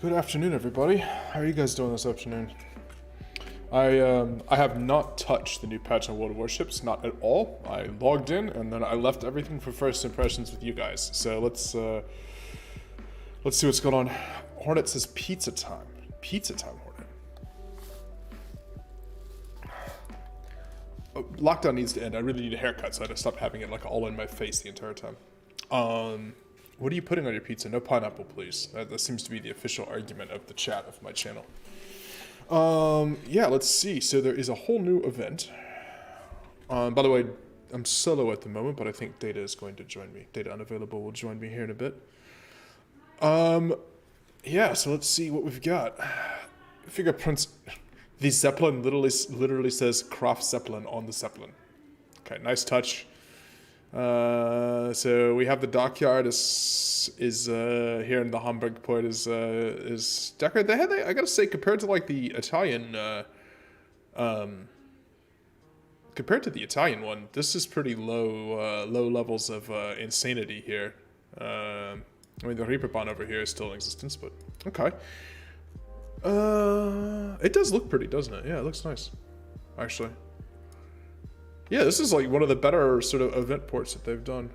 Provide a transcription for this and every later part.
Good afternoon, everybody. How are you guys doing this afternoon? I have not touched the new patch on World of Warships, not at all. I logged in and then I left everything for first impressions with you guys. So let's see what's going on. Hornet says pizza time. Pizza time, Hornet. Oh, lockdown needs to end. I really need a haircut, so I had to stop having it like all in my face the entire time. What are you putting on your pizza? No pineapple, please. That seems to be the official argument of the chat of my channel. Yeah, let's see. So there is a whole new event. By the way, I'm solo at the moment, but I think Data is going to join me. Data Unavailable will join me here in a bit. Yeah, so let's see what we've got. Fingerprints. The Zeppelin literally says Kraft Zeppelin on the Zeppelin. Okay, nice touch. So we have the dockyard is here in the Hamburg port is decorated. I gotta say, compared to like the Italian one, this is pretty low levels of insanity here. I mean, the Reeperbahn over here is still in existence, but okay. It does look pretty, doesn't it? Yeah, it looks nice, actually. Yeah, this is like one of the better sort of event ports that they've done.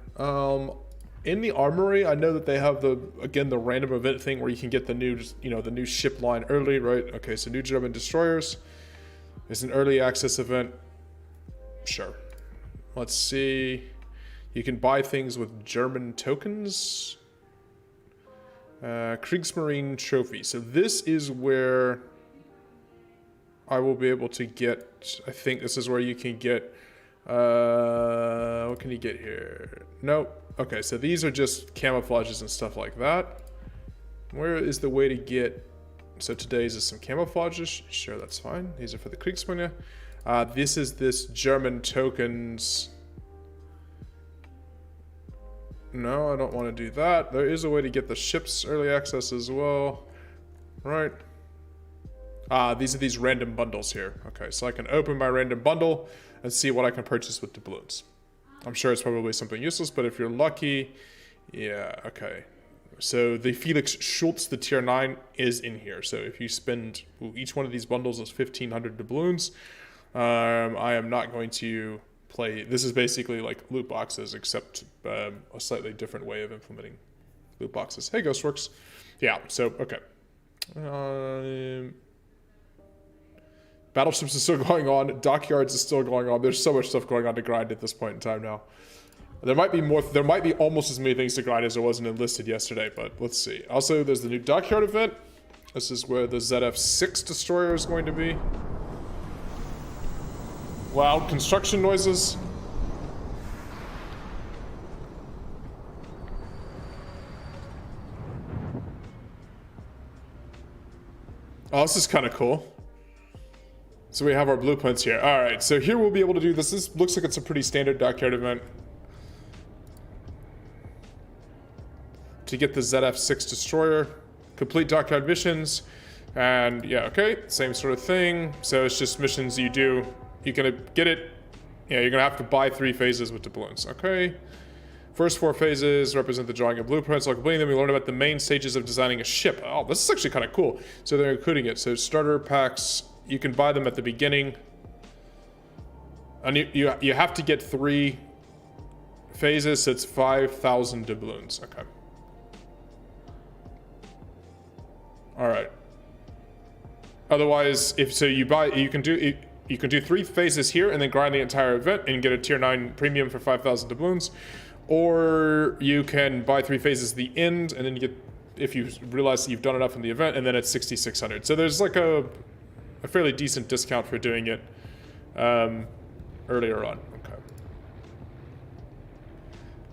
In the armory, I know that they have the random event thing where you can get the new, the new ship line early, right? Okay, so new German destroyers. It's an early access event. Sure. Let's see. You can buy things with German tokens. Kriegsmarine trophy. So this is where I will be able to get, I think this is where you can get, what can you get here? Nope. Okay, so these are just camouflages and stuff like that. Where is the way to get, so today's is some camouflages. Sure, that's fine. These are for the Kriegsmarine. This is this German tokens. No, I don't want to do that. There is a way to get the ships early access as well. Right. These are these random bundles here. Okay, so I can open my random bundle and see what I can purchase with doubloons. I'm sure it's probably something useless, but if you're lucky, yeah, okay. So the Felix Schultz, the tier 9, is in here. So if you spend, each one of these bundles is 1,500 doubloons. I am not going to play, this is basically like loot boxes, except a slightly different way of implementing loot boxes. Hey, Ghostworks. Yeah, so, okay. Battleships is still going on. Dockyards is still going on. There's so much stuff going on to grind at this point in time now. There might be more. There might be almost as many things to grind as there wasn't enlisted yesterday, but let's see. Also, there's the new dockyard event. This is where the ZF6 destroyer is going to be. Loud construction noises. Oh, this is kind of cool. So we have our blueprints here. All right, so here we'll be able to do this. This looks like it's a pretty standard dockyard event. To get the ZF6 destroyer, complete dockyard missions, and yeah, okay, same sort of thing. So it's just missions you do. You're gonna get it. Yeah, you're gonna have to buy 3 phases with doubloons. Okay. First 4 phases represent the drawing of blueprints. While completing them, we learn about the main stages of designing a ship. Oh, this is actually kind of cool. So they're including it. So starter packs. You can buy them at the beginning, and you have to get 3 phases, so it's 5,000 doubloons. Okay. All right. Otherwise, if so, you can do 3 phases here and then grind the entire event and get a tier 9 premium for 5,000 doubloons, or you can buy 3 phases at the end and then you get, if you realize that you've done enough in the event, and then it's 6,600. So there's like a fairly decent discount for doing it earlier on. Okay.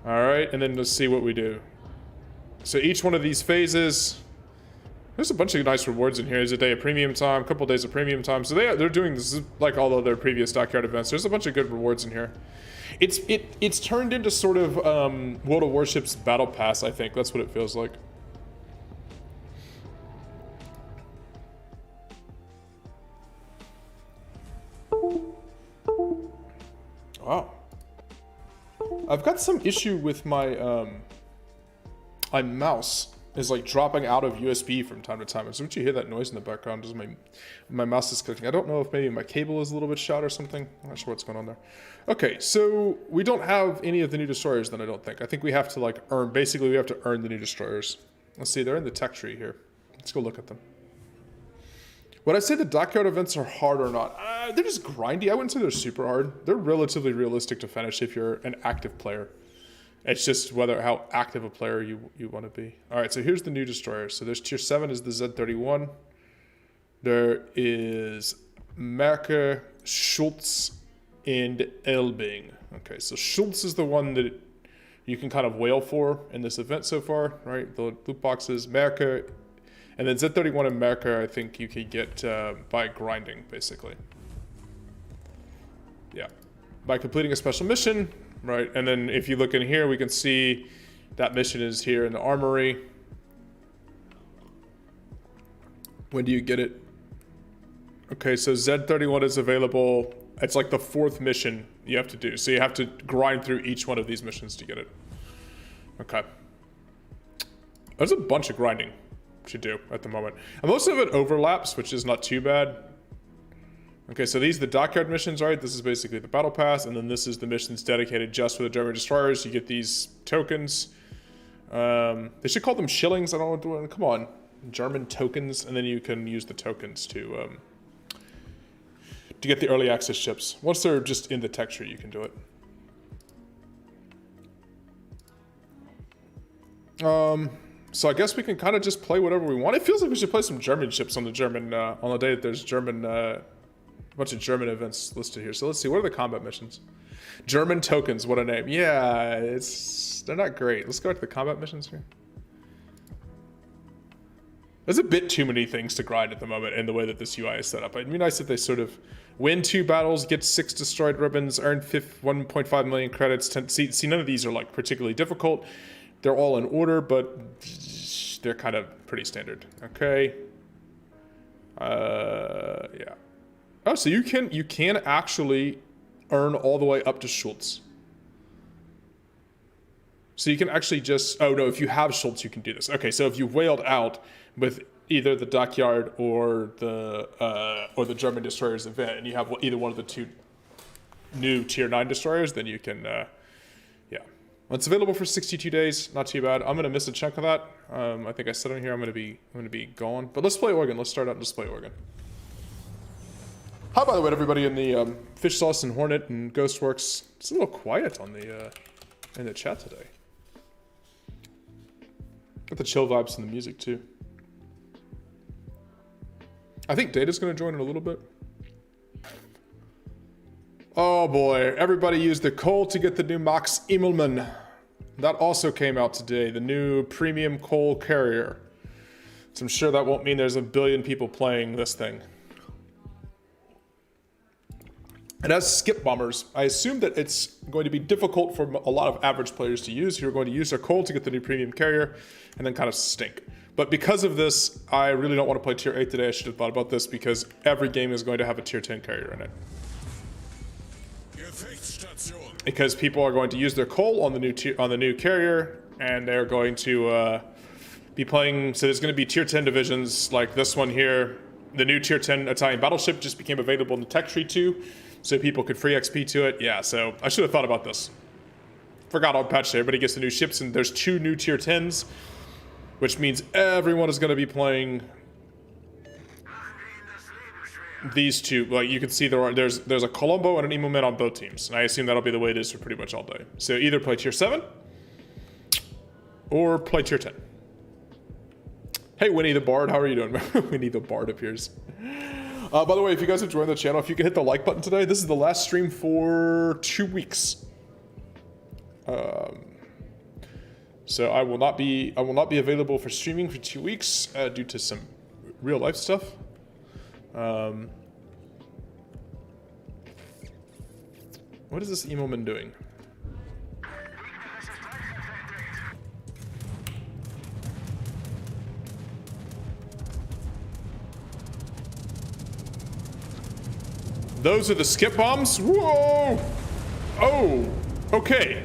All right, and then let's see what we do. So each one of these phases, there's a bunch of nice rewards in here. There's a day of premium time, a couple of days of premium time. So they're doing this like all of their previous dockyard events. There's a bunch of good rewards in here. It's turned into sort of World of Warships Battle Pass, I think. That's what it feels like. Wow. I've got some issue with my my mouse. is like dropping out of USB from time to time. And so once you hear that noise in the background, just my mouse is clicking. I don't know if maybe my cable is a little bit shot or something. I'm not sure what's going on there. Okay, so we don't have any of the new destroyers then, I don't think. I think we have to like earn, basically we have to earn the new destroyers. Let's see, they're in the tech tree here. Let's go look at them. Would I say the dockyard events are hard or not? They're just grindy. I wouldn't say they're super hard. They're relatively realistic to finish if you're an active player. It's just how active a player you want to be. All right, so here's the new destroyers. So there's tier 7 is the Z31. There is Merker, Schultz, and Elbing. Okay, so Schultz is the one that you can kind of whale for in this event so far, right? The loot boxes, Merker, and then Z31 and Merker I think you can get by grinding, basically. Yeah, by completing a special mission. Right, and then if you look in here, we can see that mission is here in the armory. When do you get it? Okay, so Z31 is available. It's like the 4th mission you have to do. So you have to grind through each one of these missions to get it. Okay. There's a bunch of grinding to do at the moment. And most of it overlaps, which is not too bad. Okay, so these are the dockyard missions, right? This is basically the battle pass, and then this is the missions dedicated just for the German destroyers. You get these tokens. They should call them shillings. I don't know. Come on, German tokens, and then you can use the tokens to get the early access ships. Once they're just in the tech tree, you can do it. So I guess we can kind of just play whatever we want. It feels like we should play some German ships on the German on the day that there's German. A bunch of German events listed here. So let's see, what are the combat missions? German tokens, what a name. Yeah, they're not great. Let's go to the combat missions here. There's a bit too many things to grind at the moment in the way that this UI is set up. It'd be nice if they sort of win 2 battles, get 6 destroyed ribbons, earn 1.5 million credits. See, none of these are like particularly difficult. They're all in order, but they're kind of pretty standard. Okay. Yeah. Oh, so you can actually earn all the way up to Schultz. So you can actually just, oh no, if you have Schultz, you can do this. Okay, so if you whaled out with either the dockyard or the German destroyers event, and you have either one of the 2 new tier 9 destroyers, then you can, yeah. Well, it's available for 62 days, not too bad. I'm gonna miss a chunk of that. I think I said on here I'm gonna be gone. But let's play Oregon. Let's start out and just play Oregon. Hi, by the way, everybody in the Fish Sauce and Hornet and Ghostworks. It's a little quiet on the in the chat today. Got the chill vibes in the music too. I think Data's gonna join in a little bit. Oh boy, everybody used the coal to get the new Max Immelmann. That also came out today, the new premium coal carrier. So I'm sure that won't mean there's a billion people playing this thing. It has skip bombers. I assume that it's going to be difficult for a lot of average players to use who are going to use their coal to get the new premium carrier and then kind of stink. But because of this, I really don't want to play tier 8 today. I should have thought about this because every game is going to have a tier 10 carrier in it. Because people are going to use their coal on the new carrier, and they're going to be playing. So there's going to be tier 10 divisions like this one here. The new tier 10 Italian battleship just became available in the tech tree too, so people could free XP to it. Yeah, so I should have thought about this. Forgot on patch day, everybody gets the new ships, and there's 2 new tier 10s, which means everyone is going to be playing these 2. Like you can see there's a Colombo and an Immelmann on both teams, and I assume that'll be the way it is for pretty much all day. So either play tier 7 or play tier 10. Hey Winnie the Bard, how are you doing? Winnie the Bard appears. By the way, if you guys have joined the channel, if you could hit the like button today, this is the last stream for 2 weeks. So I will not be available for streaming for 2 weeks due to some real life stuff. What is this Immelmann doing? Those are the skip bombs? Whoa! Oh, okay.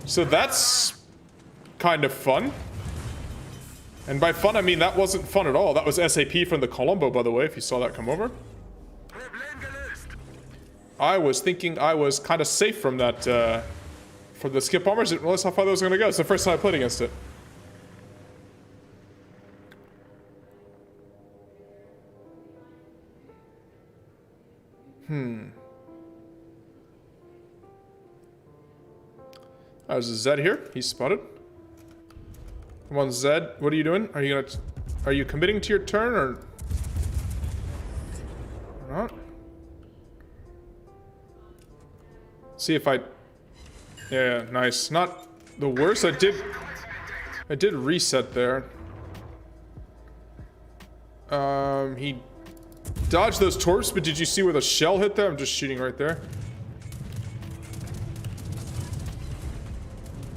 So that's kind of fun. And by fun, I mean that wasn't fun at all. That was SAP from the Colombo, by the way, if you saw that come over. I was thinking I was kind of safe from that, from the skip bombers. Didn't realize how far that was going to go. It's the first time I played against it. There's a Zed here. He's spotted. Come on, Zed. What are you doing? Are you committing to your turn or not? See if I... Yeah, nice. Not the worst. I did reset there. He dodged those torps, but did you see where the shell hit there? I'm just shooting right there.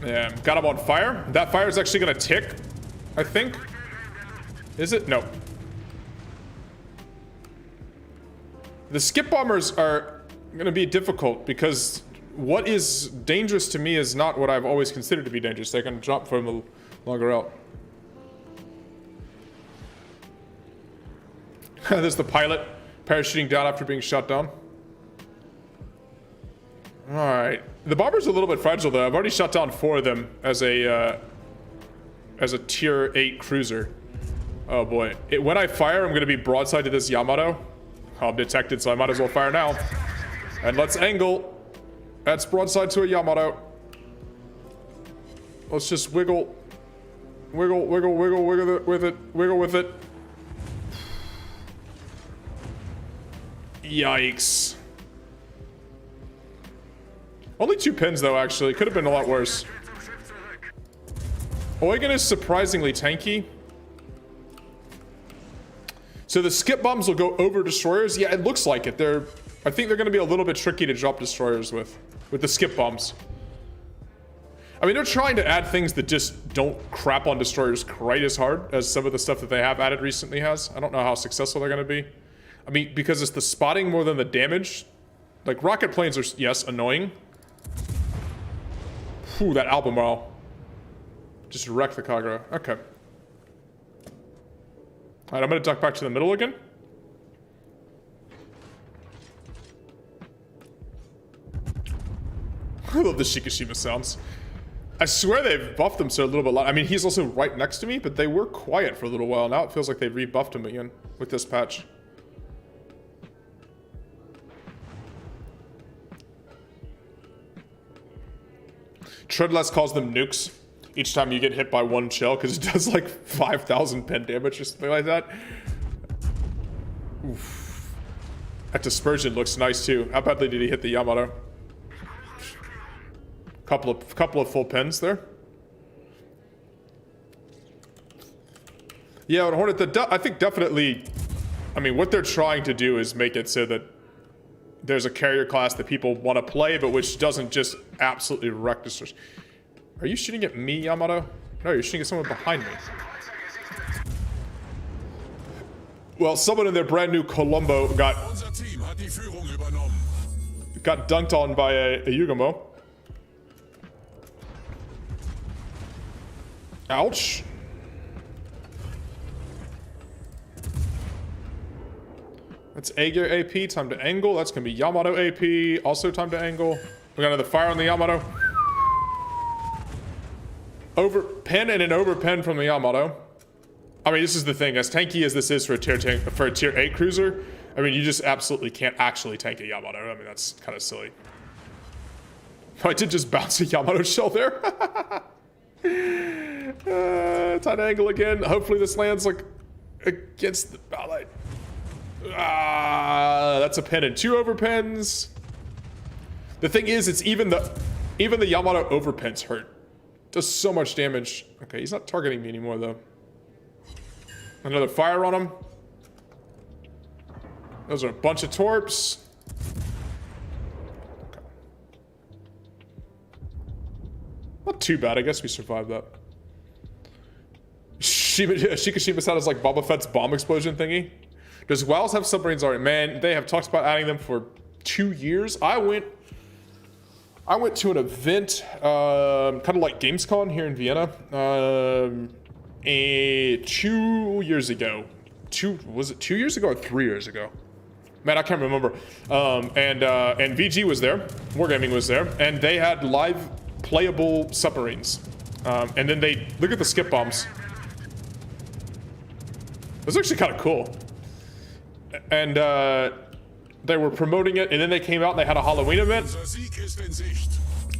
Yeah, got him on fire. That fire is actually gonna tick, I think. Is it? No. The skip bombers are gonna be difficult because what is dangerous to me is not what I've always considered to be dangerous. They can drop from a longer out. There's the pilot parachuting down after being shot down. Alright. The bomber's a little bit fragile though. I've already shot down 4 of them as a tier 8 cruiser. Oh boy. When I fire, I'm gonna be broadside to this Yamato. I'm detected, so I might as well fire now. And let's angle. That's broadside to a Yamato. Let's just wiggle. Wiggle with it. Wiggle with it. Yikes. Only 2 pins though, actually. Could have been a lot worse. Eugen is surprisingly tanky. So the skip bombs will go over destroyers. Yeah, it looks like it. I think they're going to be a little bit tricky to drop destroyers with the skip bombs. I mean, they're trying to add things that just don't crap on destroyers quite as hard as some of the stuff that they have added recently has. I don't know how successful they're going to be. I mean, because it's the spotting more than the damage. Like, rocket planes are, yes, annoying. Whew, that Albemarle. Just wrecked the Kagura. Okay. Alright, I'm gonna duck back to the middle again. I love the Shikishima sounds. I swear they've buffed him so a little bit. I mean, he's also right next to me, but they were quiet for a little while. Now it feels like they've rebuffed him again with this patch. Treadless calls them nukes each time you get hit by 1 shell because it does like 5,000 pen damage or something like that. Oof. That dispersion looks nice too. How badly did he hit the Yamato? Couple of full pins there. Yeah, with Hornet, I think definitely. I mean, what they're trying to do is make it so that there's a carrier class that people want to play, but which doesn't just absolutely wreck destroyers. Are you shooting at me, Yamato? No, you're shooting at someone behind me. Well, someone in their brand new Colombo got dunked on by a Yugamo. Ouch. That's Aegir AP, time to angle. That's gonna be Yamato AP, also time to angle. We got another fire on the Yamato. Over pen and an over pen from the Yamato. I mean, this is the thing. As tanky as this is for a tier 8 cruiser, I mean, you just absolutely can't actually tank a Yamato. I mean, that's kind of silly. I did just bounce a Yamato shell there. Time to angle again. Hopefully this lands like against the ballet. That's a pen and 2 over pens. The thing is, it's even the Yamato over pens hurt. Does so much damage. Okay, he's not targeting me anymore though. Another fire on him. Those are a bunch of torps. Okay. Not too bad. I guess we survived that. Shikishima sound is like Boba Fett's bomb explosion thingy. Does WoWs have submarines already? Man, they have talked about adding them for 2 years. I went to an event, kind of like Gamescom here in Vienna, 2 years ago. Was it 2 years ago or 3 years ago? Man, I can't remember. And VG was there, Wargaming was there, and they had live playable submarines. And then they look at the skip bombs. It was actually kind of cool. And they were promoting it, and then they came out and they had a Halloween event,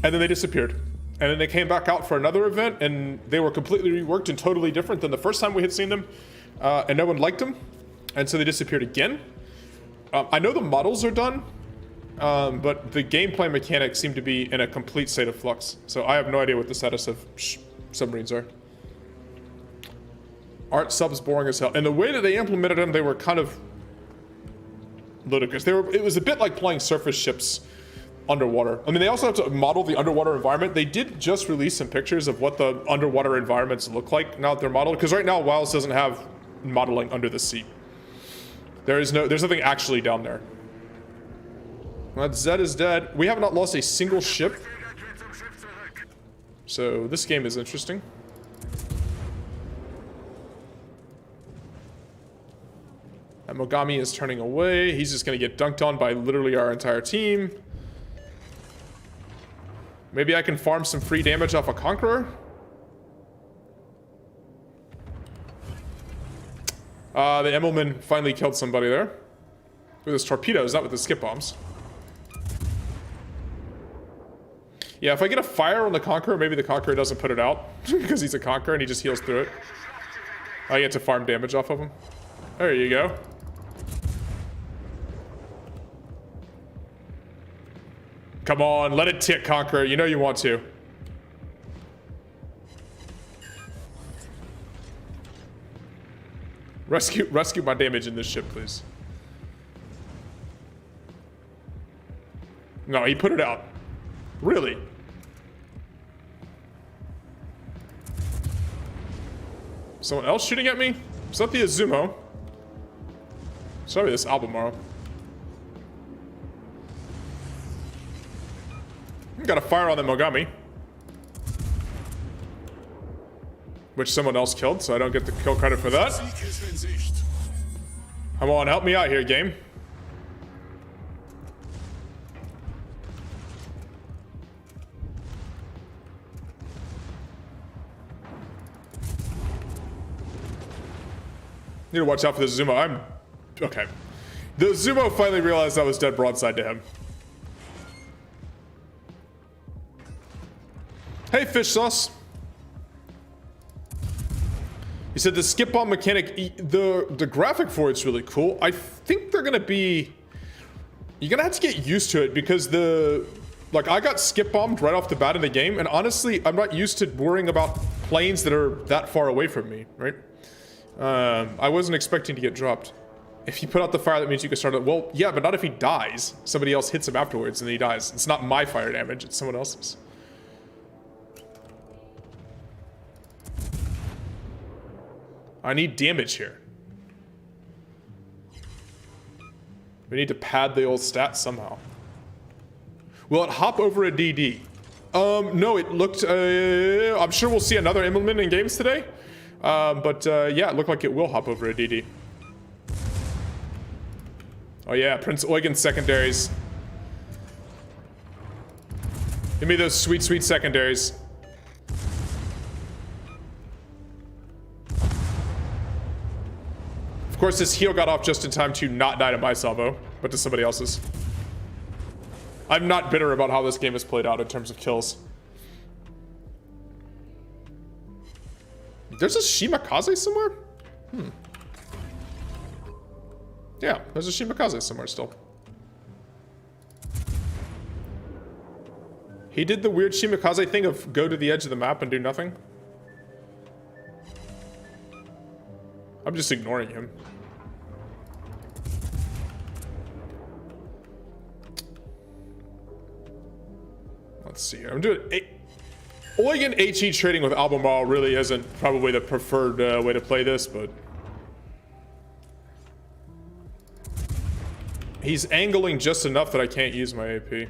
and then they disappeared. And then they came back out for another event, and they were completely reworked and totally different than the first time we had seen them, and no one liked them, and so they disappeared again. I know the models are done, but the gameplay mechanics seem to be in a complete state of flux, so I have no idea what the status of submarines are. Aren't subs boring as hell? And the way that they implemented them, they were kind of ludicrous. It was a bit like playing surface ships underwater. I mean, they also have to model the underwater environment. They did just release some pictures of what the underwater environments look like now that they're modeled, because right now WoWs doesn't have modeling under the sea. There's nothing actually down there. That Zed is dead. We have not lost a single ship. So this game is interesting. And Mogami is turning away. He's just going to get dunked on by literally our entire team. Maybe I can farm some free damage off a Conqueror? The Emmelman finally killed somebody there. With his torpedoes, not with the skip bombs. Yeah, if I get a fire on the Conqueror, maybe the Conqueror doesn't put it out. Because he's a Conqueror and he just heals through it. I get to farm damage off of him. There you go. Come on, let it tick, Conqueror. You know you want to. Rescue my damage in this ship, please. No, he put it out. Really? Someone else shooting at me? Is that the Azumo? Sorry, this Albemarle. Got a fire on the Mogami. Which someone else killed, so I don't get the kill credit for that. Come on, help me out here, game. Need to watch out for the Zumo. Okay. The Zumo finally realized I was dead broadside to him. Hey, fish sauce. He said the skip bomb mechanic, the graphic for it's really cool. I think they're gonna be, you're gonna have to get used to it because like I got skip bombed right off the bat in the game, and honestly, I'm not used to worrying about planes that are that far away from me, right? I wasn't expecting to get dropped. If you put out the fire, that means you can start it. Well, yeah, but not if he dies. Somebody else hits him afterwards and then he dies. It's not my fire damage, it's someone else's. I need damage here. We need to pad the old stats somehow. Will it hop over a DD? No, it looked, I'm sure we'll see another Immelman in games today. Yeah, it looked like it will hop over a DD. Oh yeah, Prince Eugen secondaries. Give me those sweet, sweet secondaries. Of course, his heal got off just in time to not die to my salvo, but to somebody else's. I'm not bitter about how this game has played out in terms of kills. There's a Shimakaze somewhere? Yeah, there's a Shimakaze somewhere still. He did the weird Shimakaze thing of go to the edge of the map and do nothing. I'm just ignoring him. Let's see here. I'm doing Eugen HE trading with Albemarle really isn't probably the preferred way to play this, but he's angling just enough that I can't use my AP.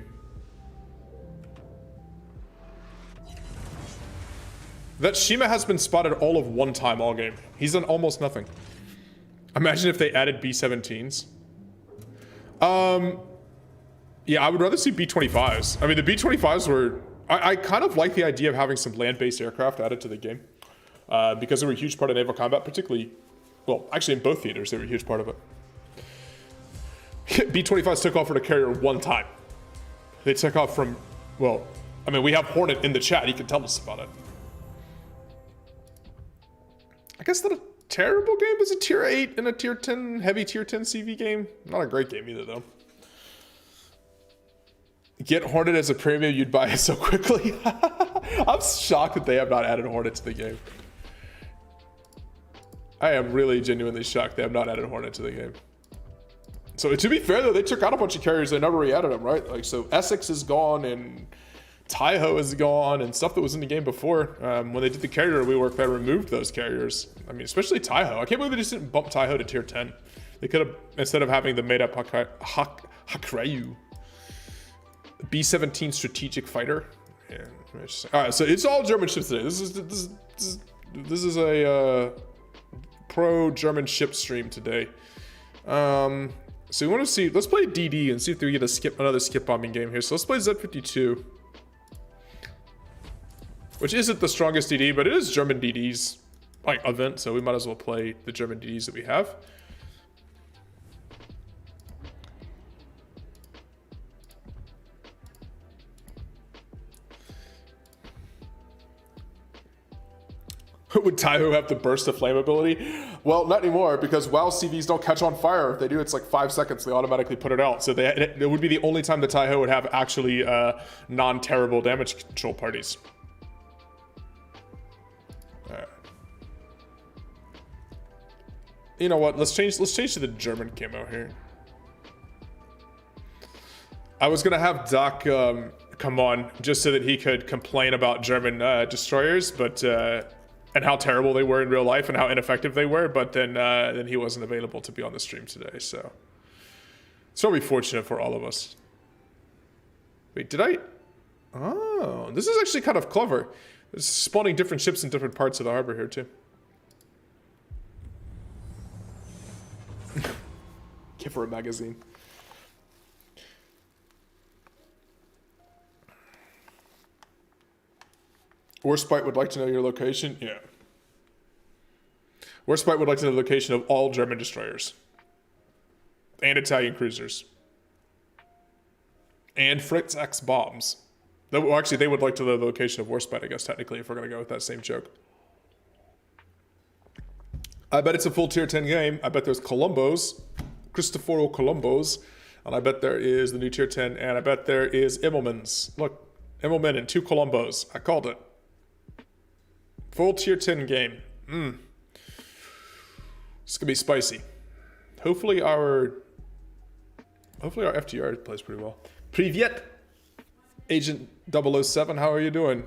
That Shima has been spotted all of one time all game. He's done almost nothing. Imagine if they added B-17s. Yeah, I would rather see B-25s. I mean, the B-25s were... I kind of like the idea of having some land-based aircraft added to the game. Because they were a huge part of naval combat, particularly... Well, actually in both theaters, they were a huge part of it. B-25s took off for the carrier one time. They took off from... Well, I mean, we have Hornet in the chat. He can tell us about it. I guess not a terrible game. It's a tier 8 and a tier 10, heavy tier 10 CV game. Not a great game either, though. Get Hornet as a premium, you'd buy it so quickly. I'm shocked that they have not added Hornet to the game. I am really genuinely shocked they have not added Hornet to the game. So to be fair though, they took out a bunch of carriers, they never re-added them, right? Like, so Essex is gone and Taiho is gone and stuff that was in the game before. When they did the carrier rework, they removed those carriers. I mean, especially Taiho. I can't believe they just didn't bump Taiho to tier 10. They could have, instead of having the made up Hakrayu. B-17 strategic fighter. Yeah. All right, so it's all German ships today. This is a pro-German ship stream today. So we want to see. Let's play DD and see if we get another skip bombing game here. So let's play Z52, which isn't the strongest DD, but it is German DD's like event. So we might as well play the German DDs that we have. Would Taiho have the burst of flame ability? Well, not anymore, because WoW CVs don't catch on fire. If they do, it's like 5 seconds. They automatically put it out. So it would be the only time the Taiho would have actually non-terrible damage control parties. You know what? Let's change to the German camo here. I was gonna have Doc come on just so that he could complain about German destroyers, but. And how terrible they were in real life and how ineffective they were, but then he wasn't available to be on the stream today, so it's probably fortunate for all of us. Wait, did I? Oh, this is actually kind of clever. It's spawning different ships in different parts of the harbor here too. Give her a magazine. Warspite would like to know your location. Yeah. Warspite would like to know the location of all German destroyers. And Italian cruisers. And Fritz X bombs. Well, actually, they would like to know the location of Warspite, I guess, technically, if we're going to go with that same joke. I bet it's a full tier 10 game. I bet there's Columbos. Cristoforo Columbos. And I bet there is the new tier 10. And I bet there is Immelmans. Look, Immelman and 2 Columbos. I called it. Full tier 10 game. It's gonna be spicy. Hopefully our FTR plays pretty well. Privyet, Agent 007, how are you doing?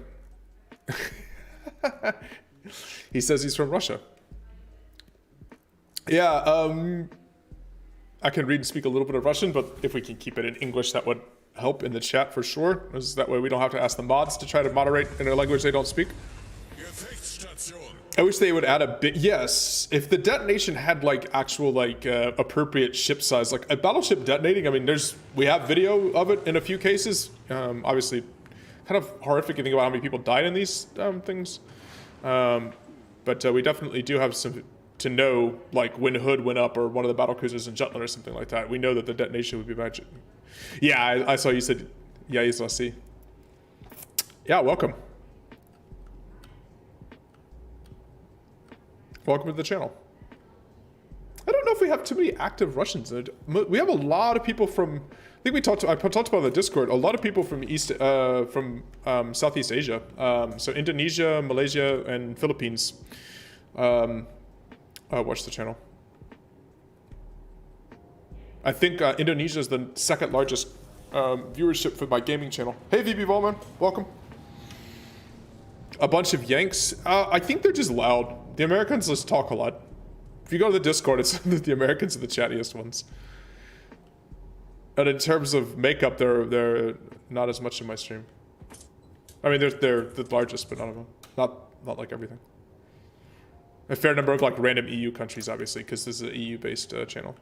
He says he's from Russia. Yeah, I can read and speak a little bit of Russian, but if we can keep it in English, that would help in the chat for sure. That way we don't have to ask the mods to try to moderate in a language they don't speak. I wish they would add a bit. Yes, if the detonation had like actual like appropriate ship size, like a battleship detonating. I mean, we have video of it in a few cases. Obviously, kind of horrific to think about how many people died in these things. But we definitely do have some to know, like when Hood went up or one of the battle cruisers in Jutland or something like that. We know that the detonation would be magic. Yeah, I saw you said, yeah, you saw C. Yeah, welcome. Welcome to the channel. I don't know if we have too many active Russians. We have a lot of people from. I think I talked about on the Discord. A lot of people from Southeast Asia. So Indonesia, Malaysia, and Philippines. Watch the channel. I think Indonesia is the second largest viewership for my gaming channel. Hey VB Volman, welcome. A bunch of Yanks. I think they're just loud. The Americans just talk a lot. If you go to the Discord, it's the Americans are the chattiest ones. And in terms of makeup, they're not as much in my stream. I mean, they're the largest, but none of them. not like everything. A fair number of like random EU countries, obviously, because this is an EU-based channel.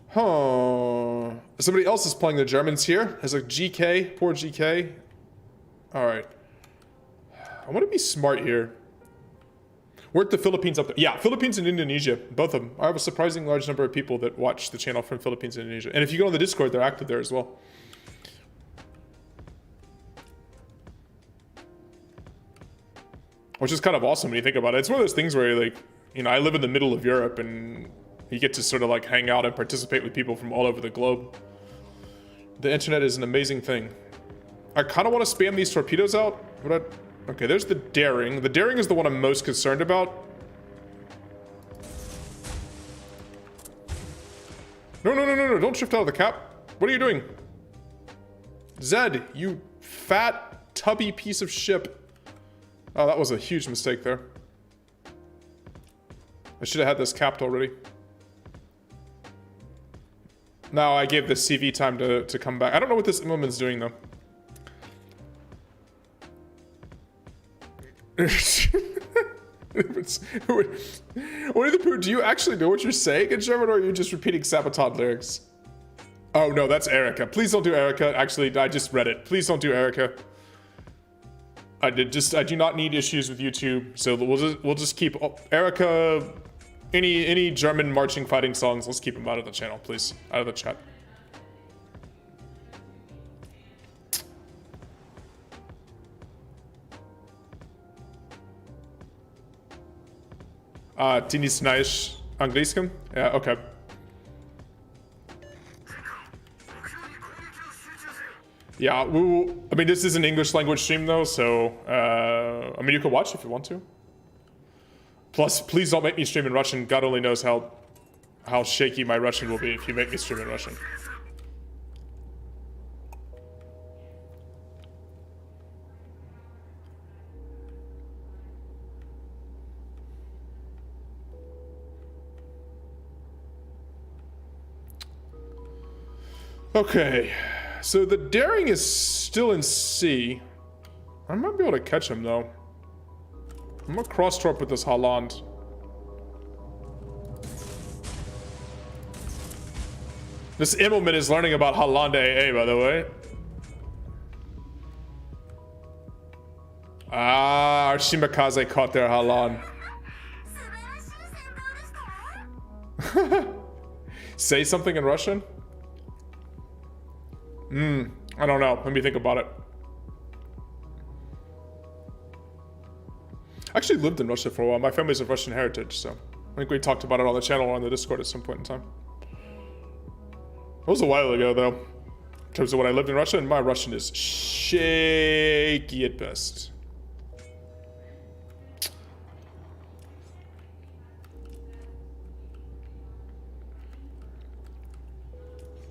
Huh. Somebody else is playing the Germans here. Has a GK, poor GK. All right. I want to be smart here. Weren't the Philippines up there? Yeah, Philippines and Indonesia, both of them. I have a surprising large number of people that watch the channel from Philippines and Indonesia. And if you go on the Discord, they're active there as well. Which is kind of awesome when you think about it. It's one of those things where, like, you know, I live in the middle of Europe and you get to sort of like hang out and participate with people from all over the globe. The internet is an amazing thing. I kind of want to spam these torpedoes out. Okay, there's the daring. The daring is the one I'm most concerned about. No, don't shift out of the cap. What are you doing? Zed, you fat, tubby piece of ship. Oh, that was a huge mistake there. I should have had this capped already. No, I gave the CV time to come back. I don't know what this Immelman's doing, though. Winnie the Pooh, do you actually know what you're saying in German, or are you just repeating Sabaton lyrics? Oh, no, that's Erica. Please don't do Erica. Actually, I just read it. Please don't do Erica. I do not need issues with YouTube, so we'll just keep Erica, any German marching fighting songs, let's keep them out of the channel, please. Out of the chat. Ty nie znasz angielskim? Yeah, okay. Yeah, I mean, this is an English language stream though, so, I mean, you can watch if you want to. Plus, please don't make me stream in Russian. God only knows how shaky my Russian will be if you make me stream in Russian. Okay. So the daring is still in C. I might be able to catch him though. I'm gonna cross-torp with this Holland. This Immelman is learning about Holland AA, by the way. Ah, our Shimakaze caught their Holland. Say something in Russian? I don't know. Let me think about it. I actually lived in Russia for a while. My family's of Russian heritage, so I think we talked about it on the channel or on the Discord at some point in time. It was a while ago, though. In terms of when I lived in Russia, and my Russian is shaky at best.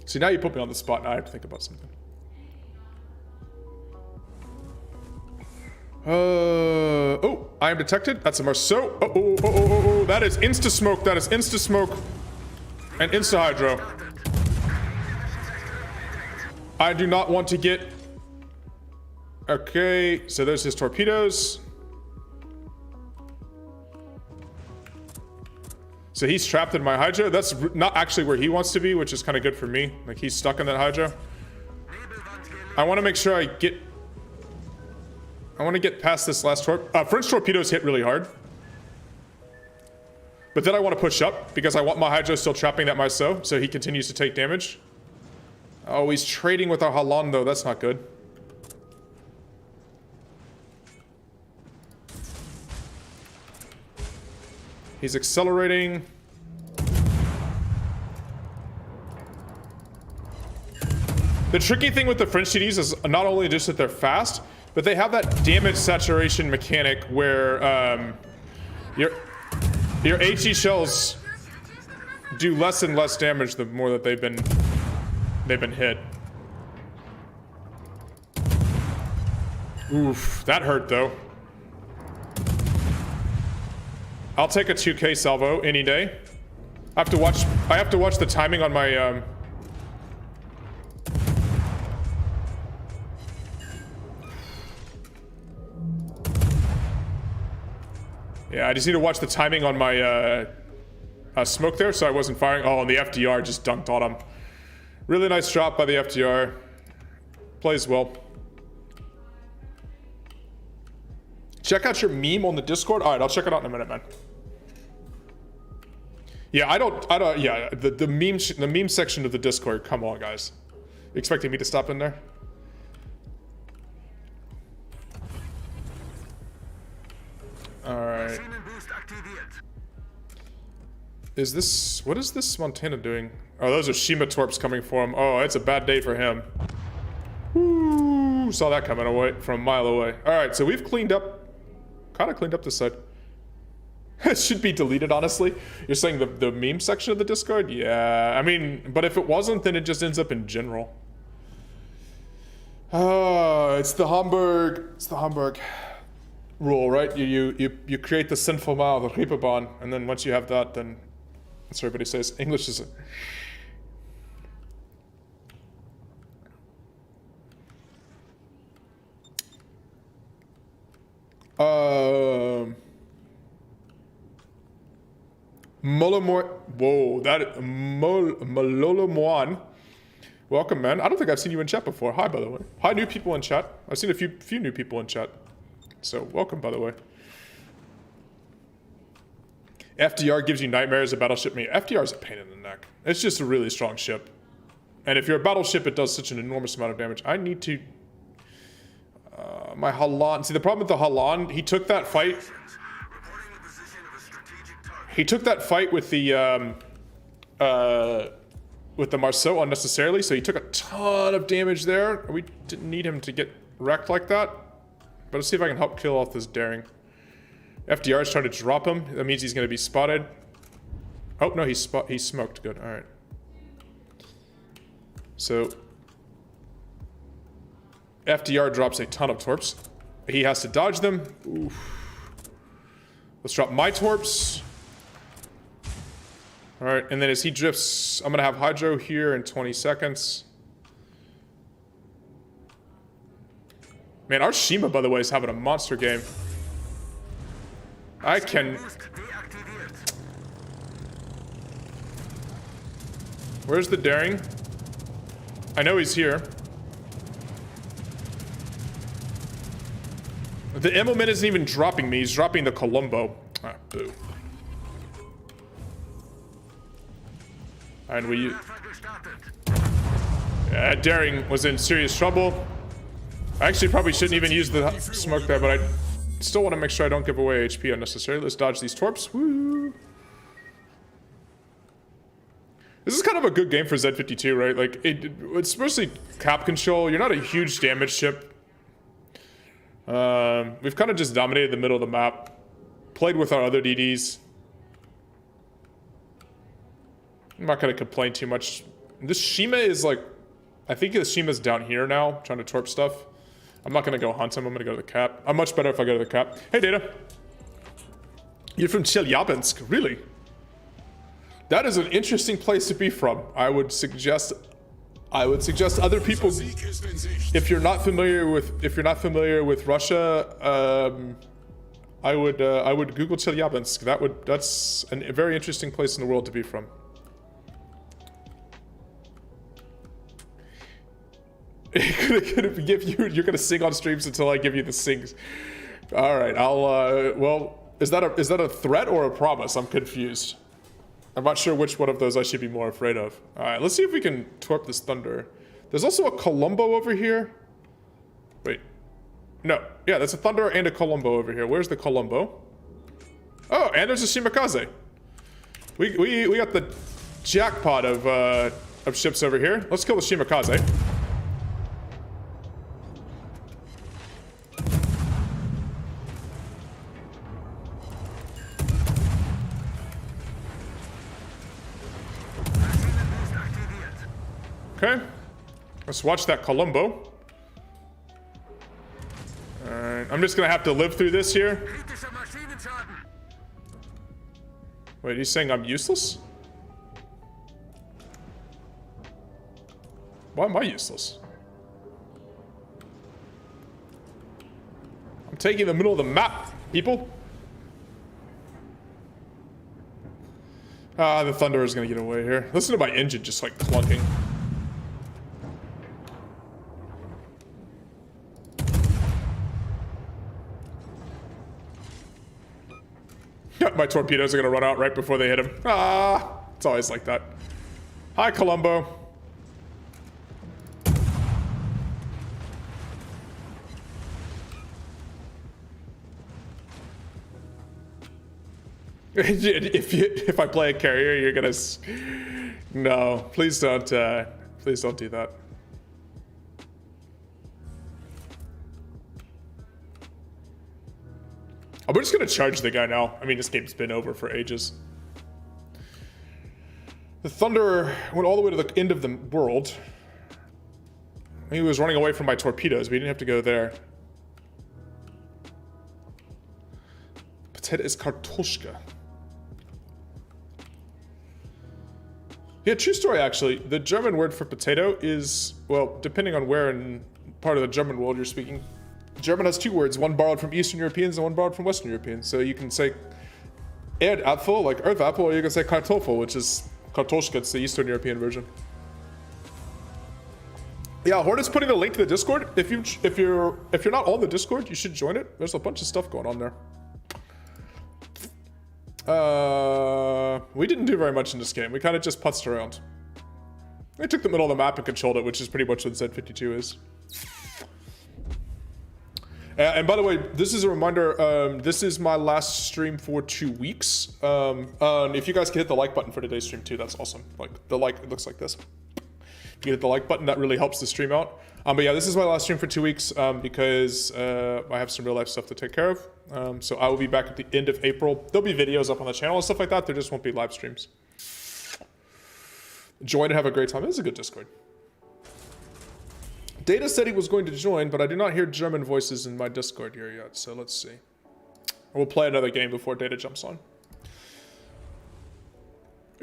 See, now you put me on the spot. Now I have to think about something. Oh, I am detected. That's a Marceau. Oh. That is insta-smoke. That is insta-smoke. And insta-hydro. I do not want to get... Okay, so there's his torpedoes. So he's trapped in my Hydra. That's not actually where he wants to be, which is kind of good for me. Like, he's stuck in that Hydra. I want to make sure I want to get past this last French torpedoes hit really hard. But then I want to push up, because I want my Hydra still trapping that Marceau, so he continues to take damage. Oh, he's trading with our Holland, though. That's not good. He's accelerating. The tricky thing with the French TDs is not only just that they're fast, but they have that damage saturation mechanic where your HE shells do less and less damage the more that they've been hit. Oof, that hurt though. I'll take a 2K salvo any day. I have to watch the timing on my Yeah, I just need to watch the timing on my smoke there so I wasn't firing. Oh, and the FDR just dunked on him. Really nice drop by the FDR. Plays well. Check out your meme on the Discord. All right, I'll check it out in a minute, man. Yeah, I don't, yeah, the meme section of the Discord, come on, guys. You expecting me to stop in there? Alright. Is this, what is this Montana doing? Oh, those are Shima Torps coming for him. Oh, it's a bad day for him. Woo, saw that coming away from a mile away. Alright, so we've cleaned up, kind of cleaned up this side. It should be deleted, honestly. You're saying the meme section of the Discord? Yeah, I mean, but if it wasn't, then it just ends up in general. It's the Hamburg rule, right? You create the sinful mile, the Reeperbahn, and then once you have that, then that's what everybody says. English is Whoa, that Malolomoan. Welcome, man. I don't think I've seen you in chat before. Hi, by the way. Hi, new people in chat. I've seen a few new people in chat. So, welcome, by the way. FDR gives you nightmares of battleship. FDR is a pain in the neck. It's just a really strong ship. And if you're a battleship, it does such an enormous amount of damage. I need to... my Halan... See, the problem with the Halan, he took that fight... He took that fight with the Marceau unnecessarily, so he took a ton of damage there. We didn't need him to get wrecked like that. But let's see if I can help kill off this daring. FDR is trying to drop him. That means he's going to be spotted. Oh, no, he's smoked. Good, alright. So... FDR drops a ton of torps. He has to dodge them. Oof. Let's drop my torps. Alright, and then as he drifts, I'm going to have Hydro here in 20 seconds. Man, our Shima, by the way, is having a monster game. I can... Where's the daring? I know he's here. The Immelman isn't even dropping me, he's dropping the Colombo. Ah, boo. And we... Yeah, daring was in serious trouble. I actually probably shouldn't even use the smoke there, but I still want to make sure I don't give away HP unnecessarily. Let's dodge these torps. Woo! This is kind of a good game for Z52, right? Like, it's mostly cap control. You're not a huge damage ship. We've kind of just dominated the middle of the map. Played with our other DDs. I'm not going to complain too much. This Shima is like... I think the Shima's down here now, trying to torp stuff. I'm not going to go hunt him. I'm going to go to the cap. I'm much better if I go to the cap. Hey, Data. You're from Chelyabinsk. Really? That is an interesting place to be from. I would suggest other people, if you're not familiar with Russia, I would Google Chelyabinsk. That's a very interesting place in the world to be from. You're gonna sing on streams until I give you the sings. All right, well, is that a threat or a promise? I'm confused. I'm not sure which one of those I should be more afraid of. All right, let's see if we can torp this Thunder. There's also a Colombo over here. Wait, no, yeah, that's a Thunder and a Colombo over here. Where's the Colombo? Oh, and there's a Shimakaze. We got the jackpot of ships over here. Let's kill the Shimakaze. Okay, let's watch that Colombo. Alright, I'm just gonna have to live through this here. Wait, he's saying I'm useless? Why am I useless? I'm taking the middle of the map, people. Ah, the Thunder is gonna get away here. Listen to my engine just like clunking. My torpedoes are gonna run out right before they hit him. Ah, it's always like that. Hi, Columbo. If I play a carrier, you're gonna. No, please don't do that. Oh, we're just gonna charge the guy now. I mean, this game's been over for ages. The Thunder went all the way to the end of the world. He was running away from my torpedoes, but he didn't have to go there. Potato is kartoshka. Yeah, true story actually. The German word for potato is, well, depending on where in part of the German world you're speaking. German has two words, one borrowed from Eastern Europeans and one borrowed from Western Europeans. So you can say Erdapfel, like earth apple, or you can say Kartoffel, which is Kartoshka, it's the Eastern European version. Yeah, Hornet's putting a link to the Discord. If you're not on the Discord, you should join it. There's a bunch of stuff going on there. We didn't do very much in this game. We kind of just putzed around. We took the middle of the map and controlled it, which is pretty much what Z52 is. And by the way, this is a reminder, this is my last stream for 2 weeks. If you guys can hit the like button for today's stream too, that's awesome. Like, the like, it looks like this. If you hit the like button, that really helps the stream out. But yeah, this is my last stream for 2 weeks because I have some real life stuff to take care of. So I will be back at the end of April. There'll be videos up on the channel and stuff like that. There just won't be live streams. Join and have a great time. This is a good Discord. Data said he was going to join, but I do not hear German voices in my Discord here yet, so let's see. We'll play another game before Data jumps on.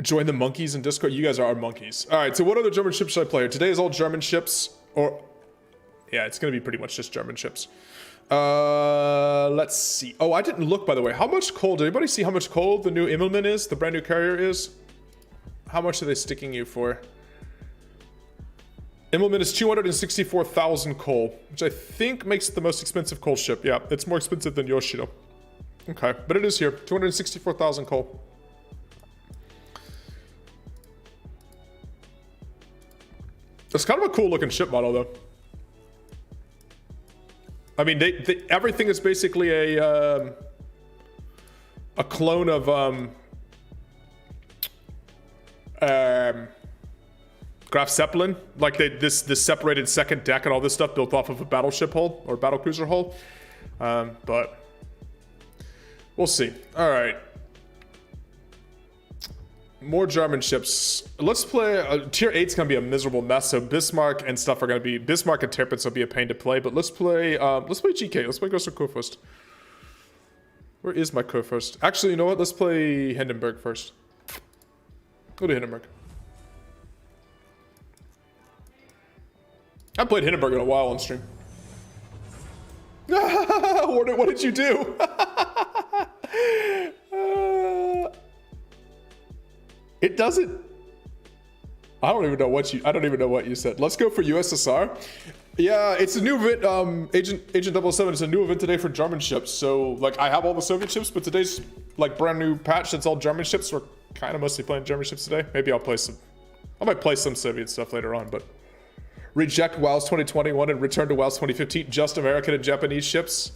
Join the monkeys in Discord. You guys are our monkeys. All right, so what other German ships should I play? Today is all German ships, or... yeah, it's going to be pretty much just German ships. Let's see. Oh, I didn't look, by the way. How much coal? Did anybody see how much coal the new Immelmann is? The brand new carrier is? How much are they sticking you for? Immelmann is 264,000 coal, which I think makes it the most expensive coal ship. Yeah, it's more expensive than Yoshino. Okay, but it is here. 264,000 coal. It's kind of a cool looking ship model, though. I mean, everything is basically a clone of Graf Zeppelin, like this separated second deck and all this stuff built off of a battleship hull or battlecruiser hull, but we'll see. All right, more German ships. Let's play. Tier 8's gonna be a miserable mess. So Bismarck and stuff are gonna be Bismarck and Tirpitz will be a pain to play. But let's play GK. Let's play Grosso Kurfürst. Where is my Kurfürst? Actually, you know what? Let's play Hindenburg first. Go to Hindenburg. I haven't played Hindenburg in a while on stream. What did you do? It doesn't. I don't even know what you said. Let's go for USSR. Yeah, it's a new event. Agent 007 is a new event today for German ships. So like I have all the Soviet ships, but today's like brand new patch that's all German ships. We're kind of mostly playing German ships today. Maybe I might play some Soviet stuff later on, but. Reject WoW's 2021 and return to WoW's 2015. Just American and Japanese ships.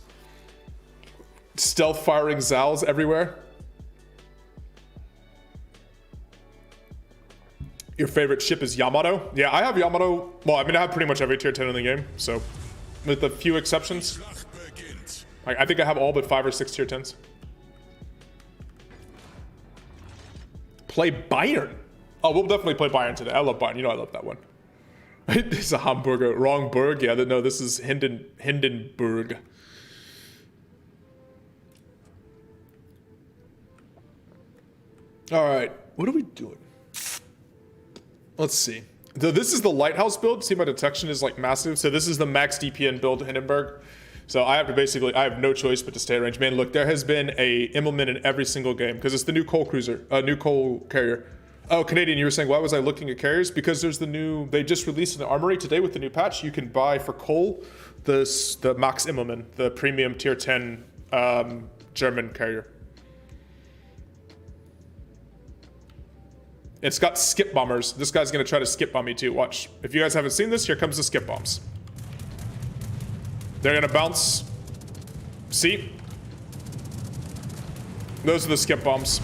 Stealth firing Zals everywhere. Your favorite ship is Yamato? Yeah, I have Yamato. Well, I mean, I have pretty much every tier 10 in the game. So, with a few exceptions. I think I have all but 5 or 6 tier 10s. Play Bayern. Oh, we'll definitely play Bayern today. I love Bayern. You know I love that one. It's a hamburger. Wrong burg. Yeah, no, this is Hindenburg. All right, what are we doing? Let's see. This is the lighthouse build. See, my detection is like massive. So this is the max DPN build Hindenburg. So I have to basically, I have no choice but to stay at range. Man, look, there has been a Immelman in every single game because it's the new coal cruiser, new coal carrier. Oh, Canadian, you were saying, why was I looking at carriers? Because there's the new, they just released in the armory today with the new patch. You can buy for coal the Max Immelman, the premium tier 10 German carrier. It's got skip bombers. This guy's gonna try to skip bomb me too. Watch. If you guys haven't seen this, here comes the skip bombs. They're gonna bounce. See? Those are the skip bombs.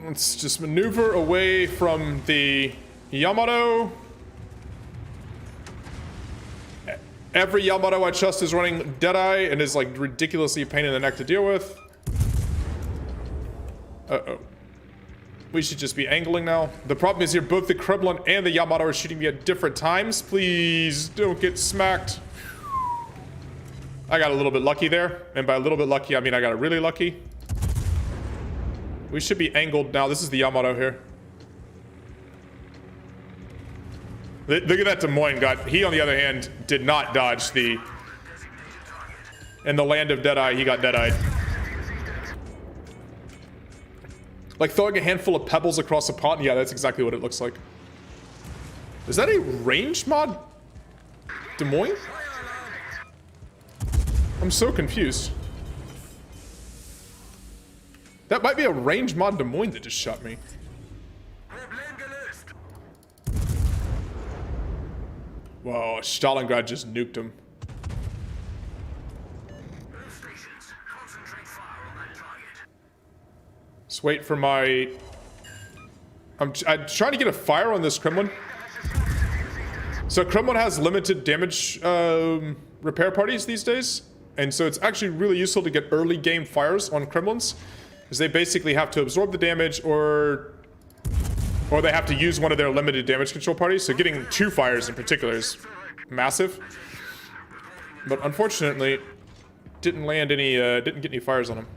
Let's just maneuver away from the Yamato. Every Yamato I trust is running Deadeye and is like ridiculously a pain in the neck to deal with. Uh-oh. We should just be angling now. The problem is here, both the Kremlin and the Yamato are shooting me at different times. Please don't get smacked. I got a little bit lucky there. And by a little bit lucky, I mean I got really lucky. We should be angled now. This is the Yamato here. Look at that Des Moines guy. He, on the other hand, did not dodge the... In the land of Deadeye, he got Deadeyed. Like throwing a handful of pebbles across a pond? Yeah, that's exactly what it looks like. Is that a range mod? Des Moines? I'm so confused. That might be a range mod Des Moines that just shot me. Whoa, Stalingrad just nuked him. Just wait for my... I'm trying to get a fire on this Kremlin. So Kremlin has limited damage repair parties these days. And so it's actually really useful to get early game fires on Kremlins. Because they basically have to absorb the damage or they have to use one of their limited damage control parties. So getting 2 fires in particular is massive. But unfortunately, didn't land any, didn't get any fires on them.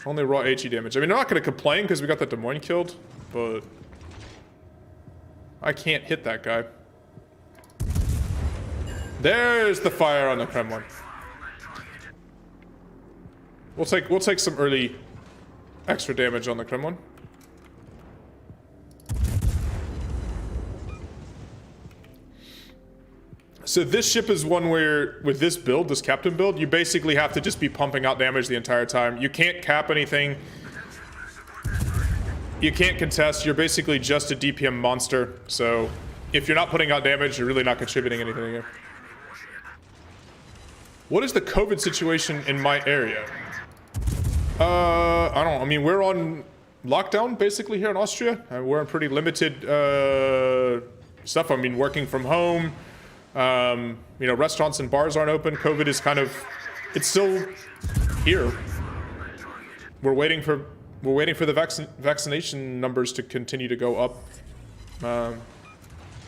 Only raw HE damage. I mean, I'm not going to complain because we got that Des Moines killed, but I can't hit that guy. There's the fire on the Kremlin. We'll take some early extra damage on the Kremlin. So this ship is one where, with this build, this captain build, you basically have to just be pumping out damage the entire time. You can't cap anything. You can't contest. You're basically just a DPM monster. So if you're not putting out damage, you're really not contributing anything here. What is the COVID situation in my area? I mean, we're on lockdown basically here in Austria. We're on pretty limited stuff. I mean, working from home. You know, restaurants and bars aren't open. COVID is kind of, it's still here. We're waiting for the vaccination numbers to continue to go up,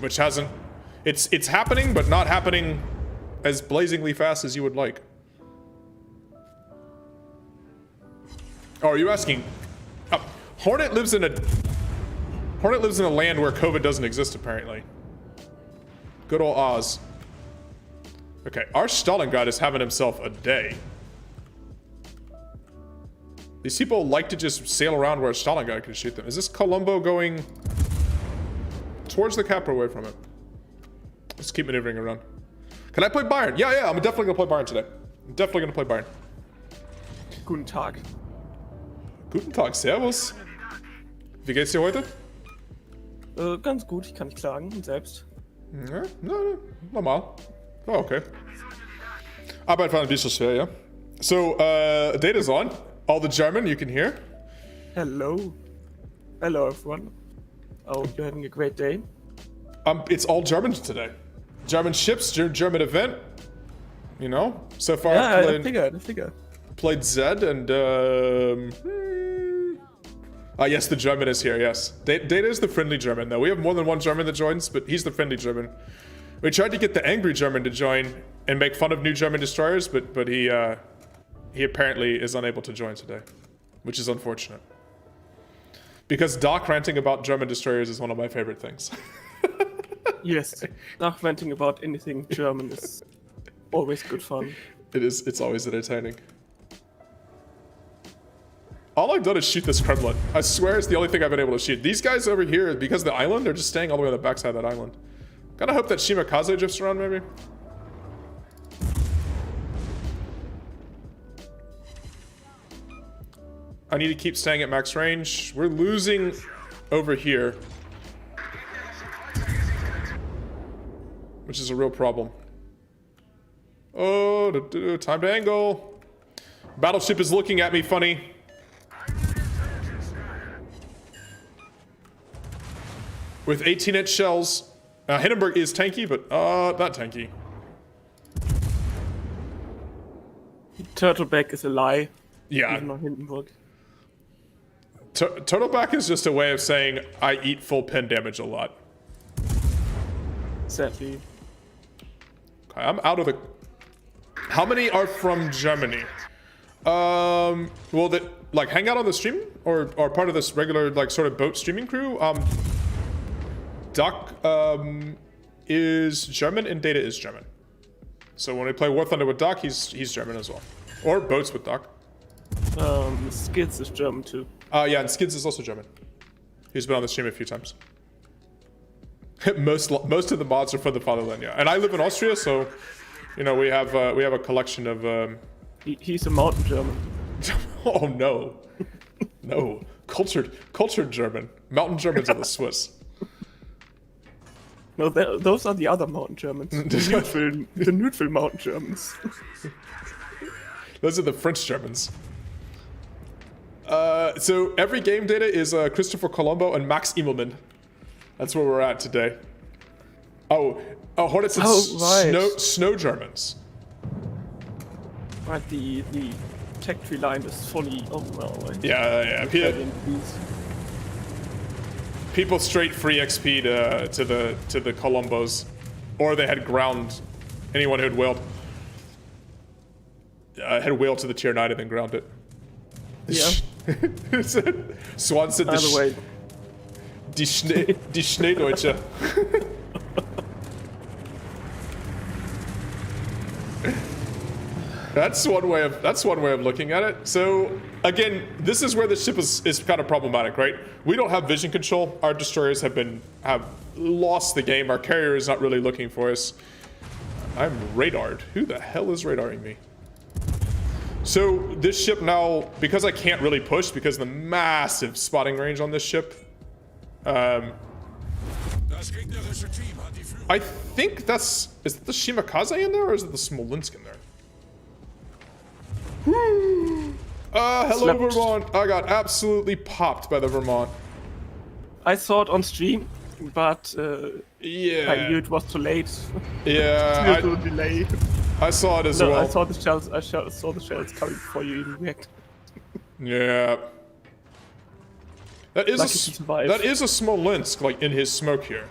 which hasn't. It's happening, but not happening as blazingly fast as you would like. Oh, are you asking? Hornet lives in a land where COVID doesn't exist, apparently. Good old Oz. Okay, our Stalingrad is having himself a day. These people like to just sail around where Stalingrad can shoot them. Is this Colombo going towards the cap or away from it? Let's keep maneuvering around. Can I play Bayern? Yeah, I'm definitely gonna play Bayern today. I'm definitely gonna play Bayern. Guten Tag. Guten Tag, Servus. Wie geht's dir heute? Ganz gut, ich kann nicht klagen. Und selbst? Ja, no, normal. Oh, okay. Arbeit war ein bisschen schwer, ja. So, data's on. All the German you can hear. Hello. Hello, everyone. I hope you're having a great day. It's all German today. German ships, German event. You know, so far Yeah, I've I figure. played Zed and yes, the German is here, yes. Data is the friendly German, though. We have more than one German that joins, but he's the friendly German. We tried to get the angry German to join, and make fun of new German destroyers, but he apparently is unable to join today, which is unfortunate. Because Doc ranting about German destroyers is one of my favorite things. Yes, not ranting about anything German is always good fun. It is. It's always entertaining. All I've done is shoot this Kremlin. I swear it's the only thing I've been able to shoot. These guys over here, because of the island, they're just staying all the way on the backside of that island. Gotta hope that Shimakaze drifts around, maybe. I need to keep staying at max range. We're losing over here, which is a real problem. Oh, time to angle. Battleship is looking at me funny. With 18-inch shells. Hindenburg is tanky, but not tanky. Turtleback is a lie. Yeah. Even on Hindenburg. Turtleback is just a way of saying I eat full pin damage a lot. Sadly. Okay, I'm out of the... How many are from Germany? Well, that like hang out on the stream or part of this regular like sort of boat streaming crew. Doc is German and Data is German. So when we play War Thunder with Doc, he's German as well. Or boats with Doc. Skids is German too. Yeah, and Skids is also German. He's been on the stream a few times. most of the mods are from the fatherland, yeah. And I live in Austria, so you know we have a collection of. He's a mountain German. Oh no, no, cultured German. Mountain Germans are the Swiss. No, those are the other mountain Germans. The neutral mountain Germans. Those are the French Germans. So every game data is Christopher Colombo and Max Immelmann. That's where we're at today. Oh, Hornets and right. Snow Germans. Right, the tech tree line is fully open now, right? Yeah. People straight free XP to the Colombos, or they had ground anyone who had whaled. Had whaled to the tier 9 and then ground it. Yeah. Swan said By the way, die Schneedeutsche. That's one way of looking at it. So again, this is where the ship is kind of problematic, right? We don't have vision control. Our destroyers have lost the game. Our carrier is not really looking for us. I'm radared. Who the hell is radaring me? So this ship now, because I can't really push because of the massive spotting range on this ship. I think is it the Shimakaze in there or is it the Smolensk in there? Hello Vermont. I got absolutely popped by the Vermont. I saw it on stream, but yeah, I knew it was too late. Yeah, too delayed. I saw it as well. I saw the shells. I saw the shells coming before you even reacted. Yeah. That is Lucky a Smolensk, like in his smoke here.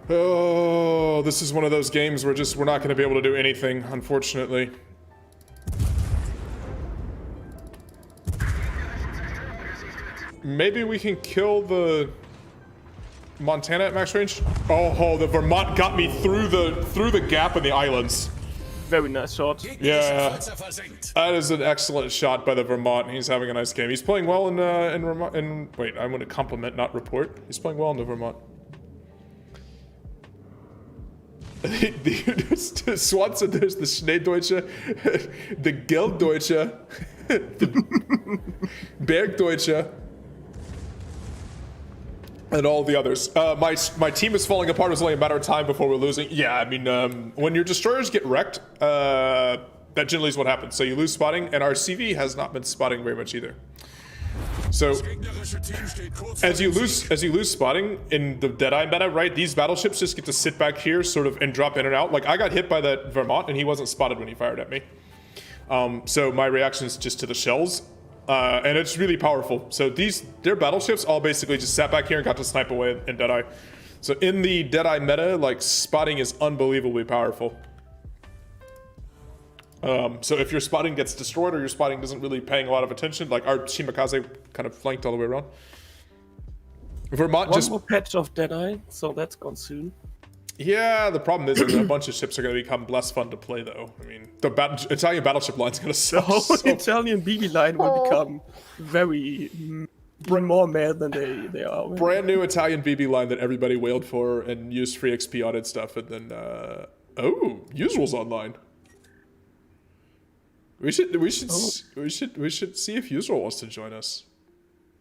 Oh, this is one of those games where we're not going to be able to do anything, unfortunately. Maybe we can kill the Montana at max range. Oh, the Vermont got me through the gap in the islands. Very nice shot. Yeah, that is an excellent shot by the Vermont. He's having a nice game. He's playing well in Vermont. Wait, I'm going to compliment, not report. He's playing well in the Vermont. Swan said there's the Schneedeutsche, the Gelddeutsche, the Bergdeutsche, and all the others. My team is falling apart. It's only a matter of time before we're losing. Yeah, I mean, when your destroyers get wrecked, that generally is what happens. So you lose spotting, and our CV has not been spotting very much either. So as you lose spotting in the Deadeye meta, right? These battleships just get to sit back here, sort of, and drop in and out. Like I got hit by that Vermont, and he wasn't spotted when he fired at me. So my reaction is just to the shells. and it's really powerful. So their battleships all basically just sat back here and got to snipe away in Deadeye. So in the Deadeye meta, like, spotting is unbelievably powerful. So if your spotting gets destroyed or your spotting doesn't really paying a lot of attention, like our Shimakaze kind of flanked all the way around. Vermont One more patch of Deadeye, so that's gone soon. Yeah, the problem is that a bunch of ships are going to become less fun to play, though. I mean, the Italian battleship line's going to suck. The whole so... Italian BB line will become very more mad than they are. Brand new Italian BB line that everybody wailed for and used free XP on and stuff, and then Usual's online. We should see if Usual wants to join us.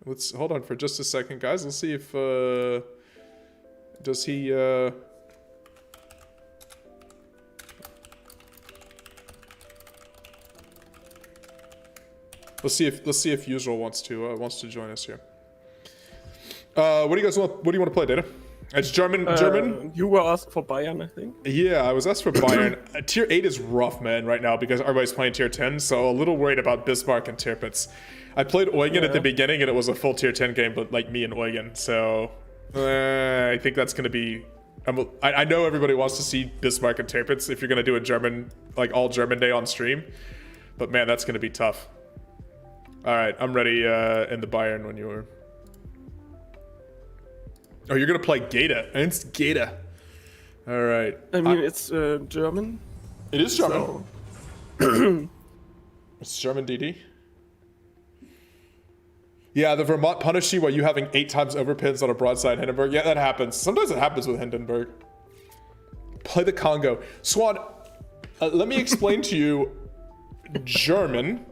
Let's hold on for just a second, guys. Let's see if does he Let's see if Usual wants to join us here. What do you guys want? What do you want to play, Data? It's German. You were asked for Bayern, I think. Yeah, I was asked for Bayern. Tier 8 is rough, man, right now because everybody's playing Tier 10, so a little worried about Bismarck and Tirpitz. I played Eugen at the beginning, and it was a full Tier 10 game, but like me and Eugen, so I think that's going to be... I know everybody wants to see Bismarck and Tirpitz if you're going to do a German, like all German day on stream, but man, that's going to be tough. All right, I'm ready in the Bayern when you are... Oh, you're gonna play Gata against Gata. All right. I mean, it's German. It is German. So... It's German DD. Yeah, the Vermont punish you while you having 8 times overpins on a broadside Hindenburg. Yeah, that happens. Sometimes it happens with Hindenburg. Play the Congo. Swan, let me explain to you German,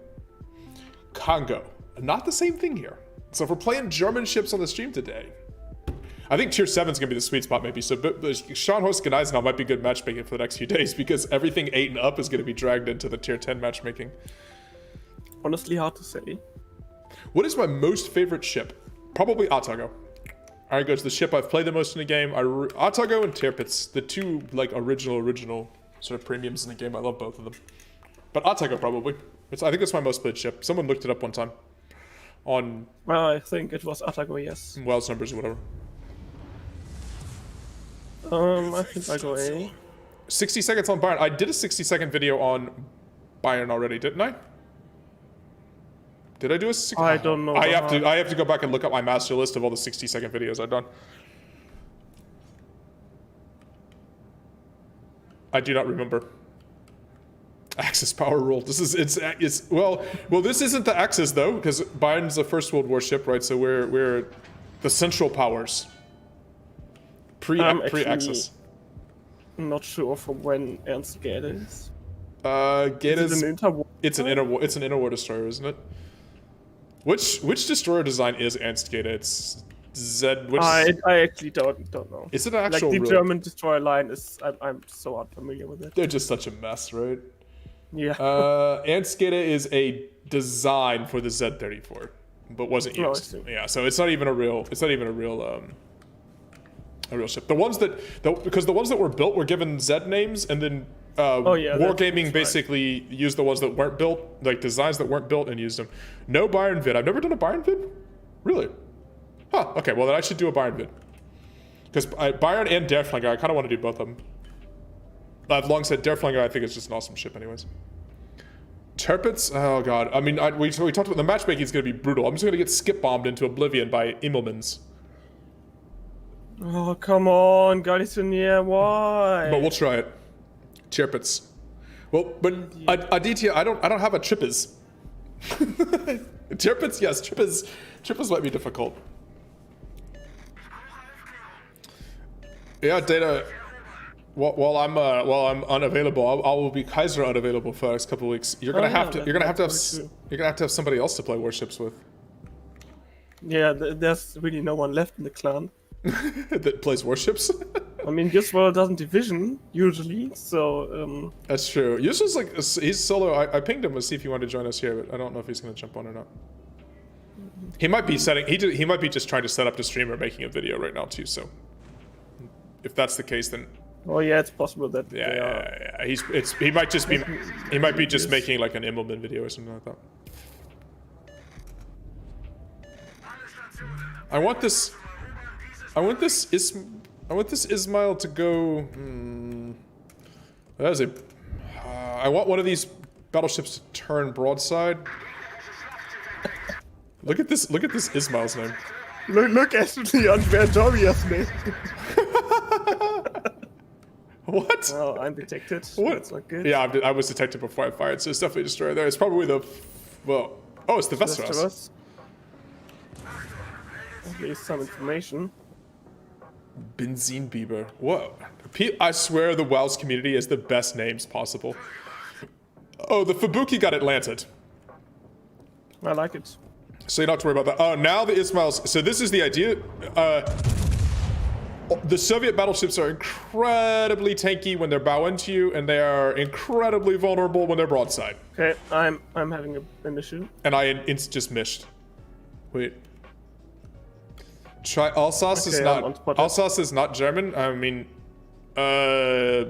Congo. Not the same thing here. So if we're playing German ships on the stream today, I think Tier 7 is going to be the sweet spot, maybe. So Scharnhorst and Eisenhower might be good matchmaking for the next few days because everything 8 and up is going to be dragged into the Tier 10 matchmaking. Honestly, hard to say. What is my most favorite ship? Probably Atago. All right, goes the ship I've played the most in the game. Atago and Tirpitz, the two like original sort of premiums in the game. I love both of them. But Atago probably. I think it's my most played ship. Someone looked it up one time. On... Well, I think it was Atago, yes. Wells numbers or whatever. I think I go A. 60 seconds on Bayern. I did a 60-second video on Bayern already, didn't I? Did I do a 60? I don't know. I have to go back and look up my master list of all the 60-second videos I've done. I do not remember. Axis power rule. This is it's well this isn't the Axis though because Bayern's a First World War ship, right? So we're the Central Powers. Pre-Axis. I'm not sure from when Ernst Gade is. Gade's... It's an interwar destroyer, isn't it? Which destroyer design is Ernst Gade? It's Z... I actually don't know. Is it an actual... Like, the German destroyer line is... I'm so unfamiliar with it. They're just such a mess, right? Yeah. Ernst Gade is a design for the Z-34, but wasn't used. Yeah, so it's not even a real... It's not even a real ship. The ones that... Because the ones that were built were given Z names, and then... Wargaming basically used the ones that weren't built, like designs that weren't built and used them. No Bayern vid. I've never done a Bayern vid? Really? Huh, okay, well then I should do a Bayern vid. Because Bayern and Derflinger, I kind of want to do both of them. I've long said Derflinger, I think it's just an awesome ship anyways. Tirpitz? Oh god. I mean, we talked about the matchmaking is going to be brutal. I'm just going to get skip-bombed into oblivion by Immelmans. Oh, come on, Galician, why? But we'll try it. Tirpitz. Well, but Aditya, I don't have a Trippiz. Tirpitz, yes, Trippiz might be difficult. Yeah, Data. While I'm unavailable, I will be Kaiser unavailable for the next couple of weeks. You're gonna have to have somebody else to play Warships with. Yeah, there's really no one left in the clan that plays Warships. I mean, Yuswell doesn't division usually, so. That's true. Yuswell's like he's solo. I pinged him to see if he wanted to join us here, but I don't know if he's gonna jump on or not. He might be setting. He might be just trying to set up the stream or making a video right now too. So, if that's the case, then. Oh yeah, it's possible that. Yeah. He might be just making like an Immelman video or something like that. I want this Ismail to go. That is a. I want one of these battleships to turn broadside. Look at this Ismail's name. Look at the Andrea's name. What? Oh, I'm detected. What? That's not good. Yeah, I was detected before I fired, so it's definitely destroyed there. It's probably the. Well. Oh, it's the Vestros. At least some information. Benzene Bieber. Whoa. I swear the WoW's community has the best names possible. Oh, the Fubuki got Atlanted. I like it. So you don't have to worry about that. Oh, now the Ismails. So this is the idea. The Soviet battleships are incredibly tanky when they're bow into you, and they are incredibly vulnerable when they're broadside. Okay, I'm having an issue. And I just missed. Wait. Try Alsace is not. Alsace is not German. I mean, the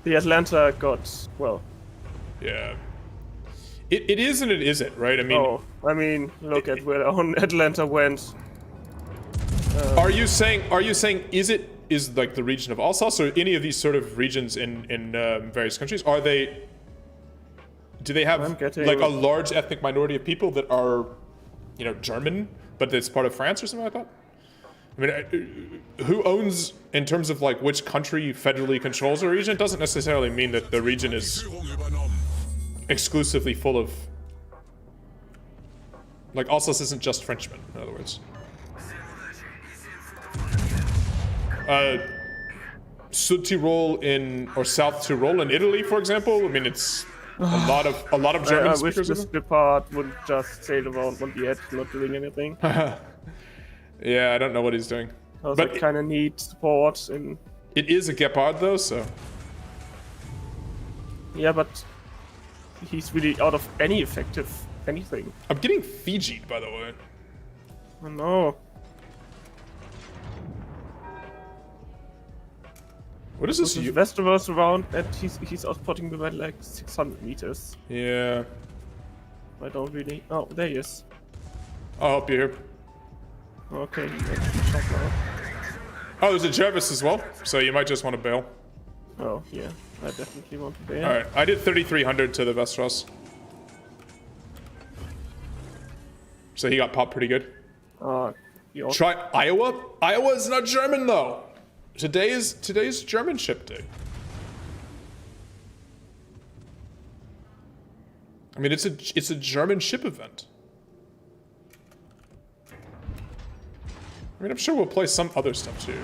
Atlanta got well. Yeah. It is and it isn't, right? I mean. Oh, I mean, look at where Atlanta went. Are you saying is like the region of Alsace or any of these sort of regions in various countries? Do they have like a large ethnic minority of people that are, German, but it's part of France or something like that? I mean, who owns, in terms of like which country federally controls a region, doesn't necessarily mean that the region is exclusively full of. Like Alsace isn't just Frenchmen, in other words. Sud Tyrol or South Tyrol in Italy, for example. I mean, it's a lot of German I speakers. wish this part would just sail around on the edge, not doing anything. Yeah, I don't know what he's doing. But I kind of need support in. It is a Gepard though, so. Yeah, but he's really out of any effective anything. I'm getting Fiji'd, by the way. Oh no. What is this? Westeros around, and he's outspotting me by like 600 meters. Yeah. I don't really. Oh, there he is. I'll help you here. Okay, he actually shot now. Oh, there's a Jervis as well, so you might just want to bail. Oh yeah, I definitely want to bail. All right, I did 3,300 to the Westeros. So he got popped pretty good. Try Iowa. Iowa is not German though. Today's German ship day. I mean, it's a German ship event. I mean, I'm sure we'll play some other stuff too.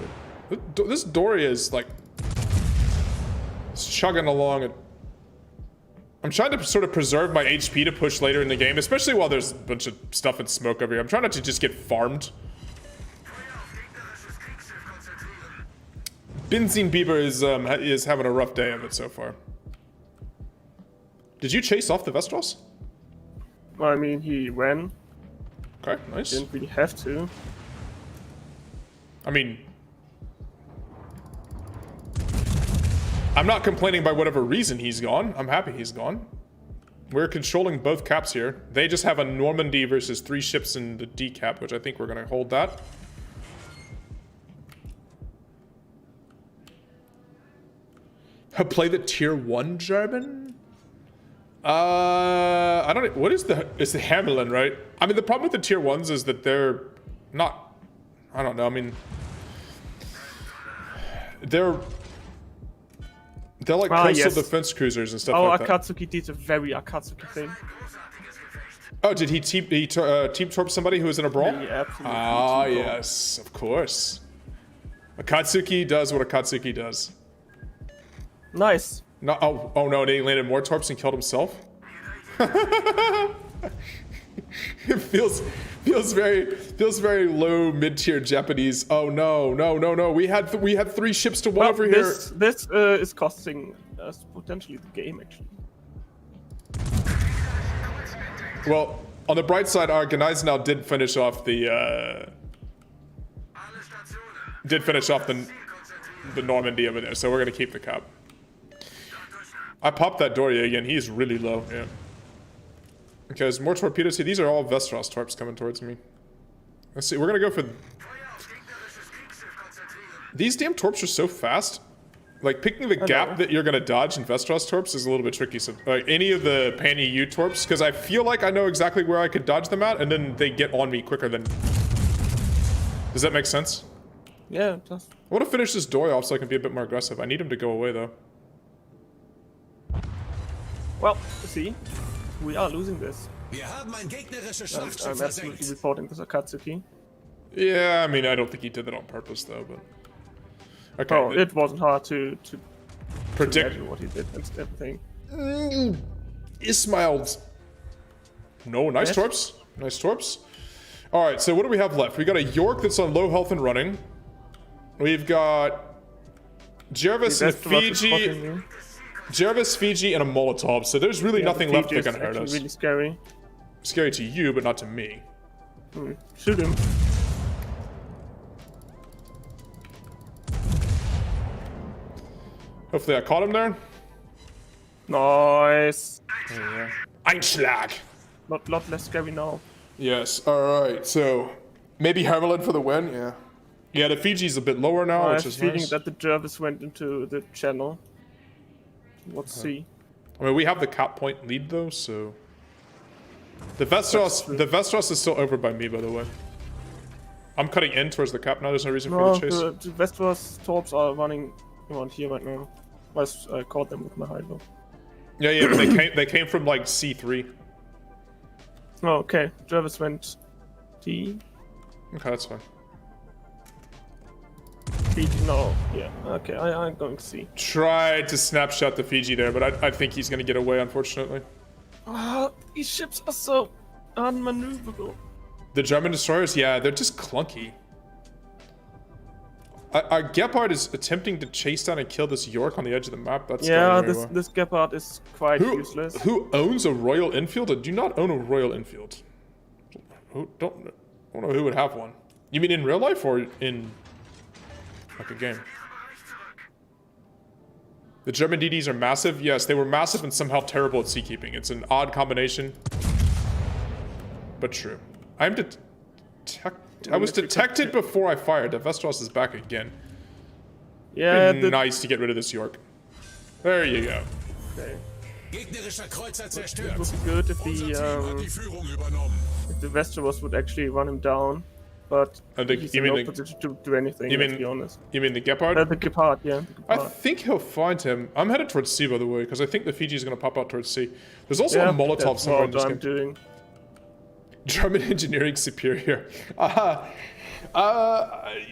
This Doria is like chugging along. I'm trying to sort of preserve my HP to push later in the game, especially while there's a bunch of stuff and smoke over here. I'm trying not to just get farmed. Benzene Bieber is having a rough day of it so far. Did you chase off the Vestros? Well, I mean, he ran. Okay, nice. Didn't really have to. I mean, I'm not complaining by whatever reason he's gone. I'm happy he's gone. We're controlling both caps here. They just have a Normandy versus 3 ships in the D cap, which I think we're going to hold that. Play the tier 1 German? I don't know. What is it's the Hamelin, right? I mean, the problem with the tier 1s is that they're not, I don't know. I mean, they're like coastal defense cruisers and stuff like that. Oh, Akatsuki did a very Akatsuki thing. Oh, did he team torp somebody who was in a brawl? Yeah, absolutely. Ah, yes, of course. Akatsuki does what Akatsuki does. Nice. No, oh no, he landed more torps and killed himself. It feels very low mid-tier Japanese. Oh no. We had 3 ships to 1 over here. This is costing us potentially the game actually. Well, on the bright side, our Gneisenau did finish off the Normandy over there, so we're gonna keep the cap. I popped that Doria again. He's really low. Yeah. Because more torpedoes. See, these are all Vestros torps coming towards me. Let's see. We're gonna go for. These damn torps are so fast. Like picking the gap that you're gonna dodge in Vestros torps is a little bit tricky. So like any of the Pan EU torps, because I feel like I know exactly where I could dodge them at, and then they get on me quicker than. Does that make sense? Yeah, it does. I want to finish this door off so I can be a bit more aggressive. I need him to go away though. Well, see, we are losing this. Wir haben ein gegnerisches I'm Schlachtschiff absolutely versenkt. reporting this Akatsuki. Yeah, I mean I don't think he did that on purpose though, but. Okay. Oh, it wasn't hard to predict imagine what he did and everything. Ismail's. No, nice Yes. torps. Nice torps. All right, so what do we have left? We got a York that's on low health and running. We've got Jervis and Fiji. Jervis, Fiji, and a Molotov. So there's really nothing left that can hurt us. Really scary. Scary to you, but not to me. Shoot him. Hopefully I caught him there. Nice. Einschlag. Lot less scary now. Yes. All right. So maybe Hermelin for the win. Yeah. Yeah. The Fiji's a bit lower now, I which have a is feeling nice. that the Jervis went into the channel. Let's see. I mean, we have the cap point lead though, so the Vestros is still over by me, by the way. I'm cutting in towards the cap now. There's no reason for No, me to chase. the Westeros torps are running around here right now. I caught them with my hydro. Yeah, but they came from like C3. Oh, okay. Jervis went D. Okay, that's fine. Fiji, no. Yeah. Okay, I'm going C. Tried to snapshot the Fiji there, but I think he's gonna get away, unfortunately. Ah, these ships are so unmaneuverable. The German destroyers, yeah, they're just clunky. Our Gepard is attempting to chase down and kill this York on the edge of the map. That's Yeah, going very well. this Gepard is quite useless. Who owns a Royal Enfield? I do not own a Royal Enfield. I don't know who would have one. You mean in real life or in like a game? The German DDs are massive. Yes, they were massive and somehow terrible at seakeeping. It's an odd combination, but true. I was detected before I fired. The Vestros is back again. Yeah, Be nice to get rid of this York. There you go. okay. Gegnerischer Kreuzer It zerstört. would be good if Unser Team hat die Führung übernommen. the Westeros would actually run him down, but he's you in mean no the- position to do anything. you Let's mean- be honest. You mean the Gepard? The Gepard, yeah. The I Gepard. think he'll find him. I'm headed towards C, by the way, because I think the Fiji is going to pop out towards C. There's also Yeah, a Molotov that's somewhere in what this I'm game. doing. German engineering superior.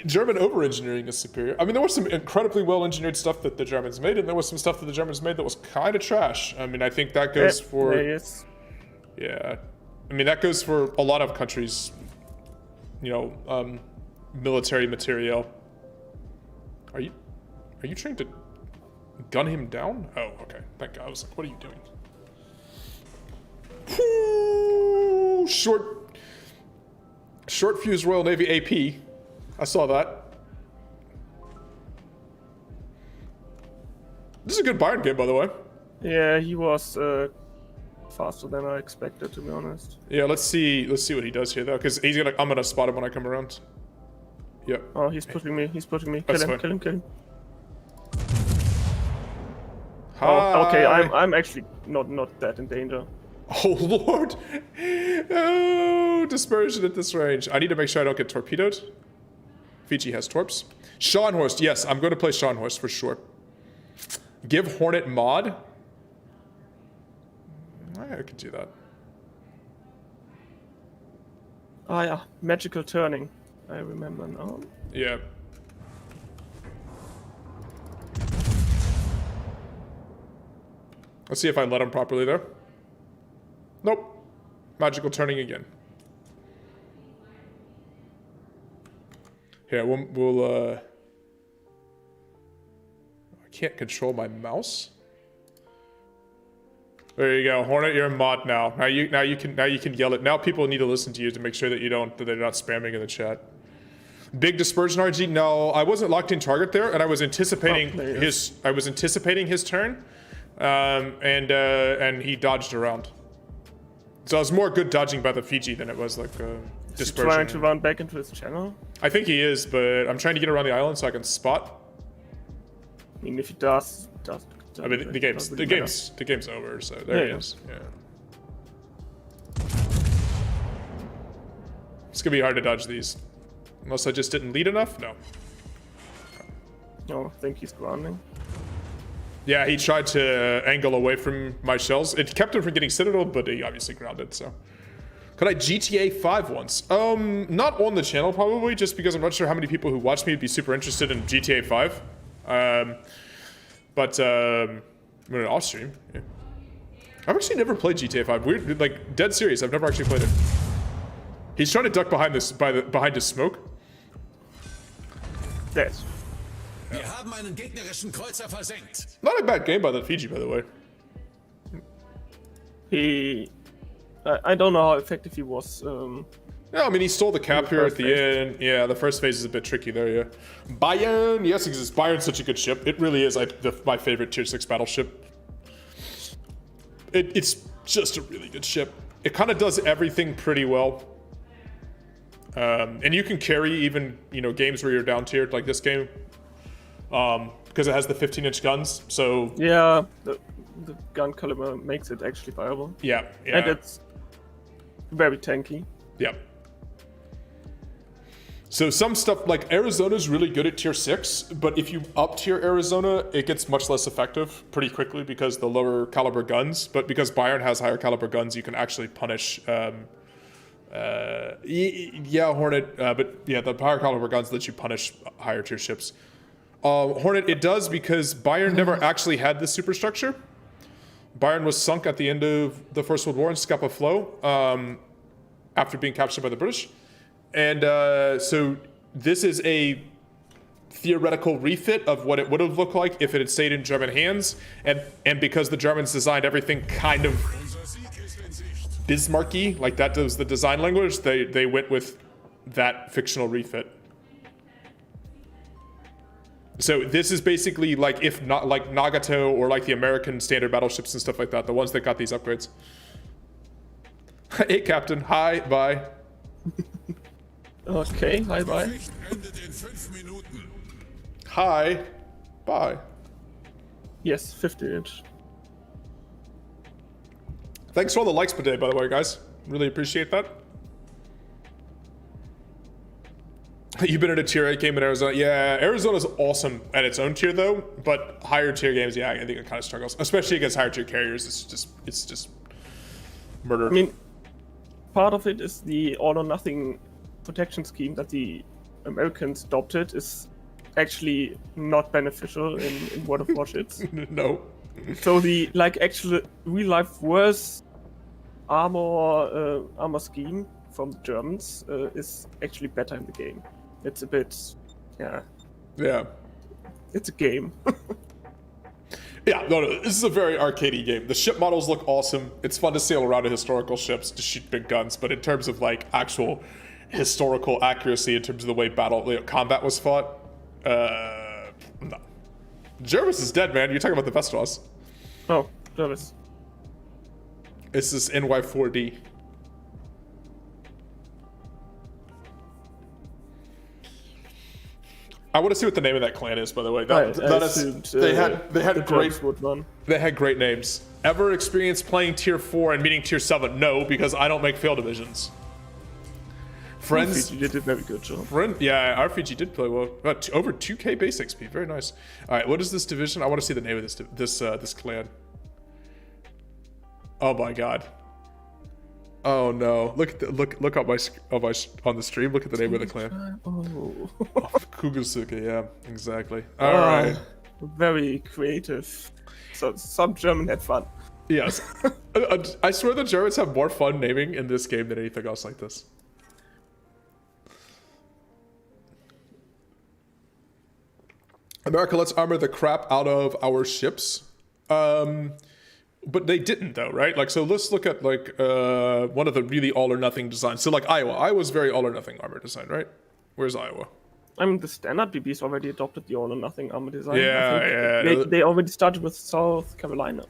German over-engineering is superior. I mean, there was some incredibly well-engineered stuff that the Germans made, and there was some stuff that the Germans made that was kind of trash. I mean, I think that goes for... Yes. Yeah. I mean, that goes for a lot of countries, you know, military materiel. Are you trying to gun him down? Oh, okay. Thank God. I was like, what are you doing? Whoo! Short fuse Royal Navy AP. I saw that. This is a good Bayern game, by the way. Yeah, he was faster than I expected, to be honest. Yeah, let's see what he does here though, because I'm gonna spot him when I come around. Yep. Oh, he's pushing me. He's pushing me. That's Kill him. fine. Kill him. Kill him. Hi. Oh, okay. I'm actually not that in danger. Oh lord! Oh, dispersion at this range. I need to make sure I don't get torpedoed. Fiji has torps. Scharnhorst, yes, I'm going to play Scharnhorst for sure. Give Hornet mod. I could do that. Ah, yeah. Magical turning. I remember now. Yeah. Let's see if I let him properly there. Nope. Magical turning again. Here, we'll I can't control my mouse. There you go, Hornet. You're a mod now. Now you can yell it. Now people need to listen to you to make sure that that they're not spamming in the chat. Big dispersion RG. No, I wasn't locked in target there, and I was anticipating his turn, and he dodged around. So it was more good dodging by the Fiji than it was like. dispersion. Trying to run back into his channel. I think he is, but I'm trying to get around the island so I can spot. I mean, if he does. I mean, the game's over, so there he is. Yeah. It's gonna be hard to dodge these, unless I just didn't lead enough. No. No, I think he's grounding. Yeah, he tried to angle away from my shells. It kept him from getting Citadel, but he obviously grounded, so. Could I GTA 5 once? Not on the channel, probably, just because I'm not sure how many people who watch me would be super interested in GTA 5. But, I'm gonna off stream. Yeah. I've actually never played GTA 5. Weird, like, dead serious, I've never actually played it. He's trying to duck behind this, behind his smoke. Dead. Wir haben einen gegnerischen Kreuzer versenkt. Not a bad game by the Fiji, by the way. I don't know how effective he was. Yeah, I mean, he stole the cap here at the end. Yeah, the first phase is a bit tricky there, yeah. Bayern, yes, because Bayern's such a good ship. It really is my favorite tier 6 battleship. It's just a really good ship. It kind of does everything pretty well. And you can carry even, games where you're down tiered, like this game. Because it has the 15-inch guns, so... Yeah, the gun caliber makes it actually viable. Yeah. And it's very tanky. Yeah. So some stuff, like Arizona's really good at tier 6, but if you up tier Arizona, it gets much less effective pretty quickly because the lower caliber guns. But because Bayern has higher caliber guns, you can actually punish... Hornet, but yeah, the higher caliber guns let you punish higher tier ships. Hornet, it does because Bayern never actually had this superstructure. Bayern was sunk at the end of the First World War in Scapa Flow after being captured by the British. And so this is a theoretical refit of what it would have looked like if it had stayed in German hands. And because the Germans designed everything kind of Bismarcky, like that was the design language, they went with that fictional refit. So this is basically like if not like Nagato or like the American standard battleships and stuff like that, the ones that got these upgrades. Hey, Captain. Hi. Bye. Okay. Hi. Bye. Gefecht endet in 5 Minuten. Hi. Bye. Yes, 50-inch. Thanks for all the likes per day, by the way, guys. Really appreciate that. You've been in a tier 8 game in Arizona. Yeah, Arizona's awesome at its own tier, though. But higher tier games, yeah, I think it kind of struggles. Especially against higher tier carriers. It's just murder. I mean, part of it is the all-or-nothing protection scheme that the Americans adopted is actually not beneficial in World of Warships. No. So the actual real-life worse armor scheme from the Germans is actually better in the game. It's a bit, yeah. It's a game. Yeah, no, this is a very arcadey game. The ship models look awesome. It's fun to sail around in historical ships to shoot big guns, but in terms of like actual historical accuracy, in terms of the way combat was fought, no. Jervis is dead, man. You're talking about the Vestros. Oh, Jervis. This is NY4D. I want to see what the name of that clan is, by the way. They had great names. Ever experienced playing tier 4 and meeting tier 7? No, because I don't make fail divisions. Friends, you did a very good job. Yeah, RPG did play well. Over 2k base XP, very nice. All right, what is this division? I want to see the name of this clan. Oh my god. Oh no! Look on on the stream. Look at the name of the clan. Oh. Kugelsuke, yeah, exactly. All right. Very creative. So some German had fun. Yes, I swear the Germans have more fun naming in this game than anything else like this. America, let's armor the crap out of our ships. But they didn't though, right? Like, so let's look at like one of the really all or nothing designs. So like Iowa's very all or nothing armor design, right? Where's Iowa? I mean, the standard BBs already adopted the all or nothing armor design. Yeah. They already started with South Carolina.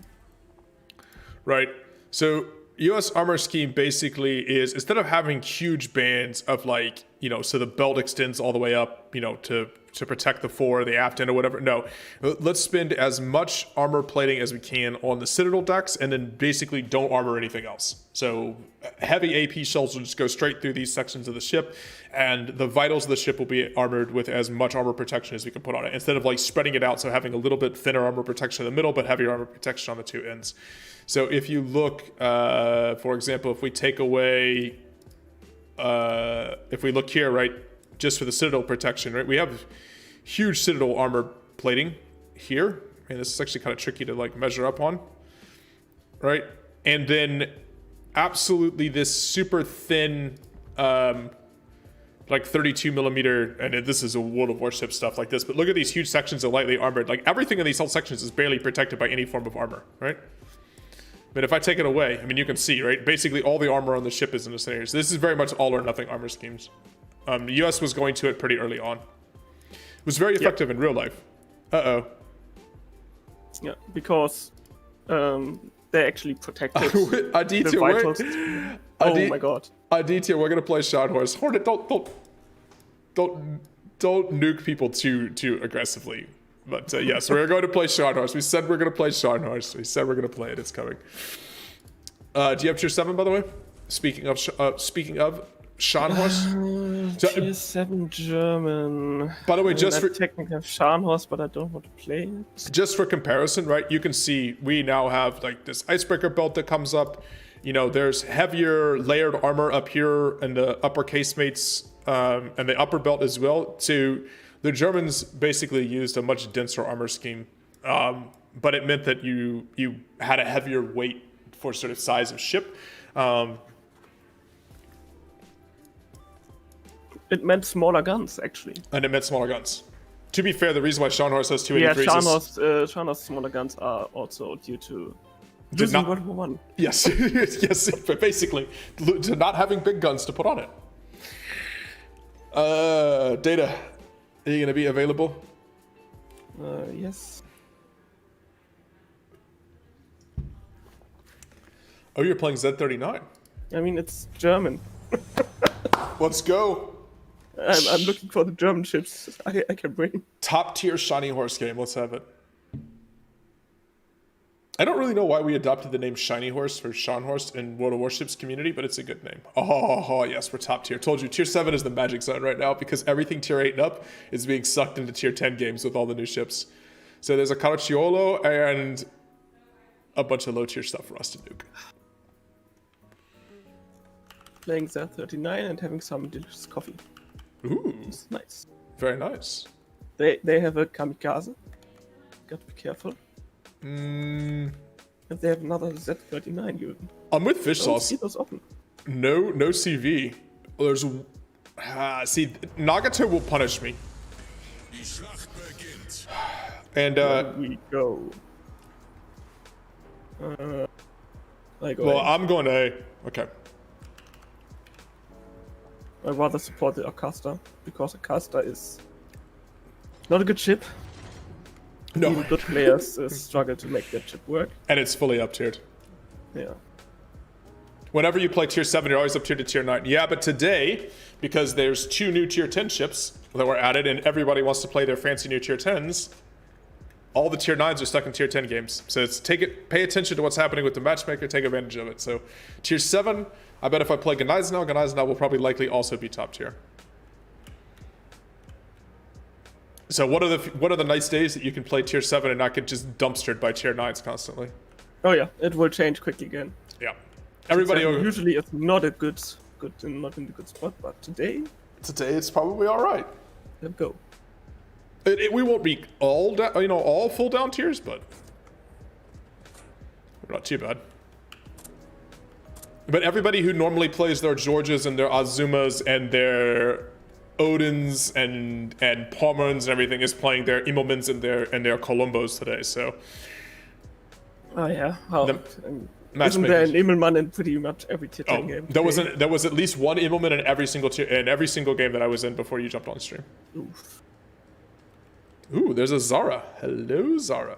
Right. So U.S. armor scheme basically is, instead of having huge bands of like, so the belt extends all the way up, to protect the fore, the aft end or whatever. No, let's spend as much armor plating as we can on the Citadel decks and then basically don't armor anything else. So heavy AP shells will just go straight through these sections of the ship, and the vitals of the ship will be armored with as much armor protection as we can put on it, instead of like spreading it out, so having a little bit thinner armor protection in the middle but heavier armor protection on the two ends. So if you look, for example, if we take away, if we look here, right, just for the Citadel protection, right, we have huge Citadel armor plating here. And this is actually kind of tricky to like measure up on, right? And then absolutely this super thin, like 32 millimeter, and this is a World of Warships stuff like this, but look at these huge sections of lightly armored. Like everything in these whole sections is barely protected by any form of armor, right? But if I take it away, I mean, you can see, right? Basically, all the armor on the ship is in this area. So this is very much all or nothing armor schemes. The U.S. was going to it pretty early on. It was very effective in real life. Uh-oh. Yeah, because they actually protected Aditya, the vitals. Oh my god. Aditya, we're gonna play Shardhorse. Hornet, don't nuke people too aggressively. But yes, we're going to play Shardhorse. We said we're going to play Shardhorse. We said we're going to play it. It's coming. Do you have tier 7, by the way? Speaking of Scharnhorst. Tier 7 German. By the way, just for technically have Scharnhorst, but I don't want to play it. Just for comparison, right? You can see we now have like this icebreaker belt that comes up. There's heavier layered armor up here in the upper casemates and the upper belt as well. The Germans basically used a much denser armor scheme, but it meant that you had a heavier weight for sort of size of ship. It meant smaller guns, actually. And it meant smaller guns. To be fair, the reason why Scharnhorst has 283s Scharnhorst's smaller guns are also due to losing World War One. Yes, yes, but basically, to not having big guns to put on it. Data. Are you going to be available? Yes. Oh, you're playing Z39. I mean, it's German. Let's go. I'm looking for the German ships I can bring. Top tier Shiny Horse game. Let's have it. I don't really know why we adopted the name Shiny Horse for Scharnhorst in World of Warships community, but it's a good name. Oh, yes, we're top tier. Told you, tier 7 is the magic zone right now because everything tier 8 and up is being sucked into tier 10 games with all the new ships. So there's a Caracciolo and a bunch of low tier stuff for us to nuke. Playing Z39 and having some delicious coffee. Ooh. It's nice. Very nice. They have a kamikaze. Gotta be careful. Mm. And they have another Z39 even. I'm with fish sauce. See those often. No CV. There's see, Nagato will punish me. And Here we go. I go well, A. I'm going A. Okay. I'd rather support the Acasta because Acasta is not a good ship. No. Even good players struggle to make that ship work. And it's fully up tiered. Yeah. Whenever you play tier 7, you're always up tiered to tier 9. Yeah, but today, because there's 2 new tier 10 ships that were added and everybody wants to play their fancy new tier 10s, all the tier 9s are stuck in tier 10 games. So it's pay attention to what's happening with the matchmaker, take advantage of it. So tier 7, I bet if I play Gneisenau will probably likely also be top tier. So what are the nice days that you can play tier 7 and not get just dumpstered by tier 9s constantly? Oh yeah, it will change quickly again. Yeah. Everybody usually it's not a not in the good spot, but today it's probably all right. Let's go. We won't be all full down tiers, but we're not too bad. But everybody who normally plays their Georges and their Azumas and their Odins and Pomerans and everything is playing their Immelmans and their Columbos today. So. Oh yeah. Isn't there an Immelmann in pretty much every tier 10 game? There was at least one Immelmann in every single game that I was in before you jumped on stream. Oof. Ooh, there's a Zara. Hello, Zara.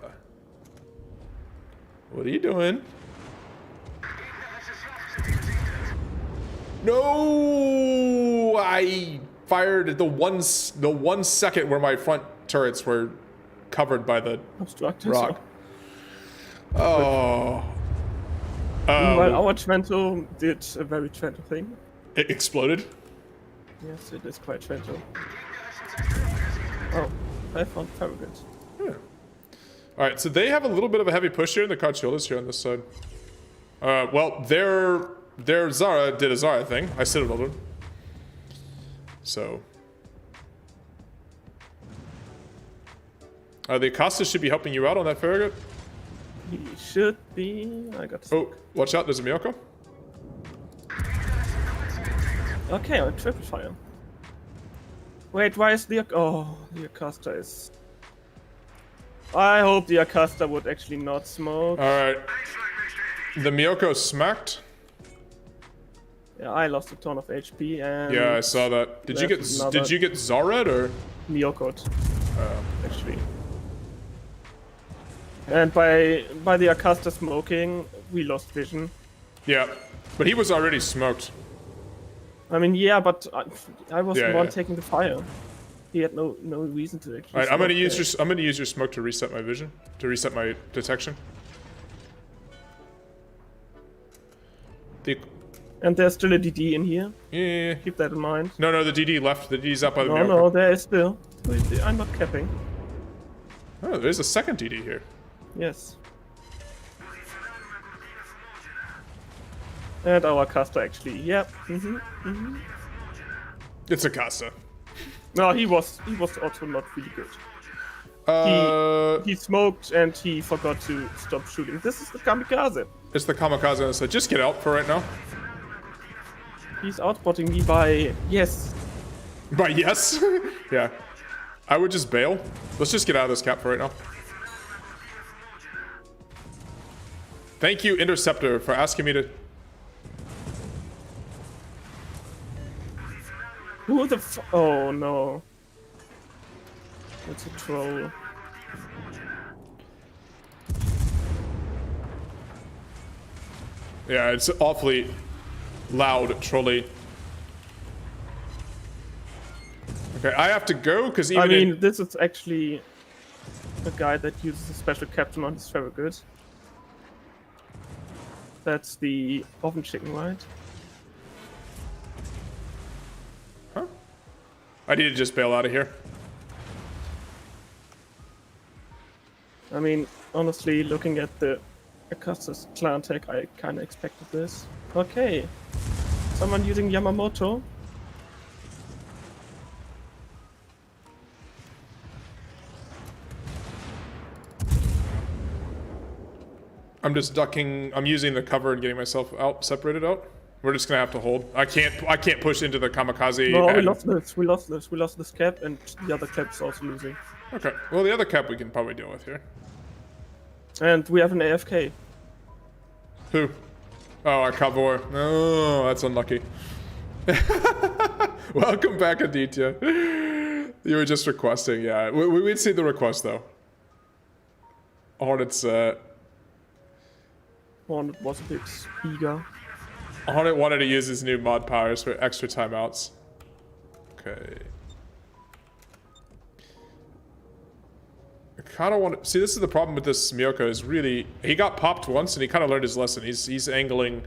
What are you doing? No! I fired the one second where my front turrets were covered by the Obstructed. rock. So. Oh. Meanwhile, our Trento did a very Trento thing. It exploded? Yes, it is quite Trento. Oh, I found Farragut. Yeah. Alright, so they have a little bit of a heavy push here, and the Carchiolas here on this side. Well, their Zara did a Zara thing. I citadeled him. So. The Acosta should be helping you out on that Farragut. He should be. I got. Oh, watch out, there's a Miyoko. Okay, on triple fire. Wait, why is the Acosta is. I hope the Acosta would actually not smoke. Alright. The Miyoko smacked. Yeah, I lost a ton of HP and. Yeah, I saw that. Did you get Zared or? Miyoko. Actually. And by the Acosta smoking, we lost vision. Yeah, but he was already smoked. I mean, yeah, but I was the one Yeah. taking the fire. He had no reason to actually. Alright, I'm gonna smoke use your smoke to reset my vision, to reset my detection. And there's still a DD in here. Yeah. Keep that in mind. No, the DD left. The DD's up by the No, Miyoko. no, there is still. I'm not capping. Oh, there's a second DD here. Yes. And our caster actually. Yep. It's a Casa. No, he was also not really good. He smoked and he forgot to stop shooting. This is the kamikaze. It's the Kamikaze on the side. Just get out for right now. He's outspotting me by yes. By yes? Yeah. I would just bail. Let's just get out of this cap for right now. Thank you, Interceptor, for asking me to... Who the oh no. That's a troll. Yeah, it's awfully loud, trolly. Okay, I have to go, because even I mean, this is actually a guy that uses a special captain on his Farragut. That's the oven chicken, right? Huh? I need to just bail out of here. I mean, honestly, looking at the Acosta's clan tech, I kind of expected this. Okay. Someone using Yamamoto. I'm just ducking. I'm using the cover and getting myself out, separated out. We're just gonna have to hold. I can't push into the kamikaze. No, we and- lost this. We lost this cap, and the other cap is also losing. Okay. Well, the other cap we can probably deal with here. And we have an AFK. Who? Oh, our Kavor. Oh, that's unlucky. Welcome back, Aditya. You were just requesting, yeah. We'd see the request, though. Hornet's, Hornet was a bit eager. Hornet wanted to use his new mod powers for extra timeouts. Okay. I kind of want to... See, this is the problem with this Miyoko, is really... He got popped once, and he kind of learned his lesson. He's angling...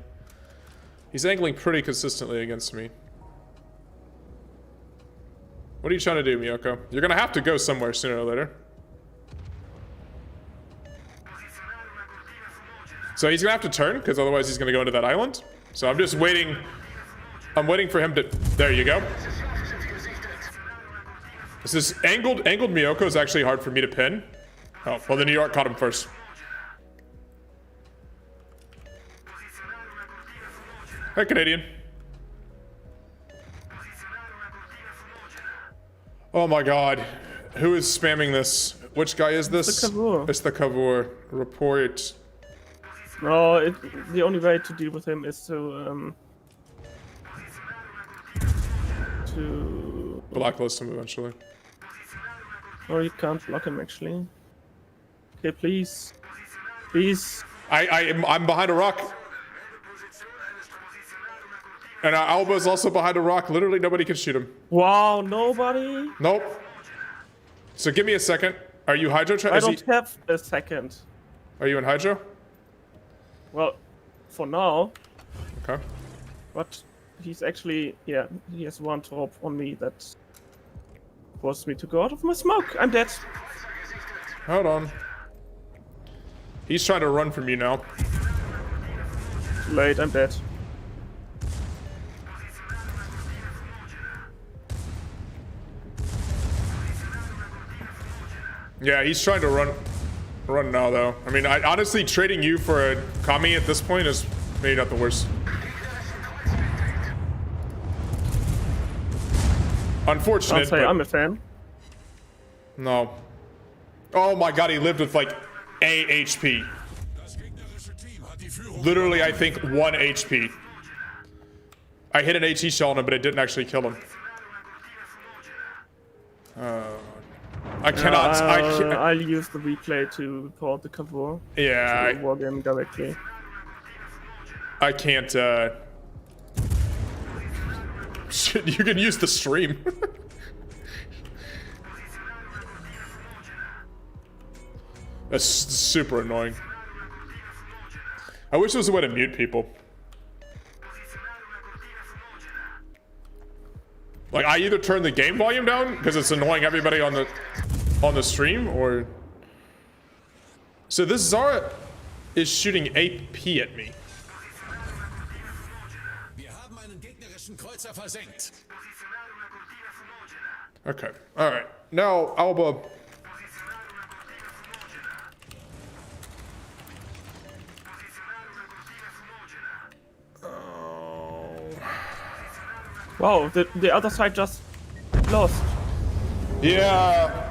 He's angling pretty consistently against me. What are you trying to do, Miyoko? You're gonna have to go somewhere sooner or later. So he's gonna have to turn, because otherwise he's gonna go into that island. So I'm just waiting. I'm waiting for him to... There you go. This is angled Miyoko is actually hard for me to pin. Oh, well, the New York caught him first. Hey, Canadian. Oh my god. Who is spamming this? Which guy is this? It's the Kavor. It's the Kavor. Report. No, the only way to deal with him is to Blacklist him eventually. or you can't block him actually. Okay, please. Please. I'm behind a rock. And Alba's also behind a rock. Literally nobody can shoot him. Wow, nobody? Nope. So give me a second. Are you Hydro? I don't have a second. Are you in Hydro? Well, for now. Okay. But he's actually, yeah, he has one drop on me that forced me to go out of my smoke. I'm dead. Hold on. He's trying to run from you now. Too late, I'm dead. Yeah, he's trying to run now though. I mean, honestly, trading you for a Kami at this point is maybe not the worst. Unfortunate. I'll say but I'm a fan. no. Oh my god, he lived with like a HP. Das gegnerische Team hat die Führung. Literally, I think 1 HP. I hit an HE shell on him, but it didn't actually kill him. I cannot. I can't. I'll use the replay to report the cover. Yeah, To wargame directly. I can't. Shit, you can use the stream. That's super annoying. I wish there was a way to mute people. Like, I either turn the game volume down because it's annoying everybody on the stream, or so this Zara is shooting AP at me. Wir haben einen gegnerischen Kreuzer versenkt. Okay, all right. Now Alba. Wow, the other side just lost. Yeah.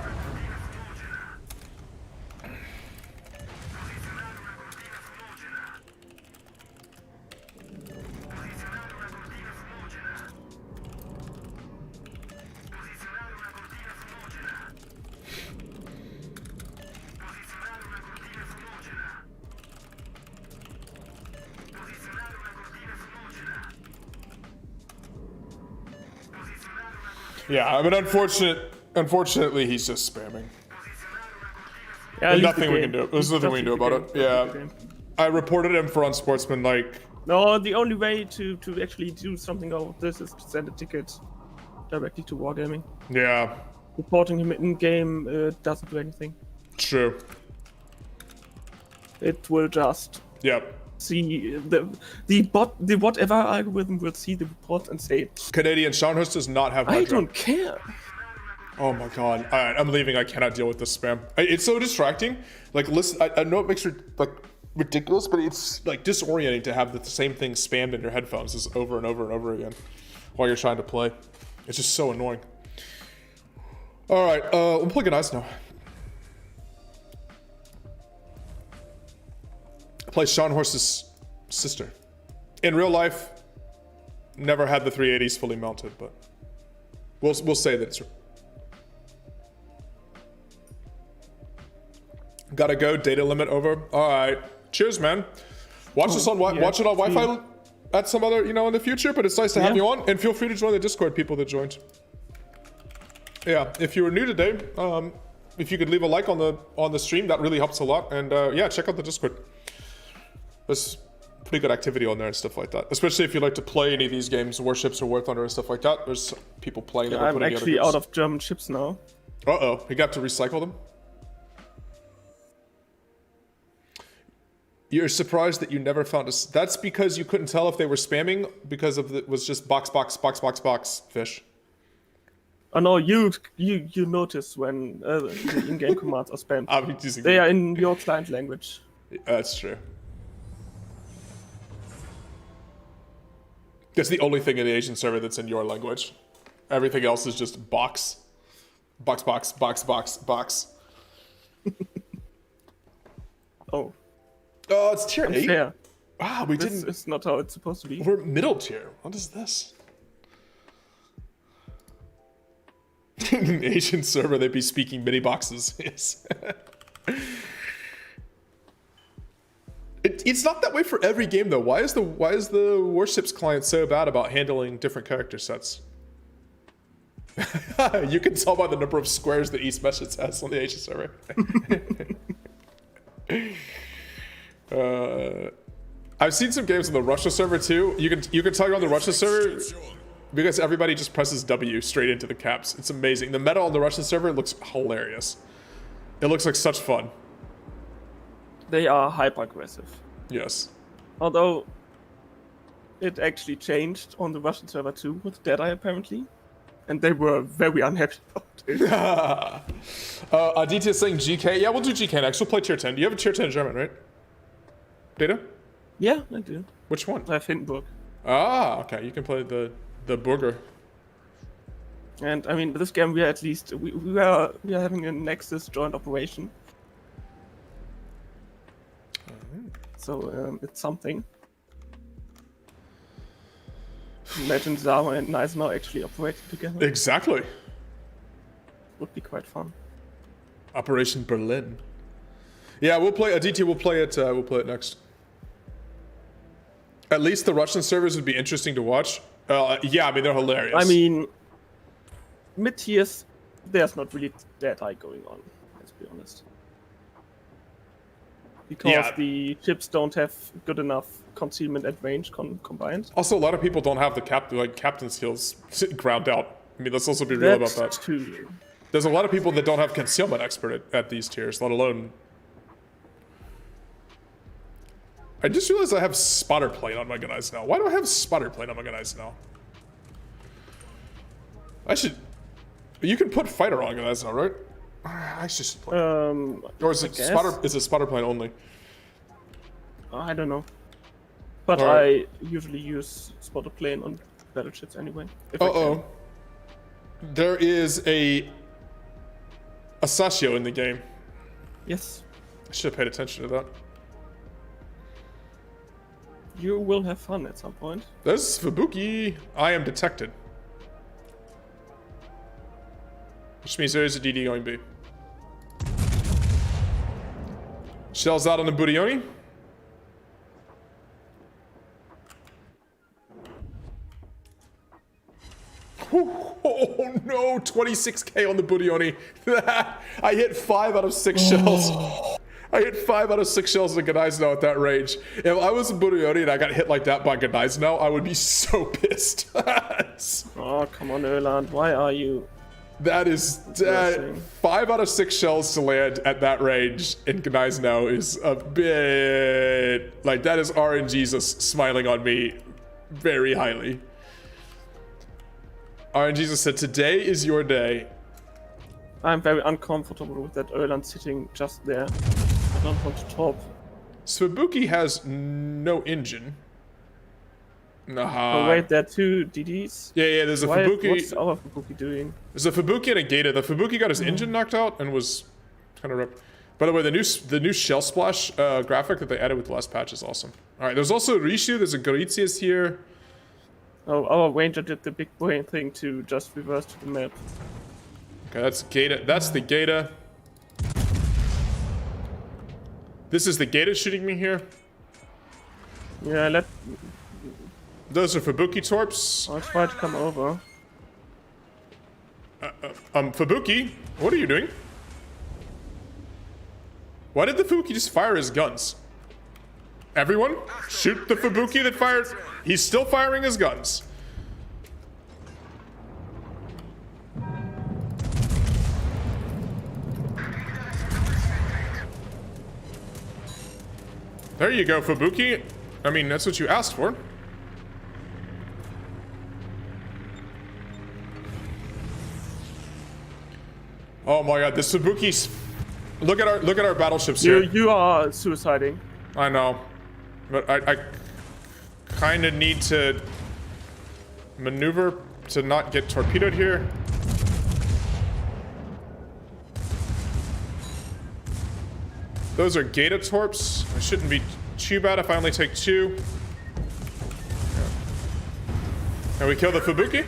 Yeah, I mean, unfortunately, he's just spamming. Yeah, There's leave nothing the we can game. do. There's nothing we can do about it. Yeah. I reported him for unsportsmanlike. No, the only way to actually do something out of this is to send a ticket directly to Wargaming. Yeah, Reporting him in game doesn't do anything. true. It will just Yep. see the whatever algorithm will see the report and say, Canadian Scharnhorst does not have I Hydra. don't care. Oh my god. Alright, I'm leaving. I cannot deal with this spam. It's so distracting. Like, listen, I know it makes you, like, ridiculous, but it's, like, disorienting to have the same thing spammed in your headphones just over and over and over again while you're trying to play. It's just so annoying. Alright, we'll play good eyes now. Play Scharnhorst's sister. In real life, never had the 380s fully mounted, but we'll say that it's... Gotta go, data limit over. Alright. Cheers, man. Watch this on watch it on Wi-Fi at some other, in the future, but it's nice to have you on. And feel free to join the Discord, people that joined. Yeah, if you were new today, if you could leave a like on the stream, that really helps a lot. And yeah, check out the Discord. There's pretty good activity on there and stuff like that. Especially if you like to play any of these games, Warships or War Thunder and stuff like that. There's people playing them. I'm actually out of German ships now. Uh-oh, you got to recycle them? You're surprised that you never found us. That's because you couldn't tell if they were spamming because of it was just box fish. Oh no, you notice when the in-game commands are spammed. I'm using They are in your client language. That's true. That's the only thing in the Asian server that's in your language. Everything else is just box. Box. Oh. Oh, it's tier 8? Unfair. Wow, we This didn't... is not how it's supposed to be. We're middle tier. What is this? In an Asian server, they'd be speaking mini boxes. Yes. It's not that way for every game though. Why is the Warships client so bad about handling different character sets? You can tell by the number of squares that each message has on the Asia server. I've seen some games on the Russia server too. You can tell you're on the Russia server because everybody just presses W straight into the caps. It's amazing. The meta on the Russian server looks hilarious. It looks like such fun. They are hyper aggressive. Yes. Although it actually changed on the Russian server too with Deadeye apparently. And they were very unhappy about it. Aditya is saying GK. Yeah, we'll do GK next. We'll play tier 10. You have a tier 10 German, right? Data? Yeah, I do. Which one? I have Hindenburg. Ah, okay. You can play the burger. And I mean, this game we are at least we are having a Nexus joint operation. So it's something. Imagine Zama and Neisner actually operating together. Exactly. Would be quite fun. Operation Berlin. Yeah, we'll play Aditya. We'll play it. We'll play it next. At least the Russian servers would be interesting to watch. Yeah, I mean they're hilarious. I mean, mid tiers, there's not really that high going on. Let's be honest. Because the chips don't have good enough concealment and range combined. Also, a lot of people don't have the captain skills ground out. I mean, let's also be real about that. Too. There's a lot of people that don't have concealment expert at these tiers, let alone. I just realized I have spotter plane on my guys now. Why do I have spotter plane on my guys now? I should. You can put fighter on guys now, right? I should play. Or is it spotter? Is it spotter plane only? I don't know. But right. I usually use spotter plane on battleships anyway. There is a Sashio in the game. Yes. I should have paid attention to that. You will have fun at some point. There's Fubuki. I am detected. Which means there is a DD going B. Shells out on the Burioni. Oh no, 26k on the Burioni. I hit 5 out of 6 shells. I hit 5 out of 6 shells of Gdańsk at that range. If I was a Burioni and I got hit like that by Gdańsk, I would be so pissed. Oh, come on, Erland. Why are you? That is 5 out of 6 shells to land at that range in Gdańsk is a bit like that is RNGesus smiling on me very highly. RNGesus said, "Today is your day." I'm very uncomfortable with that Erland sitting just there. I don't want to top. Swabuki has no engine. Oh wait, there are 2 DDs? Yeah, there's a Fubuki. What's our Fubuki doing? There's a Fubuki and a Gata. The Fubuki got his engine knocked out and was kind of ripped. By the way, the new shell splash graphic that they added with the last patch is awesome. Alright, there's also a Rishu, there's a Goritzius here. Oh, our ranger did the big brain thing to just reverse to the map. Okay, that's Gata. That's the Gata. This is the Gata shooting me here. Yeah, Those are Fubuki torps. I'll try to come over. Fubuki, what are you doing? Why did the Fubuki just fire his guns? Everyone, shoot the Fubuki that fired. He's still firing his guns. There you go, Fubuki. I mean, that's what you asked for. Oh my god, this Fubuki's... Look at our battleships here. You are suiciding. I know. But I kind of need to maneuver to not get torpedoed here. Those are Gata torps. I shouldn't be too bad if I only take 2. Can we kill the Fubuki?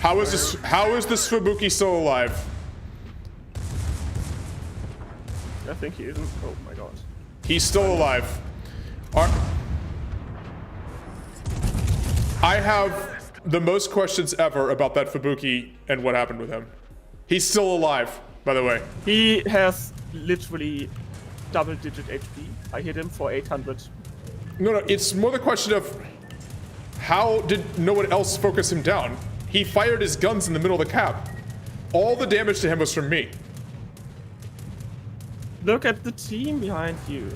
How is this Fubuki still alive? I think he isn't. Oh my god. He's still alive. I have the most questions ever about that Fubuki and what happened with him. He's still alive, by the way. He has literally double-digit HP. I hit him for 800. No, it's more the question of how did no one else focus him down? He fired his guns in the middle of the cap. All the damage to him was from me. Look at the team behind you.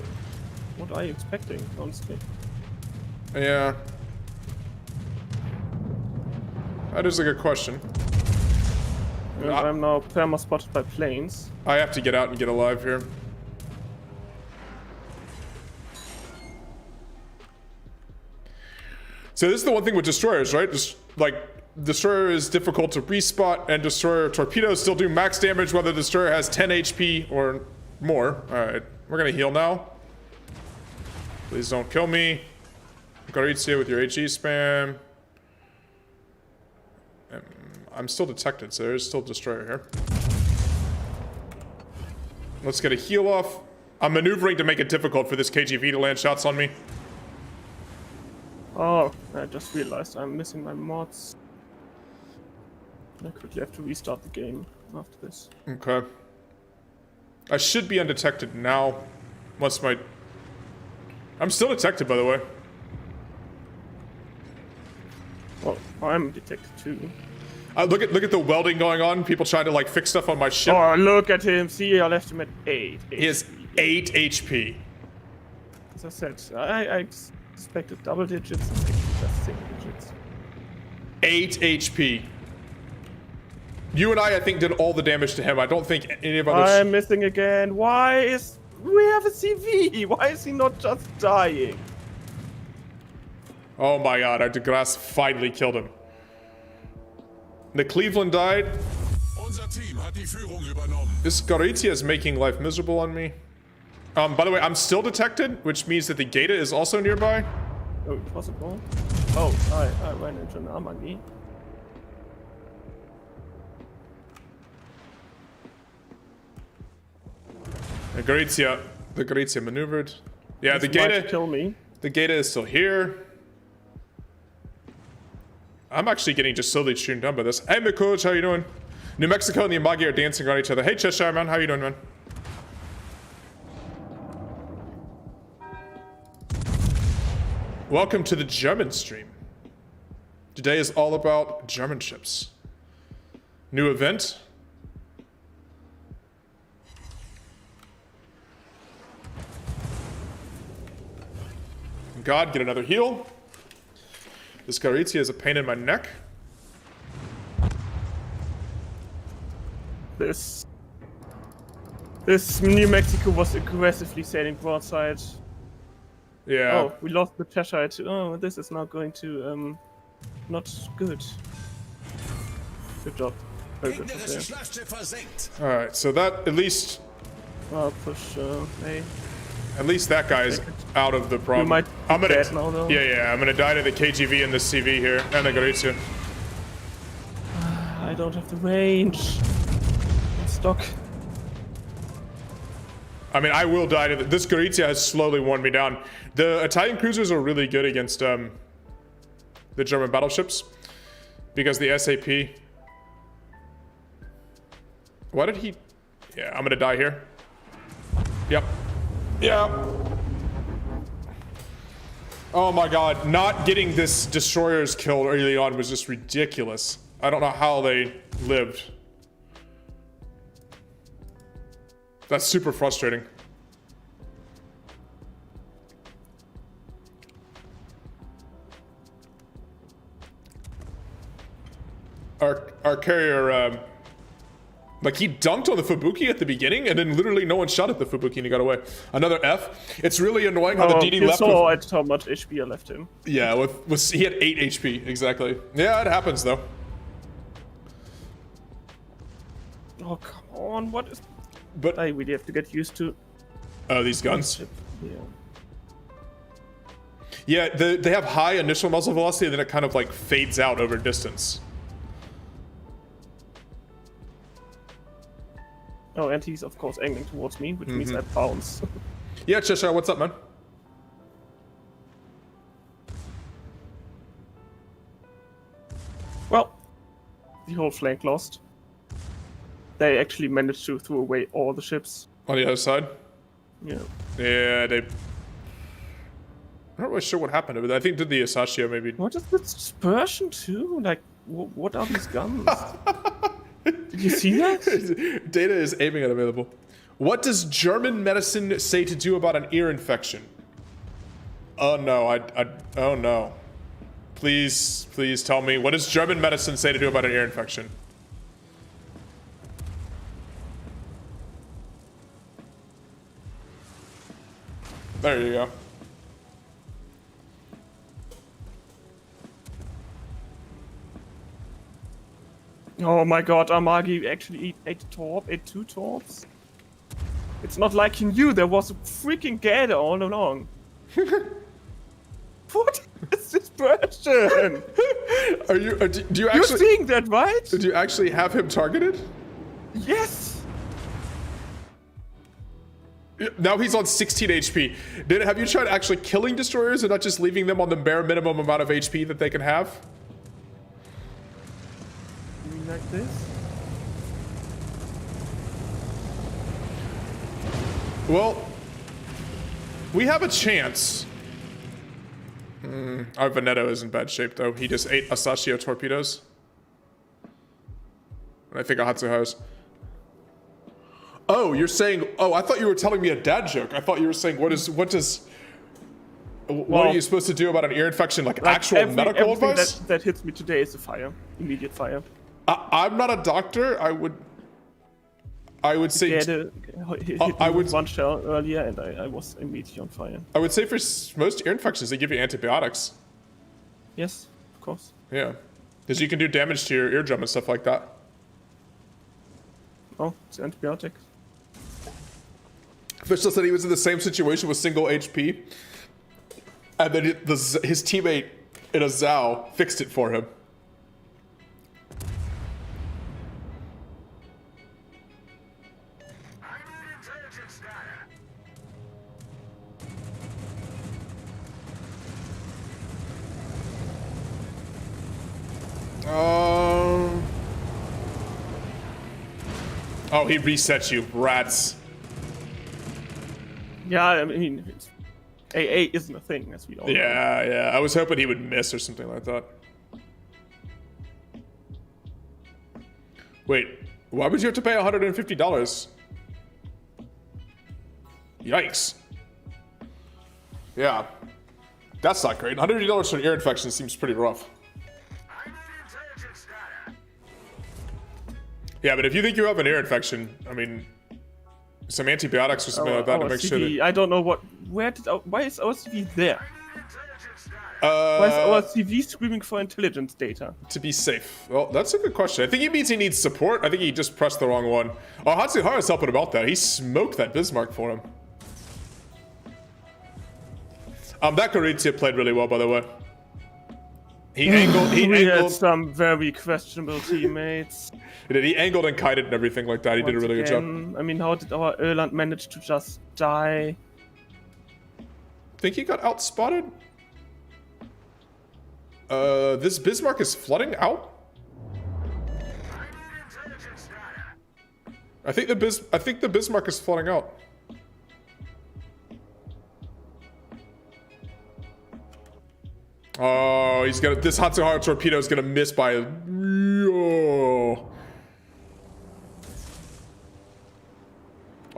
What are you expecting, honestly? Yeah. That is a good question. And I'm now perma-spotted by planes. I have to get out and get alive here. So this is the one thing with destroyers, right? Just like destroyer is difficult to respot, and destroyer torpedoes still do max damage whether the destroyer has 10 HP or more. Alright, we're gonna heal now. Please don't kill me. Gorizia with your HE spam. I'm still detected, so there's still a destroyer here. Let's get a heal off. I'm maneuvering to make it difficult for this KGV to land shots on me. Oh, I just realized I'm missing my mods. I quickly have to restart the game after this. Okay. I should be undetected now. Once my... I'm still detected, by the way. Well, I'm detected too. Look at the welding going on. People trying to like fix stuff on my ship. Oh, look at him. See, I left him at 8. He has 8 HP. As I said, I expected double digits. It's actually just single digits. 8 HP. You and I think, did all the damage to him. I don't think any of us... I'm missing again. Why is... We have a CV. Why is he not just dying? Oh my god, our DeGrasse finally killed him. The Cleveland died. Unser Team hat die Führung übernommen. This Gorizia is making life miserable on me. By the way, I'm still detected, which means that the Gata is also nearby. Oh, possible. Oh, I ran into an Armani. The Gorizia maneuvered. Yeah, the This might Gata... kill me. The Gata is still here. I'm actually getting just slowly tuned down by this. Hey, Mikuj, how you doing? New Mexico and the Amagi are dancing around each other. Hey, Cheshire, man, how you doing, man? Welcome to the German stream. Today is all about German ships. New event. God, get another heal. This Gorizia is a pain in my neck. This New Mexico was aggressively sailing broadside. Yeah. Oh, we lost the Cheshire too. Oh, this is now going to, not good. Good job. Very good. Gegnerische Okay. Schlachtschiff versenkt. Alright, so that at least I'll push, A. At least that guy's out of the problem. You might I'm be gonna, dead now, though. yeah, I'm gonna die to the KGV and the CV here, and the Gorizia. I don't have the range. I'm stuck. I mean, I will die to this Gorizia has slowly worn me down. The Italian cruisers are really good against the German battleships because the SAP. Why did he? Yeah, I'm gonna die here. Yep. Yeah. Oh my god, not getting this destroyers killed early on was just ridiculous. I don't know how they lived. That's super frustrating. Our carrier, like he dunked on the Fubuki at the beginning, and then literally no one shot at the Fubuki and he got away. Another F. It's really annoying how the DD you left. saw how much HP I left him. Yeah, he had 8 HP exactly. Yeah, it happens though. Oh come on, what is? But I really have to get used to. oh, these guns. Yeah. Yeah, they have high initial muzzle velocity, and then it kind of like fades out over distance. Oh, and he's of course aiming towards me, which means I bounce. Yeah, Cheshire, what's up, man? Well, the whole flank lost. They actually managed to throw away all the ships. On the other side? Yeah. Yeah, they... I'm not really sure what happened over there. I think did the Asashio maybe... What is this dispersion too? Like, what are these guns? Did you see that? Data is aiming unavailable. What does German medicine say to do about an ear infection? Oh no, oh no. Please tell me. What does German medicine say to do about an ear infection? There you go. Oh my god, Amagi actually ate two torps. It's not like he knew there was a freaking gator all along. What is this person? Are you? Do you You're actually? seeing that, right? Did you actually have him targeted? Yes. Now he's on 16 HP. Have you tried actually killing destroyers and not just leaving them on the bare minimum amount of HP that they can have? You mean like this? Well, we have a chance. Our Veneto is in bad shape though. He just ate Asashio torpedoes. And I think a Hatsuha's. Oh, you're saying, oh, I thought you were telling me a dad joke. I thought you were saying, what are you supposed to do about an ear infection? Like actual medical advice? That hits me today is a fire. Immediate fire. I'm not a doctor. I would say... Hit me with one shell earlier and I was immediately on fire. I would say for most ear infections, they give you antibiotics. Yes, of course. Yeah. Because you can do damage to your eardrum and stuff like that. Oh, it's antibiotic. Official said he was in the same situation with single HP. And then his teammate in a Zao fixed it for him. Oh, he resets you, rats. Yeah, I mean, AA isn't a thing, as we all know. Yeah. I was hoping he would miss or something like that. Wait, why would you have to pay $150? Yikes. Yeah, that's not great. $150 for an ear infection seems pretty rough. Yeah, but if you think you have an ear infection, I mean, some antibiotics or something like that to make sure that... I don't know why is our CV there? Why is our CV screaming for intelligence data? To be safe. Well, that's a good question. I think he means he needs support. I think he just pressed the wrong one. Oh, Hatsuhara's helping him out there. He smoked that Bismarck for him. That Gorizia played really well, by the way. He angled. We had some very questionable teammates. He angled and kited and everything like that. He did a really good job. I mean, how did our Erland manage to just die? Think he got outspotted? This Bismarck is flooding out? I think the Bismarck is flooding out. Oh, he's gonna. This Hatsuhara torpedo is gonna miss by.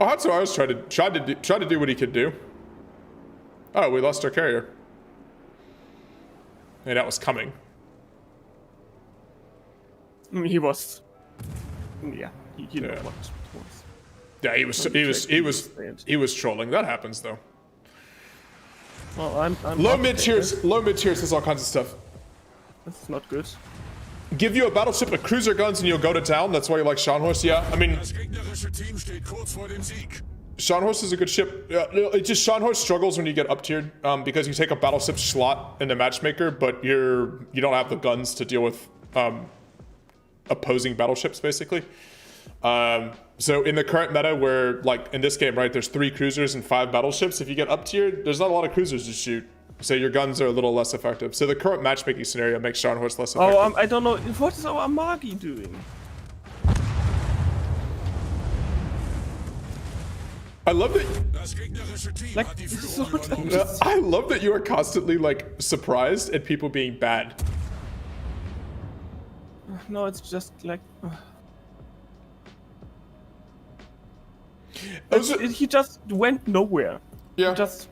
Oh, Hatsuhara's tried to do what he could do. Oh, we lost our carrier. Hey, that was coming. I mean, he was. Yeah, you know what it was. Yeah, he was trolling. That happens though. Well, I'm low mid tiers has all kinds of stuff. That's not good. Give you a battleship with cruiser guns and you'll go to town. That's why you like Scharnhorst. Yeah, I mean, Das gegnerische Team steht kurz vor dem Sieg. Scharnhorst is a good ship. It just Scharnhorst struggles when you get up tiered because you take a battleship slot in the matchmaker, but you don't have the guns to deal with opposing battleships basically. So in the current meta where, like in this game, right, there's 3 cruisers and 5 battleships, if you get up tiered, there's not a lot of cruisers to shoot. So your guns are a little less effective. So the current matchmaking scenario makes Scharnhorst less effective. Oh, I don't know. What is our Amagi doing? I love that. Das gegnerische Team Like, hat die this is Führung so übernommen. I love that you are constantly like surprised at people being bad. No, it's just like. He just went nowhere. Yeah. Just.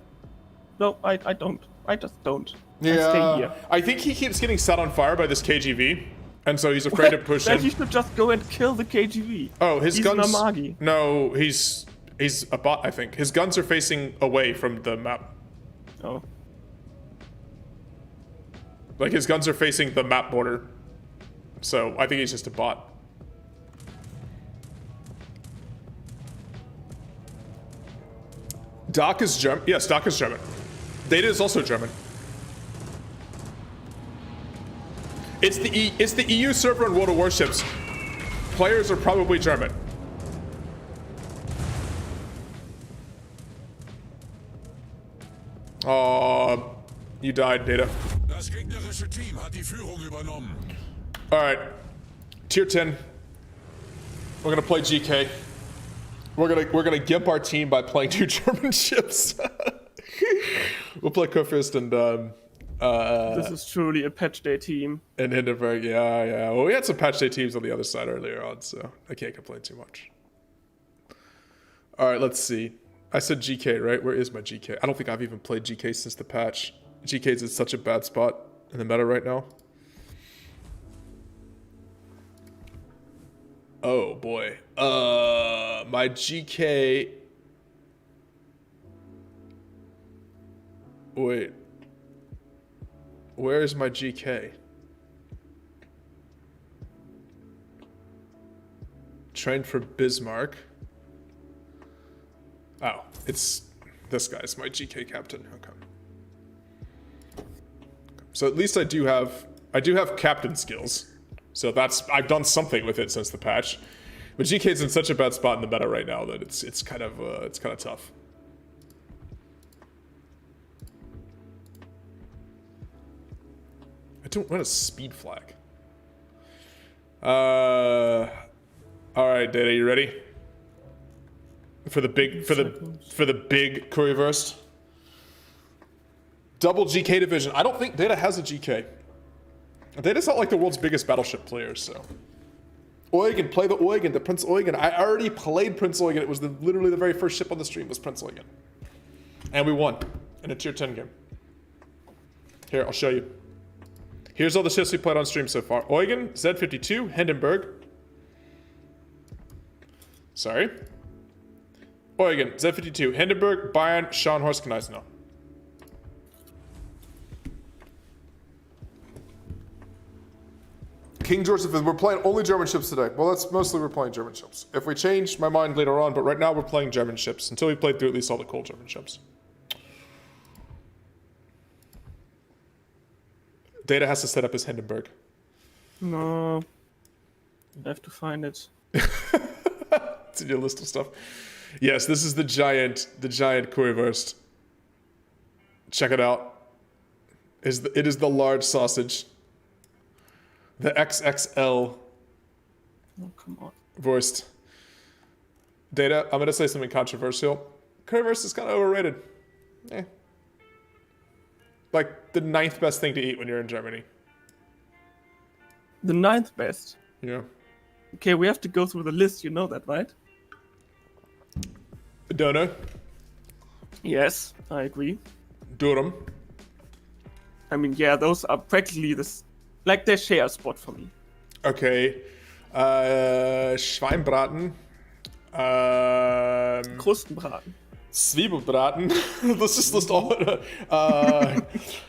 No, I don't. I just don't. I stay here. I think he keeps getting set on fire by this KGV, and so he's afraid to push Then in. he should just go and kill the KGV. Oh, his He's guns. an Amagi. No, he's a bot. I think his guns are facing away from the map. Oh. Like his guns are facing the map border. So I think he's just a bot. Doc is German. Yes, Doc is German. Data is also German. It's the EU server in World of Warships. Players are probably German. Oh, you died, Data. Das gegnerische Team hat die Führung übernommen. All right, tier 10. We're gonna play GK. We're gonna gimp our team by playing 2 German ships. We'll play Kurfürst and This is truly a patch day team. and Hindenburg. Yeah. Well, we had some patch day teams on the other side earlier on, so I can't complain too much. All right, let's see. I said GK, right? Where is my GK? I don't think I've even played GK since the patch. GK's in such a bad spot in the meta right now. Oh boy. My GK. Wait. Where is my GK? Trained for Bismarck. Oh, it's this guy's my GK captain. Okay. So at least I do have captain skills. So I've done something with it since the patch. But GK's in such a bad spot in the meta right now that it's kind of tough. I don't want a speed flag. All right, Data, you ready? For the big Curryverse? Double GK division. I don't think Data has a GK. Data's not like the world's biggest battleship player, so. Eugen, play the Eugen, the Prince Eugen. I already played Prince Eugen. It was literally the very first ship on the stream was Prince Eugen. And we won in a tier 10 game. Here, I'll show you. Here's all the ships we played on stream so far. Eugen, Z52, Hindenburg. Sorry. Eugen, Z52, Hindenburg, Bayern, Scharnhorst, Gneisenau. King George V, we're playing only German ships today. Well, that's mostly we're playing German ships. If we change my mind later on, but right now we're playing German ships until we played through at least all the cool German ships. Data has to set up his Hindenburg. No. I have to find it. It's in your list of stuff. Yes, this is the giant Currywurst. Check it out. It is the large sausage. The XXL Oh, come on. Wurst. Data, I'm gonna say something controversial. Currywurst is kind of overrated. Like the 9th best thing to eat when you're in Germany. The 9th best. Yeah. Okay, we have to go through the list, you know that, right? Doner, Yes, I agree. Durham, I mean, yeah, those are practically this. Like, they share a spot for me. okay. Schweinbraten. Krustenbraten. Zwiebelbraten. Let's just list all.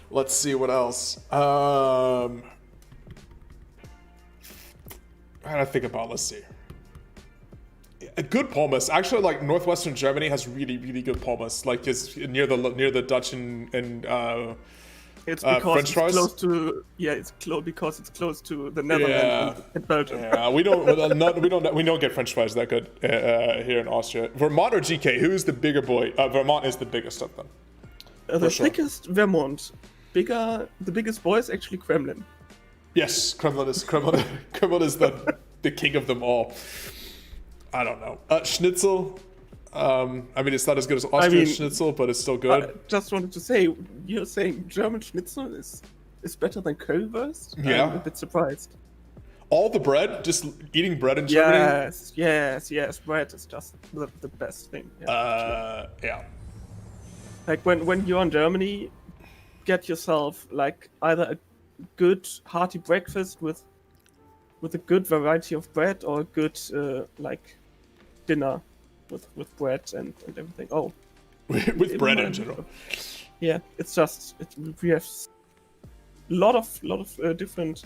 Let's see what else. I gotta think about. Let's see. A good pommes. Actually, like northwestern Germany has really, really good pommes. Like it's near the Dutch and It's because French it's fries? close to because it's close to the Netherlands and Belgium. Yeah, we don't get French fries that good here in Austria. Vermont or GK? Who is the bigger boy? Vermont is the biggest of them. The For sure. thickest Vermont. The biggest boy is actually Kremlin. Yes, Kremlin is the king of them all. I don't know. Schnitzel. I mean, it's not as good as Austrian Schnitzel, but it's still good. I just wanted to say, you're saying German Schnitzel is better than Currywurst? Yeah. I'm a bit surprised. All the bread, just eating bread in Germany. Yes. Bread is just the best thing. Yeah. Like when you're in Germany, get yourself like either a good hearty breakfast with a good variety of bread, or a good like dinner with bread and everything. Oh, with bread in general. Yeah, it's just we have a lot of different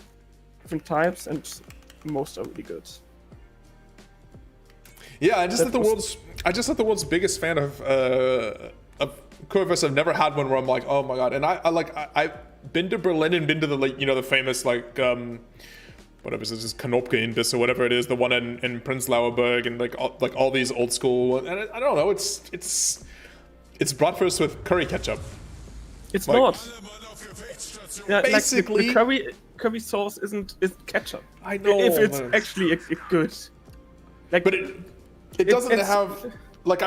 types, and most are really good. Yeah, I just not the world's biggest fan of currywurst. I've never had one where I'm like, oh my god. And I've been to Berlin and been to the the famous whatever it is, Knopke Imbiss or whatever it is, the one in Prenzlauer Berg, and like all these old school. And I don't know, it's bratwurst with curry ketchup. It's Like- not. Yeah, Basically- like the curry sauce isn't catchup. I know, if it's but- actually a good. Like, But it doesn't have like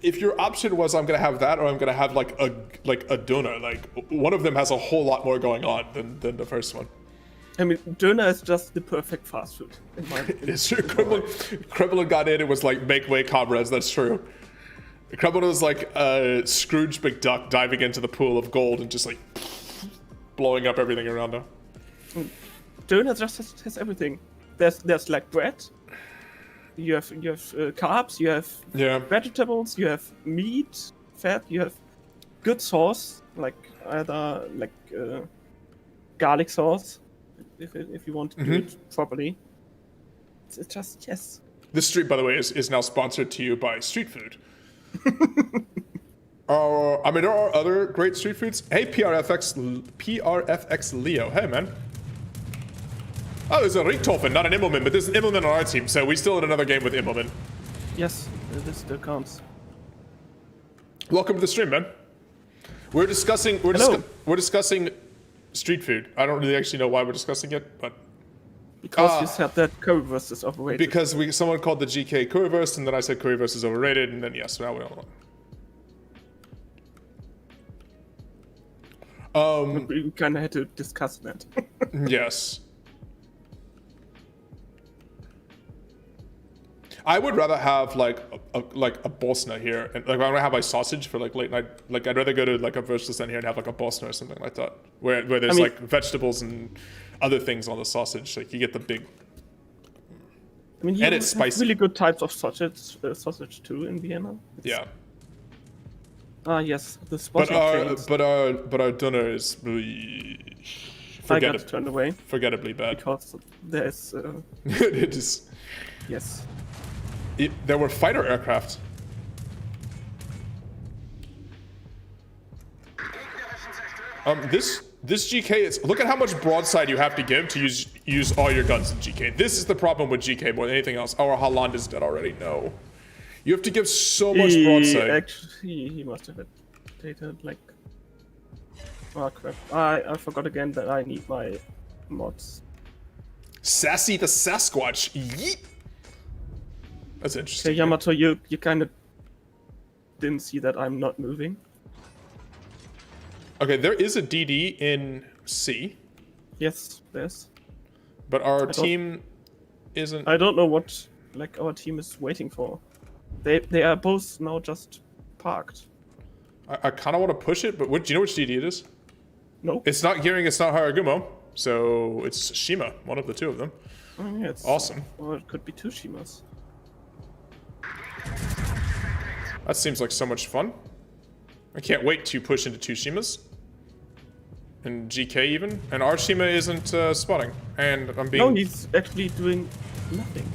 if your option was I'm gonna have that or I'm gonna have like a doner, like one of them has a whole lot more going on than the first one. I mean, doner is just the perfect fast food in my opinion. It's true. Kremlin got in. It was like make way, comrades. That's true. Kremlin was like Scrooge McDuck diving into the pool of gold and just like blowing up everything around him. Doner just has everything. There's like bread. You have carbs. You have Yeah. vegetables. You have meat, fat. You have good sauce, like either like garlic sauce, if you want to do it properly. It's just yes. This street, by the way, is now sponsored to you by street food. I mean, there are other great street foods. Hey, PRFX Leo. Hey, man. Oh, there's a Richthofen, not an Immelman, but there's an Immelman on our team, so we still had another game with Immelman. Yes, this still counts. Welcome to the stream, man. We're discussing street food. I don't really actually know why we're discussing it, but Because you said that currywurst is overrated. because someone called the GK currywurst, and then I said currywurst is overrated, and then yes, now we all know. We kind of had to discuss that. Yes. I would rather have like a Bosna here, and like I want to have my sausage for like late night. Like I'd rather go to like a Würstelstand here and have like a Bosna or something like that, where there's like vegetables and other things on the sausage. Like you get the big. I mean, you And it's have spicy. really good types of sausage too in Vienna. Yeah. Ah, yes, the But spotting chains. but our dinner is really I got turned away forgettably bad. because there's It is. yes. There were fighter aircraft. This GK is, look at how much broadside you have to give to use all your guns in GK. This is the problem with GK more than anything else. Oh, Holland is dead already. No, you have to give so much broadside. Actually, he must have data like. Oh crap! I forgot again that I need my mods. Sassy the Sasquatch. Yeet. That's Okay, interesting. Yamato, you kind of didn't see that I'm not moving. Okay, there is a DD in C, Yes, there's. but our team isn't. I don't know what like our team is waiting for. They are both now just parked. I kind of want to push it, but do you know which DD it is? No. It's not Gearing, it's not Haragumo, so it's Shima, one of the two of them. Oh, yeah, it's Awesome. Or it could be two Shimas. That seems like so much fun. I can't wait to push into two Shimas. And GK even. And our Shima isn't spotting. And I'm being... No, he's actually doing nothing.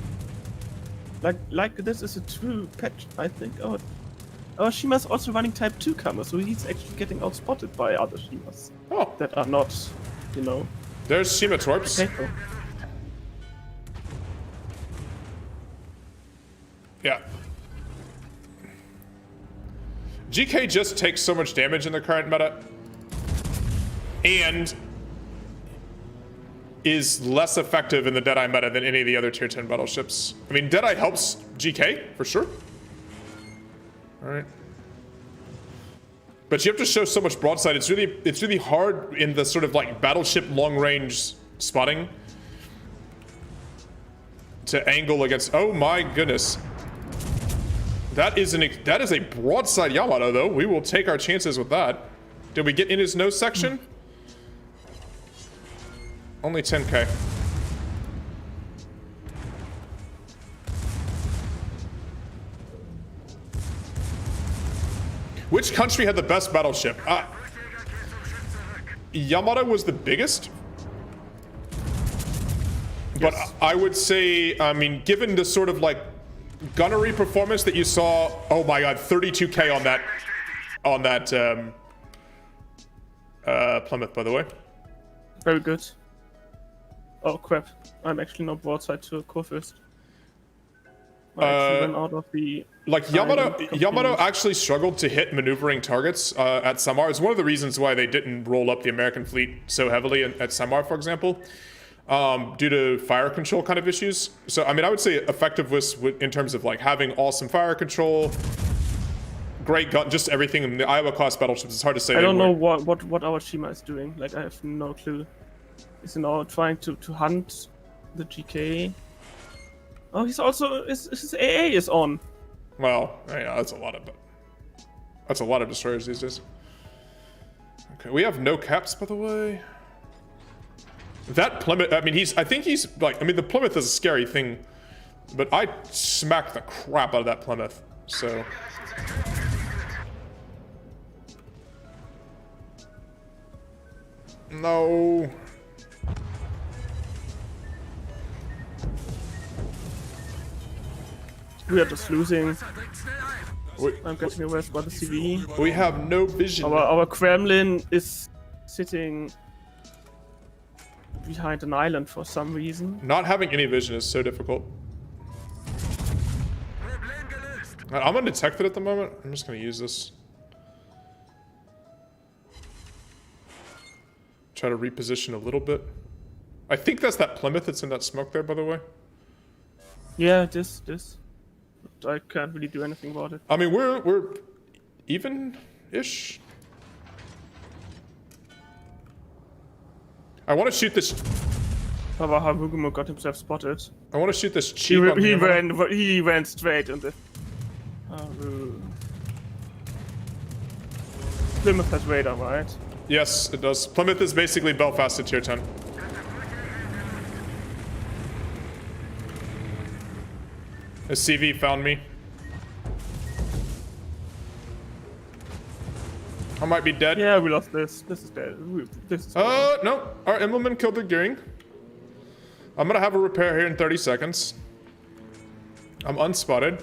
Like this is a true patch, I think. Oh, our Shima's also running Type 2 Kammer, so he's actually getting outspotted by other Shimas Oh, that are not, you know, there's Shima Torps. capable. Yeah. GK just takes so much damage in the current meta. And is less effective in the Deadeye meta than any of the other tier 10 battleships. I mean, Deadeye helps GK, for sure. Alright. But you have to show so much broadside. It's really hard in the sort of like battleship long-range spotting to angle against. Oh my goodness. That is a broadside Yamato, though. We will take our chances with that. Did we get in his nose section? Only 10k. Which country had the best battleship? Yamato was the biggest. But Yes. I would say, I mean, given the sort of like gunnery performance that you saw, oh my god, 32k on that Plymouth, by the way. Very good. Oh crap! I'm actually not broadside to Kurfürst. I actually went out of the. Like Yamato actually struggled to hit maneuvering targets at Samar. It's one of the reasons why they didn't roll up the American fleet so heavily at Samar, for example, due to fire control kind of issues. So I mean, I would say effectiveness in terms of like having awesome fire control, great gun, just everything in the Iowa class battleships. It's hard to say. I don't know what our Shima is doing. Like I have no clue. Is he now trying to hunt the GK? Oh, he's also his AA is on. Well, yeah, that's a lot of destroyers these days. Okay, we have no caps, by the way. That Plymouth, I mean, I think he's like, I mean, the Plymouth is a scary thing, but I smacked the crap out of that Plymouth, so. No. We are just losing. We, I'm getting arrested by the CV. we have no vision. Our Kremlin is sitting behind an island for some reason. Not having any vision is so difficult. I'm undetected at the moment. I'm just gonna use this. Try to reposition a little bit. I think that's that Plymouth that's in that smoke there, by the way. Yeah, this. I can't really do anything about it. I mean, we're even-ish. I want to shoot this. Baba Harugumo got himself spotted. I want to shoot this cheap. on him. He ran straight in the. Plymouth has radar, right? Yes, it does. Plymouth is basically Belfast at tier 10. A CV found me. I might be dead. Yeah, we lost this. This is dead. This is. No. Our Embleman killed the gearing. I'm gonna have a repair here in 30 seconds. I'm unspotted.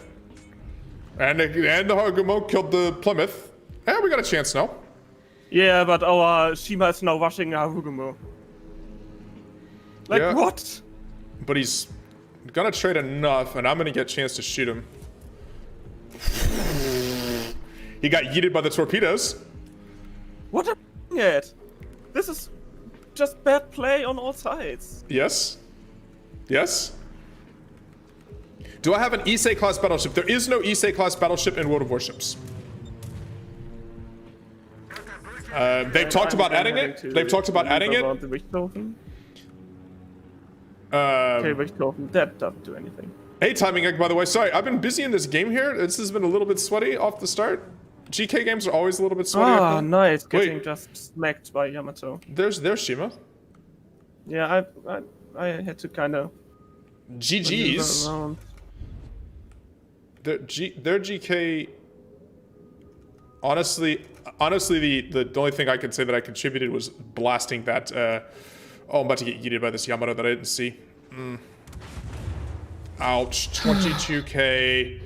And the Harugumo killed the Plymouth. And we got a chance now. Yeah, but our Shima is now rushing Harugumo. Like, Yeah. what? But he's gonna trade enough, and I'm gonna get a chance to shoot him. He got yeeted by the torpedoes. What a at? This is just bad play on all sides. Yes. Yes. Do I have an Issei class battleship? There is no Issei class battleship in World of Warships. They've talked about adding it. They've talked about adding it. The Richthofen. Okay, Richthofen. That doesn't do anything. Hey, Timing Egg, by the way. Sorry, I've been busy in this game here. This has been a little bit sweaty off the start. GK games are always a little bit sweaty. Ah, nice. Getting Wait. just smacked by Yamato. There's Shima. Yeah, I had to kind of. GG's. Their GK. Honestly, the only thing I can say that I contributed was blasting that. Oh, I'm about to get yeeted by this Yamato that I didn't see. Ouch. 22k.